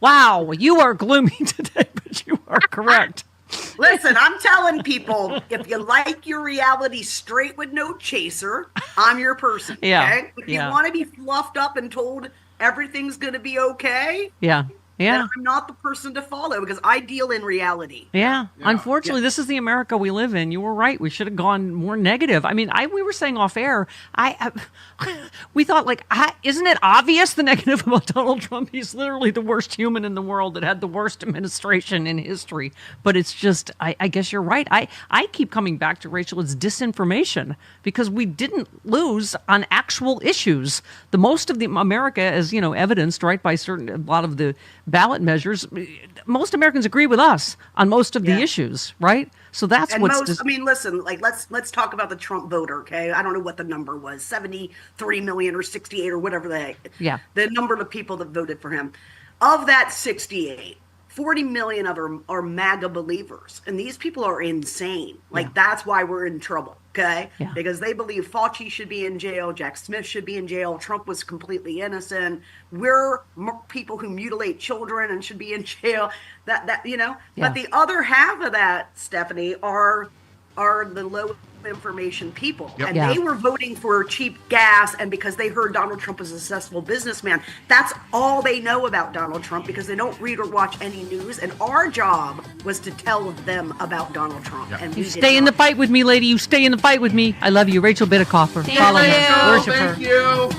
Wow, you are gloomy today, but you are correct. Listen, I'm telling people, if you like your reality straight with no chaser, I'm your person. Yeah. Okay? If you want to be fluffed up and told everything's going to be okay, yeah. then I'm not the person to follow because I deal in reality. Yeah. Unfortunately, this is the America we live in. You were right. We should have gone more negative. I mean, we were saying off air, we thought, isn't it obvious the negative about Donald Trump? He's literally the worst human in the world that had the worst administration in history. But it's just, I guess you're right. I keep coming back to, Rachel, it's disinformation because we didn't lose on actual issues. The most of the America, as evidenced, right, by a lot of the ballot measures, most Americans agree with us on most of the issues, right? So that's I mean, listen, let's talk about the Trump voter, okay? I don't know what the number was, 73 million or 68 or whatever the number of people that voted for him. Of that 68, 40 million of them are MAGA believers. And these people are insane. That's why we're in trouble, okay? Yeah. Because they believe Fauci should be in jail, Jack Smith should be in jail, Trump was completely innocent. We're people who mutilate children and should be in jail. But the other half of that, Stephanie, are the low information people. Yep. And they were voting for cheap gas, and because they heard Donald Trump was a successful businessman. That's all they know about Donald Trump because they don't read or watch any news. And our job was to tell them about Donald Trump. Yep. And you stay in the fight with me, lady. You stay in the fight with me. I love you. Rachel Bidicoffer. Follow her. Worship her. Thank you.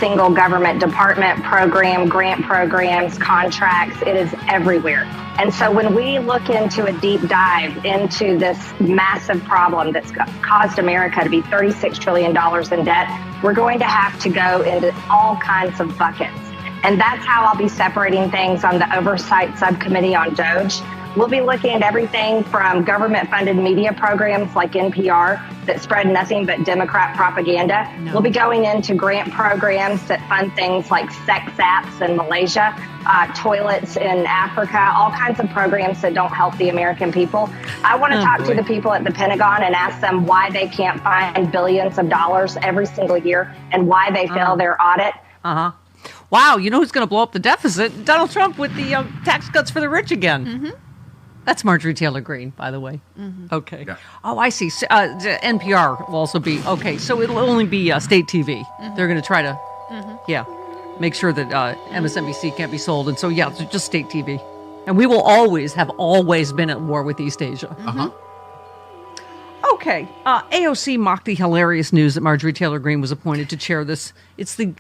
single government department, program, grant programs, contracts. It is everywhere. And so when we look into a deep dive into this massive problem that's caused America to be $36 trillion in debt, we're going to have to go into all kinds of buckets. And that's how I'll be separating things on the Oversight Subcommittee on DOGE. We'll be looking at everything from government-funded media programs like NPR that spread nothing but Democrat propaganda. We'll be going into grant programs that fund things like sex apps in Malaysia, toilets in Africa, all kinds of programs that don't help the American people. I want to talk to the people at the Pentagon and ask them why they can't find billions of dollars every single year and why they fail their audit. Wow, you know who's going to blow up the deficit? Donald Trump with the tax cuts for the rich again. That's Marjorie Taylor Greene, by the way. Okay. Yeah. Oh, I see. The NPR will also be, okay, so it'll only be state TV. They're going to try to, make sure that MSNBC can't be sold. And so, just state TV. And we will always been at war with East Asia. Okay. AOC mocked the hilarious news that Marjorie Taylor Greene was appointed to chair this. It's the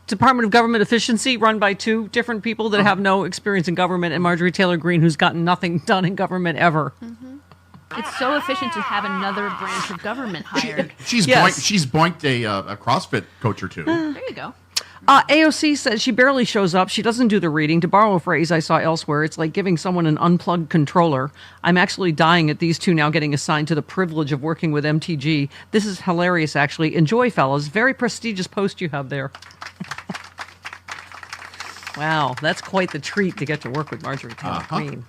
Department of Government Efficiency, run by two different people that have no experience in government, and Marjorie Taylor Greene, who's gotten nothing done in government ever. It's so efficient to have another branch of government hired. She's boinked a CrossFit coach or two. There you go. AOC says she barely shows up. She doesn't do the reading. To borrow a phrase I saw elsewhere, it's like giving someone an unplugged controller. I'm actually dying at these two now getting assigned to the privilege of working with MTG. This is hilarious, actually. Enjoy, fellas. Very prestigious post you have there. Wow, that's quite the treat to get to work with Marjorie Taylor Greene.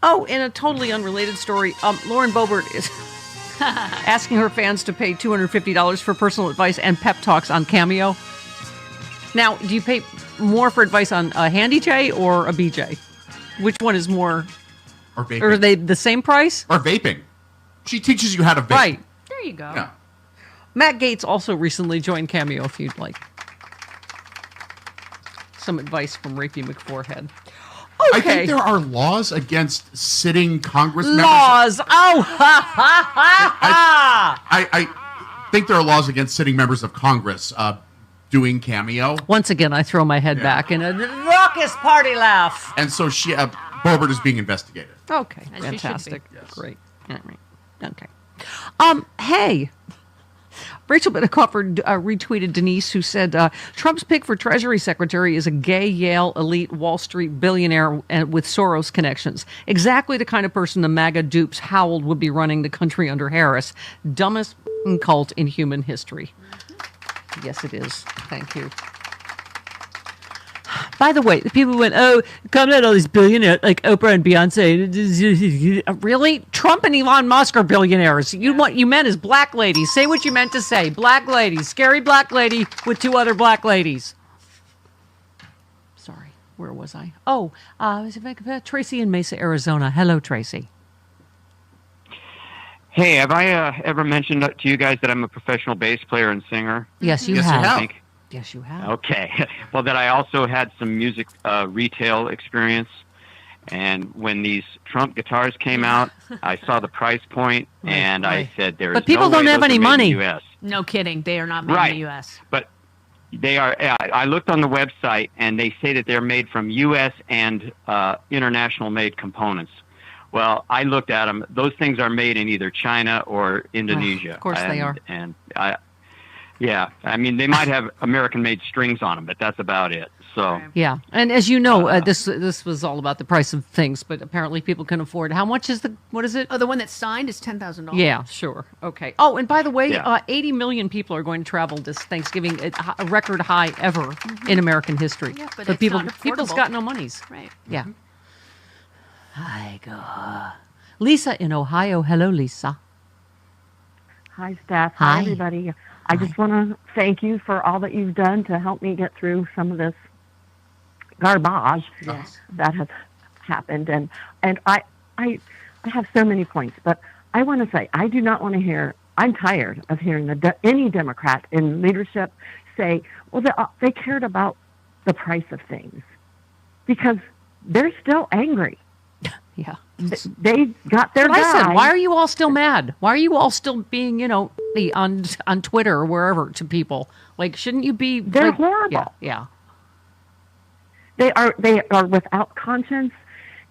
Oh, in a totally unrelated story, Lauren Boebert is asking her fans to pay $250 for personal advice and pep talks on Cameo. Now, do you pay more for advice on a Handy J or a BJ? Which one is more? Or vaping. Or are they the same price? Or vaping. She teaches you how to vape. Right. There you go. Yeah. Matt Gaetz also recently joined Cameo, if you'd like some advice from Rapey McForehead. Okay. I think there are laws against sitting Congress members. Laws! Oh, ha, ha, ha, ha! I think there are laws against sitting members of Congress doing Cameo. Once again, I throw my head back in a raucous party laugh. And so Boebert is being investigated. Okay, As fantastic. she should be. Great. All right. Okay. Hey, Rachel Bittencofer retweeted Denise, who said, Trump's pick for Treasury Secretary is a gay Yale elite Wall Street billionaire with Soros connections. Exactly the kind of person the MAGA dupes howled would be running the country under Harris. Dumbest cult in human history. Yes, it is. Thank you. By the way, the people went, coming out all these billionaires like Oprah and Beyonce. Really? Trump and Elon Musk are billionaires. What you meant is black ladies. Say what you meant to say. Black ladies. Scary black lady with two other black ladies. Sorry. Where was I? Oh, Tracy in Mesa, Arizona. Hello, Tracy. Hey, have I ever mentioned to you guys that I'm a professional bass player and singer? Yes, you have. Think? Yes, you have. Okay. Well, that I also had some music retail experience. And when these Trump guitars came out, I saw the price point, and I said, "There is but people no don't way have those any are made money. in the U.S." No kidding. They are not made in the U.S. But they are. I looked on the website, and they say that they're made from U.S. and international made components. Well, I looked at them. Those things are made in either China or Indonesia. Of course they are. And I mean, they might have American-made strings on them, but that's about it. So yeah, and as you know, this was all about the price of things, but apparently people can afford. How much is what is it? Oh, the one that's signed is $10,000. Yeah, sure. Okay. Oh, and by the way, 80 million people are going to travel this Thanksgiving, a record high ever in American history. Yeah, but people's got no monies. Right. Yeah. Hi, go. Lisa in Ohio. Hello, Lisa. Hi, Steph. Hi. Hi, everybody. I just want to thank you for all that you've done to help me get through some of this garbage that has happened. And I have so many points, but I want to say I do not want to hear. I'm tired of hearing any Democrat in leadership say, "Well, they cared about the price of things," because they're still angry. Yeah. They got their But I said, guy. why are you all still mad? Why are you all still being, on Twitter or wherever to people? Like, shouldn't you be? They're like, horrible. Yeah. They are without conscience,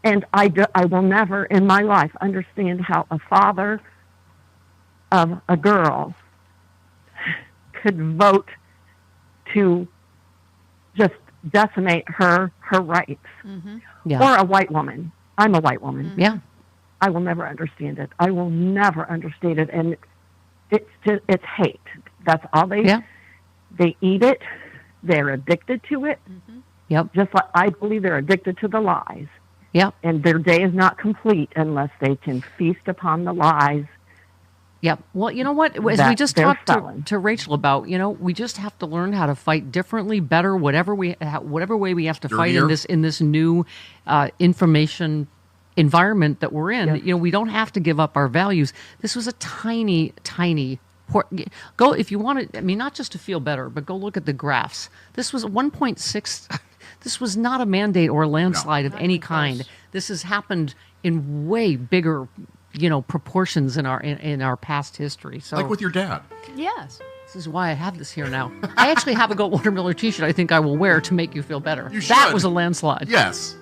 and I will never in my life understand how a father of a girl could vote to just decimate her rights. Mm-hmm. Yeah. Or a white woman. I'm a white woman. Yeah. I will never understand it. I will never understand it, and it's hate. That's all they eat it. They're addicted to it. Mm-hmm. Yep. Just like I believe they're addicted to the lies. Yep. And their day is not complete unless they can feast upon the lies. Yep. Well, you know what? As we just talked to Rachel about, we just have to learn how to fight differently, better, whatever way we have to fight in this new information environment that we're in. Yes. We don't have to give up our values. This was a tiny go if you want to. Not just to feel better, but go look at the graphs. This was 1.6. This was not a mandate or a landslide of any kind. This has happened in way bigger, proportions in our past history. So, like with your dad. Yes. This is why I have this here now. I actually have a Goat Watermiller T-shirt I think I will wear to make you feel better. You That should. was a landslide. Yes.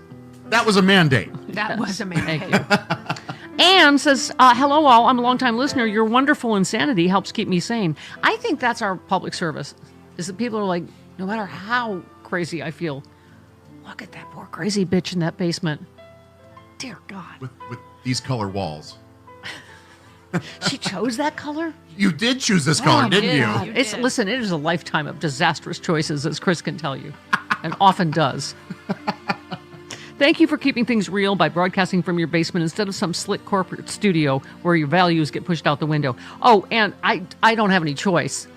That was a mandate. That was a mandate. Thank you. Anne says, hello all, I'm a longtime listener. Your wonderful insanity helps keep me sane. I think that's our public service, is that people are like, no matter how crazy I feel, look at that poor crazy bitch in that basement. Dear God. With these color walls. She chose that color? You did choose this color, didn't you? Listen, it is a lifetime of disastrous choices, as Chris can tell you, and often does. Thank you for keeping things real by broadcasting from your basement instead of some slick corporate studio where your values get pushed out the window. Oh, and I don't have any choice.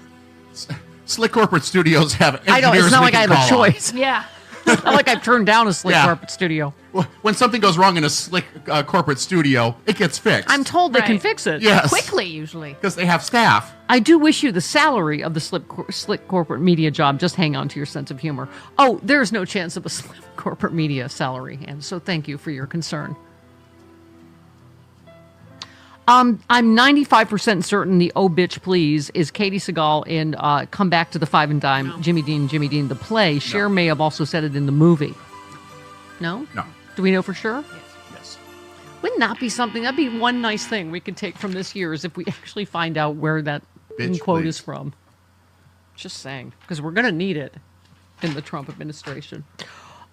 Slick corporate studios have engineers. I don't. It's not like I have a choice. Yeah. It's not like I've turned down a slick corporate studio. When something goes wrong in a slick corporate studio, it gets fixed. I'm told they can fix it. Yes. Quickly, usually. Because they have staff. I do wish you the salary of the slick corporate media job. Just hang on to your sense of humor. Oh, there's no chance of a slick corporate media salary, and so thank you for your concern. I'm 95% certain the "Oh Bitch Please" is Katie Seagal in "Come Back to the Five and Dime." Jimmy Dean, the play. Cher may have also said it in the movie. No? No. Do we know for sure? Yes. Wouldn't that be something? That'd be one nice thing we could take from this year, is if we actually find out where that quote is from. Just saying, because we're going to need it in the Trump administration.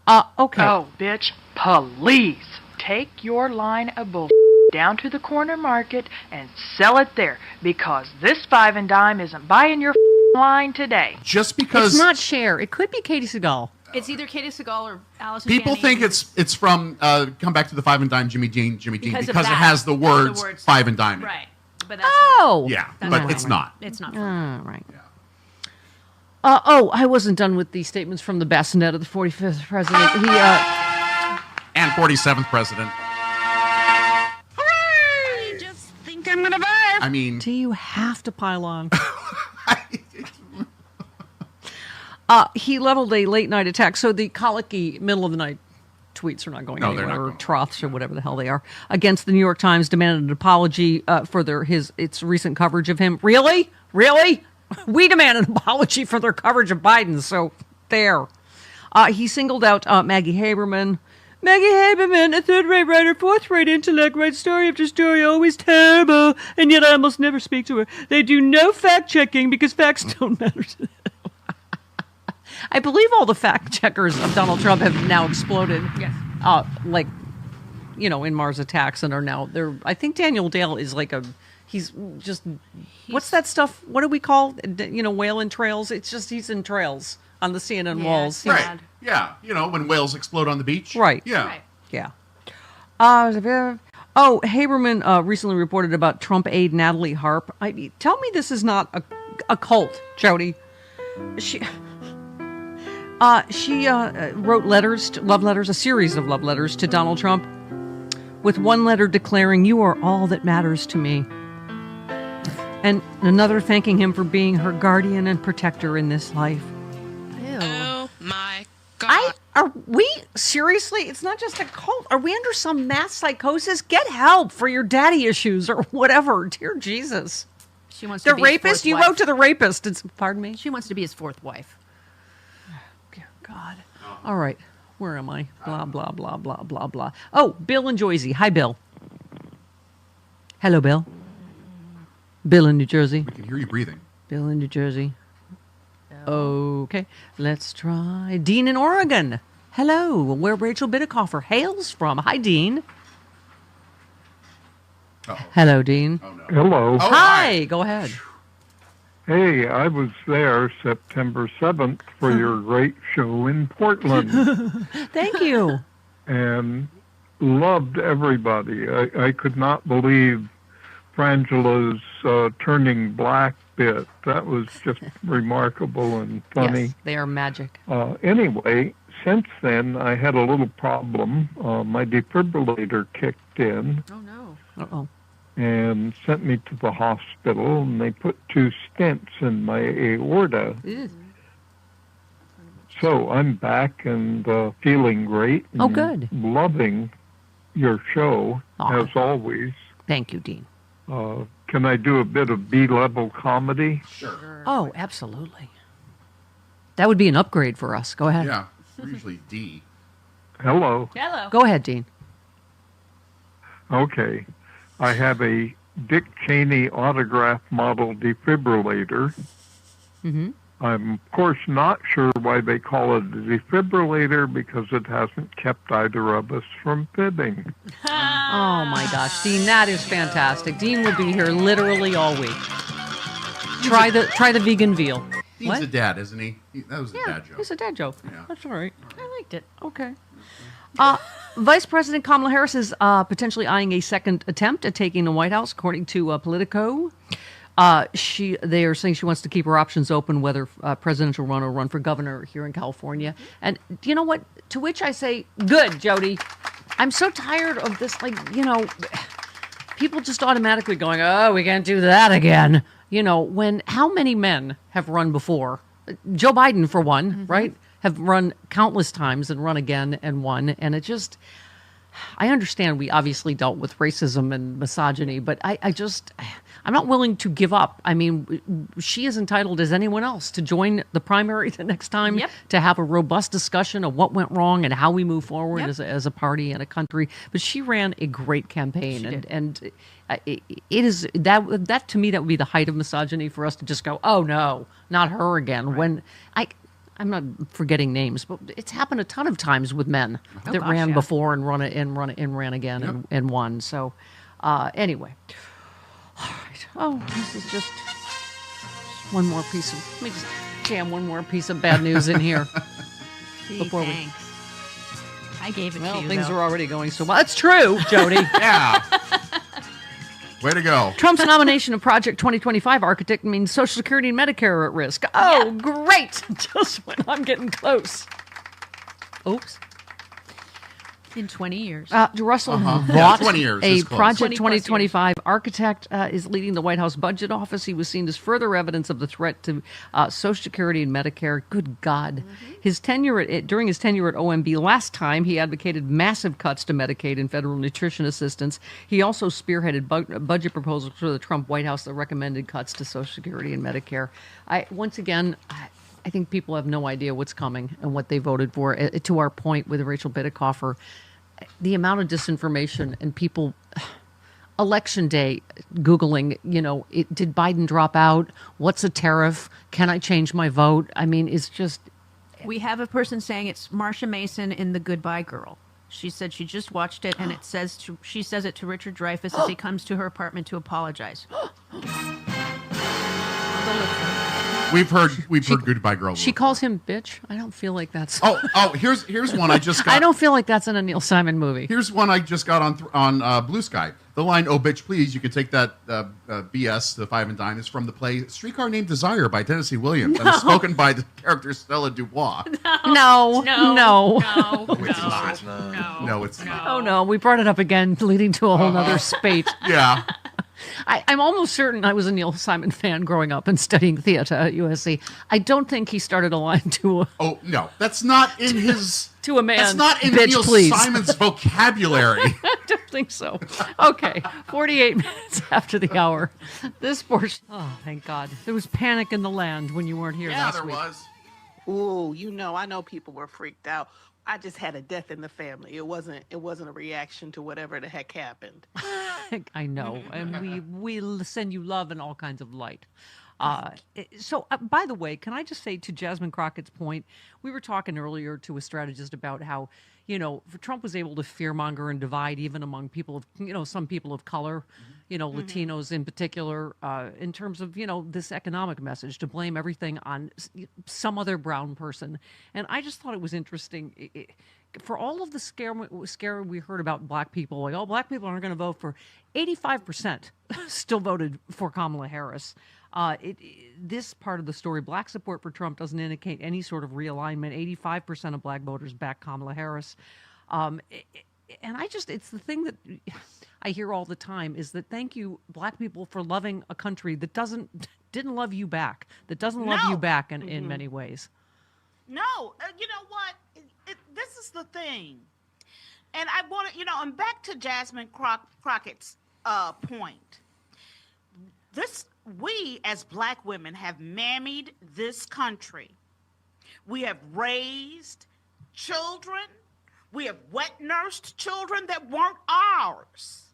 Okay. Oh, bitch, please take your line of bull down to the corner market and sell it there, because this five and dime isn't buying your line today. Just because It's not Cher. It could be Katie Seagal. It's either Katie Seagal or Allison people Janney. think it's from Come Back to the Five and Dime, Jimmy Dean, Because because of it that. has the words five and dime. Right. But that's Yeah, that's but not it's right. not. It's not. Right. I wasn't done with these statements from the bassinet of the 45th president. He And 47th president. I just think I'm gonna barf. I mean, do you have to pile on? He leveled a late night attack. So the colicky middle of the night tweets are not going No, they're anywhere, not or going. troths or whatever the hell they are, against the New York Times, demanded an apology for its recent coverage of him. Really? We demand an apology for their coverage of Biden. So there. He singled out Maggie Haberman. Maggie Haberman, a third-rate writer, fourth-rate intellect, writes story after story, always terrible, and yet I almost never speak to her. They do no fact-checking because facts don't matter to them. I believe all the fact-checkers of Donald Trump have now exploded. Yes. In Mars attacks, and are now there. I think Daniel Dale is he's what's that stuff? What do we call, whale in trails? It's just he's in trails on the CNN walls. Right. Yeah. When whales explode on the beach. Right. Yeah. Right. Yeah. Haberman recently reported about Trump aide Natalie Harp. Tell me this is not a cult, Jody. She wrote a series of love letters to Donald Trump, with one letter declaring, "You are all that matters to me," and another thanking him for being her guardian and protector in this life. Oh my God. Are we seriously? It's not just a cult. Are we under some mass psychosis? Get help for your daddy issues or whatever. Dear Jesus. She wants the to be his rapist. fourth You wife. wrote to the rapist. Pardon me. She wants to be his fourth wife. Dear God. All right. Where am I? Blah blah blah blah blah blah. Oh, Bill in Jersey. Hi, Bill. Hello, Bill. Bill in New Jersey. We can hear you breathing. Bill in New Jersey. Okay, let's try Dean in Oregon. Hello, where Rachel Bittercoffer hails from. Hi, Dean. Hello, Dean. Hello. Hi, go ahead. Hey, I was there September 7th for your great show in Portland Thank you. and loved everybody. I could not believe Frangela's turning black bit. That was just remarkable and funny. Yes, they are magic. Anyway, since then, I had a little problem. My defibrillator kicked in. Oh, no. Uh-oh. And sent me to the hospital, and they put 2 stents in my aorta. Ew. So I'm back and feeling great. Oh, and good. Loving your show, as always. Thank you, Dean. Can I do a bit of B-level comedy? Sure. Oh, absolutely. That would be an upgrade for us. Go ahead. Yeah, we're usually D. Hello. Hello. Go ahead, Dean. Okay. I have a Dick Cheney autograph model defibrillator. Mm-hmm. I'm, of course, not sure why they call it a defibrillator because it hasn't kept either of us from fibbing. Oh, my gosh. Dean, that is fantastic. Dean will be here literally all week. Try the vegan veal. He's What? a dad, isn't he? That was a Yeah, dad joke. it's a dad joke. Yeah. That's all right. I liked it. Okay. Vice President Kamala Harris is potentially eyeing a second attempt at taking the White House, according to Politico. They are saying she wants to keep her options open, whether presidential run or run for governor here in California. And you know what? To which I say, good, Jody. I'm so tired of this, people just automatically going, oh, we can't do that again. When how many men have run before? Joe Biden, for one, right? Have run countless times and run again and won. And it just, I understand we obviously dealt with racism and misogyny, but I'm not willing to give up. I mean, she is entitled as anyone else to join the primary the next time, to have a robust discussion of what went wrong and how we move forward as a party and a country. But she ran a great campaign, and it is that to me that would be the height of misogyny for us to just go, oh no, not her again. When I'm not forgetting names, but it's happened a ton of times with men that ran before and ran again and won. So anyway. All right. Oh, this is just one more piece of. Let me just jam one more piece of bad news in here before thanks. I gave it to you. Things though. are already going so well. That's true, Jody. Yeah. Way to go. Trump's nomination of Project 2025 architect means Social Security and Medicare are at risk. Oh, great! Just when I'm getting close. Oops. In 20 years. Russell Yeah, 20 years. a is close. Project 2025 architect is leading the White House budget office. He was seen as further evidence of the threat to Social Security and Medicare. Good God. His tenure during his tenure at OMB last time, he advocated massive cuts to Medicaid and federal nutrition assistance. He also spearheaded budget proposals for the Trump White House that recommended cuts to Social Security and Medicare. I think people have no idea what's coming and what they voted for. To our point with Rachel Bittercoffer, the amount of disinformation and people, election day, Googling, did Biden drop out? What's a tariff? Can I change my vote? I mean, it's just. We have a person saying it's Marsha Mason in The Goodbye Girl. She said she just watched it, and she says it to Richard Dreyfuss as he comes to her apartment to apologize. We've heard Goodbye Girl. She calls him bitch. I don't feel like that's. Here's one I just got. I don't feel like that's in a Neil Simon movie. Here's one I just got on Blue Sky. The line "Oh bitch, please," you can take that BS. The five and dime is from the play "Streetcar Named Desire" by Tennessee Williams, and it's spoken by the character Stella Dubois. No. No, it's not. Oh no, we brought it up again, leading to a whole nother spate. Yeah. I'm almost certain I was a Neil Simon fan growing up and studying theater at USC. I don't think he started a line to Oh, no. That's not in his... to a man. That's not in Bitch, Neil please. Simon's vocabulary. I don't think so. Okay, 48 minutes after the hour. This portion. Oh, thank God. There was panic in the land when you weren't here last week. Ooh, I know people were freaked out. I just had a death in the family. It wasn't a reaction to whatever the heck happened. I know, and we'll send you love and all kinds of light. So, by the way, can I just say to Jasmine Crockett's point, we were talking earlier to a strategist about how, Trump was able to fearmonger and divide even among people of, some people of color, Latinos in particular, in terms of, this economic message to blame everything on some other brown person. And I just thought it was interesting. For all of the scare we heard about black people, like, black people aren't going to vote for, 85% still voted for Kamala Harris. This part of the story, black support for Trump doesn't indicate any sort of realignment. 85% of black voters back Kamala Harris. And it's the thing that I hear all the time is that thank you, black people, for loving a country that didn't love you back, that doesn't love you back in many ways. No, you know what? This is the thing. And I want to, and back to Jasmine Crockett's point. We as black women have mammied this country. We have raised children. We have wet nursed children that weren't ours.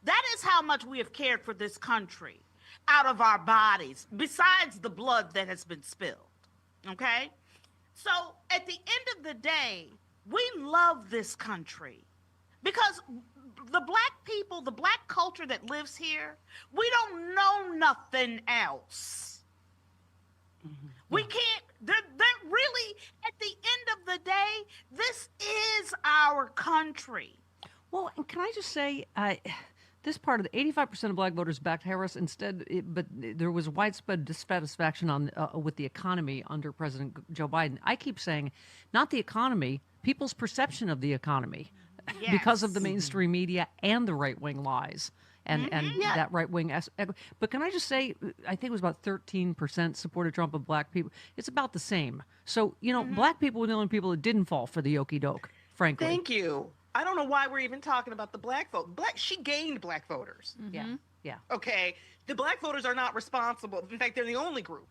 That is how much we have cared for this country out of our bodies, besides the blood that has been spilled. Okay? So at the end of the day, we love this country because the black people, the black culture that lives here, we don't know nothing else. We can't, they're really, at the end of the day, this is our country. Well, and can I just say, this part of the 85% of black voters backed Harris but there was widespread dissatisfaction with the economy under President Joe Biden. I keep saying, not the economy, people's perception of the economy. Yes. Because of the mainstream media and the right-wing lies and that right-wing. But can I just say, I think it was about 13% supported Trump of black people. It's about the same. So, black people were the only people that didn't fall for the okey doke, frankly. Thank you. I don't know why we're even talking about the black vote. She gained black voters. Yeah. Okay. The black voters are not responsible. In fact, they're the only group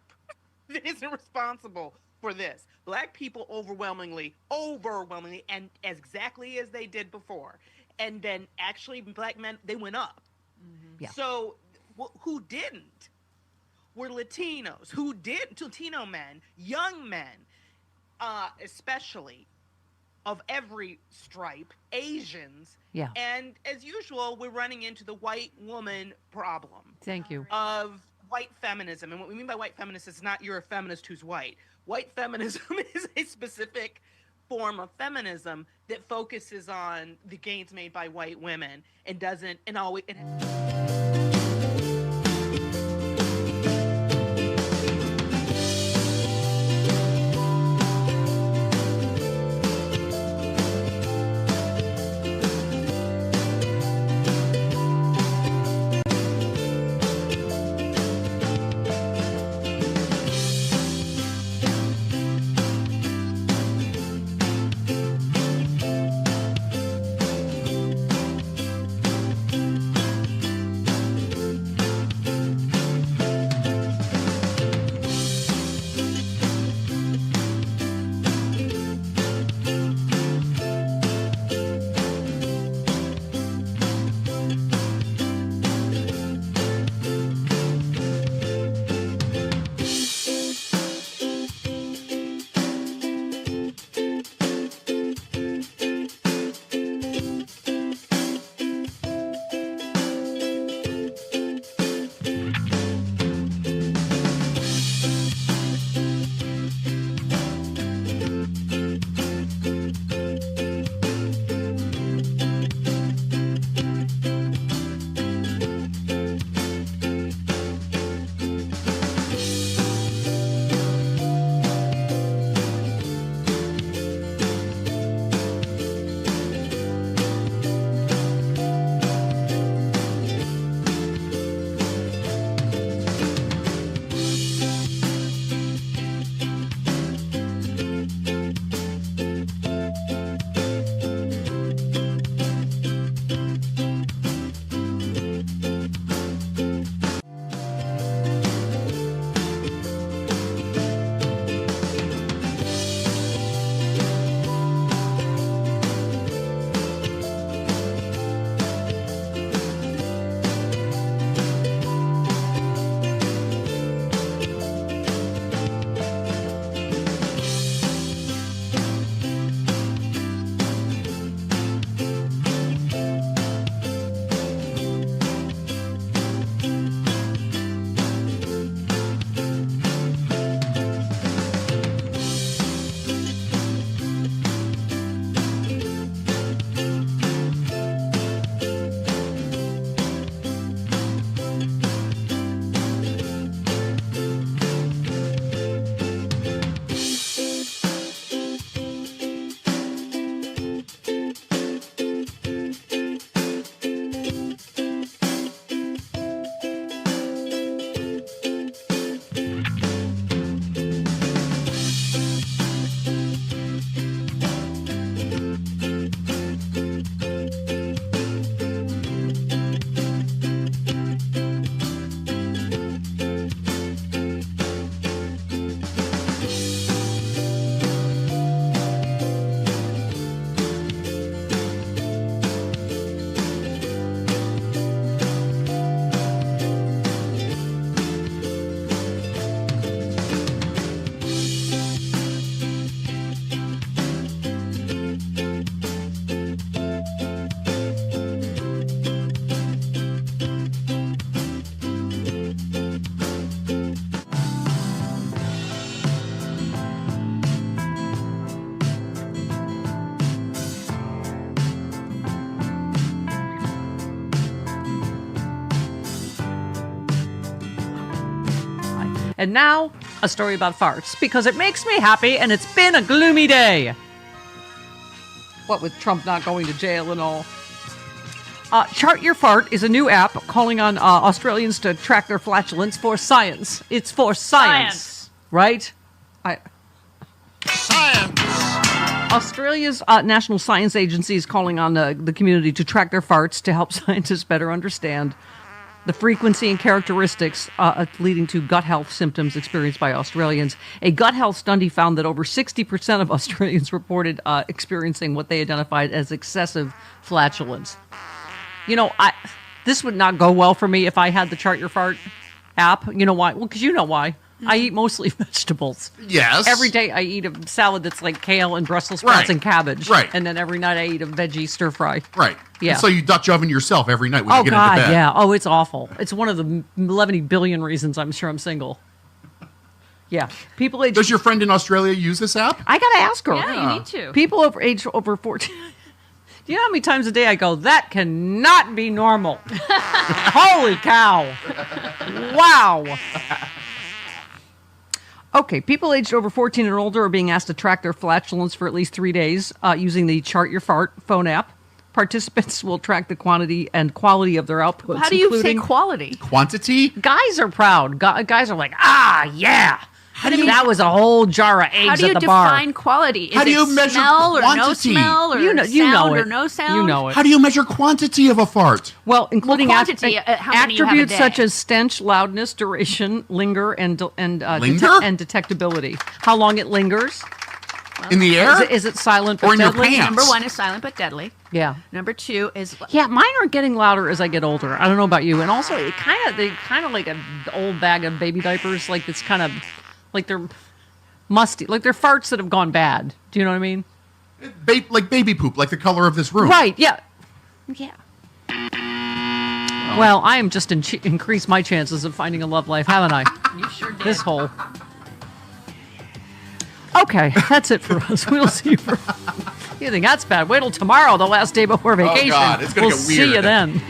that isn't responsible for this. Black people overwhelmingly, and exactly as they did before. And then actually black men, they went up. Yeah. So who didn't were Latinos. Who did? Latino men, young men, especially of every stripe, Asians. Yeah. And as usual, we're running into the white woman problem. Thank you. Of white feminism. And what we mean by white feminist is not you're a feminist who's white. White feminism is a specific form of feminism that focuses on the gains made by white women and doesn't, and always. And now, a story about farts, because it makes me happy and it's been a gloomy day. What with Trump not going to jail and all. Chart Your Fart is a new app calling on Australians to track their flatulence for science. It's for science. Right? Science! Australia's National Science Agency is calling on the community to track their farts to help scientists better understand the frequency and characteristics leading to gut health symptoms experienced by Australians. A gut health study found that over 60% of Australians reported experiencing what they identified as excessive flatulence. You know, this would not go well for me if I had the Chart Your Fart app. You know why? Well, because you know why. I eat mostly vegetables. Yes. Every day I eat a salad that's like kale and Brussels sprouts and cabbage. Right. And then every night I eat a veggie stir fry. Right. Yeah. And so you Dutch oven yourself every night when you get God, into bed. yeah. Oh, it's awful. It's one of the 11 billion reasons I'm sure I'm single. Yeah. People age. Does your friend in Australia use this app? I got to ask her. Yeah, you need to. People over 14. Do you know how many times a day I go, that cannot be normal? Holy cow. Wow. Okay, people aged over 14 and older are being asked to track their flatulence for at least 3 days using the Chart Your Fart phone app. Participants will track the quantity and quality of their outputs. How do you say quality? Quantity? Guys are proud. Guys are like, yeah. That was a whole jar of eggs How do you at the bar. define quality? Is How do you it measure smell or no quantity? smell or You know sound it. or no sound? You know it. How do you measure quantity of a fart? Well, including quantity, how many you have a attributes day? such as stench, loudness, duration, linger, and Linger? and detectability. How long it lingers? In the air? Is it silent Or but in your deadly? pants? Number 1 is silent but deadly. Yeah. Number 2 is Yeah, mine are getting louder as I get older. I don't know about you. And also, they kind of like an old bag of baby diapers. Like it's kind of like they're musty, like they're farts that have gone bad. Do you know what I mean? Like baby poop, like the color of this room. Right. Yeah. Yeah. Well, I am just increased my chances of finding a love life, haven't I? You sure did. This hole. Okay, that's it for us. We'll see you for. You think that's bad? Wait till tomorrow, the last day before vacation. God, it's gonna we'll get see weird. you then.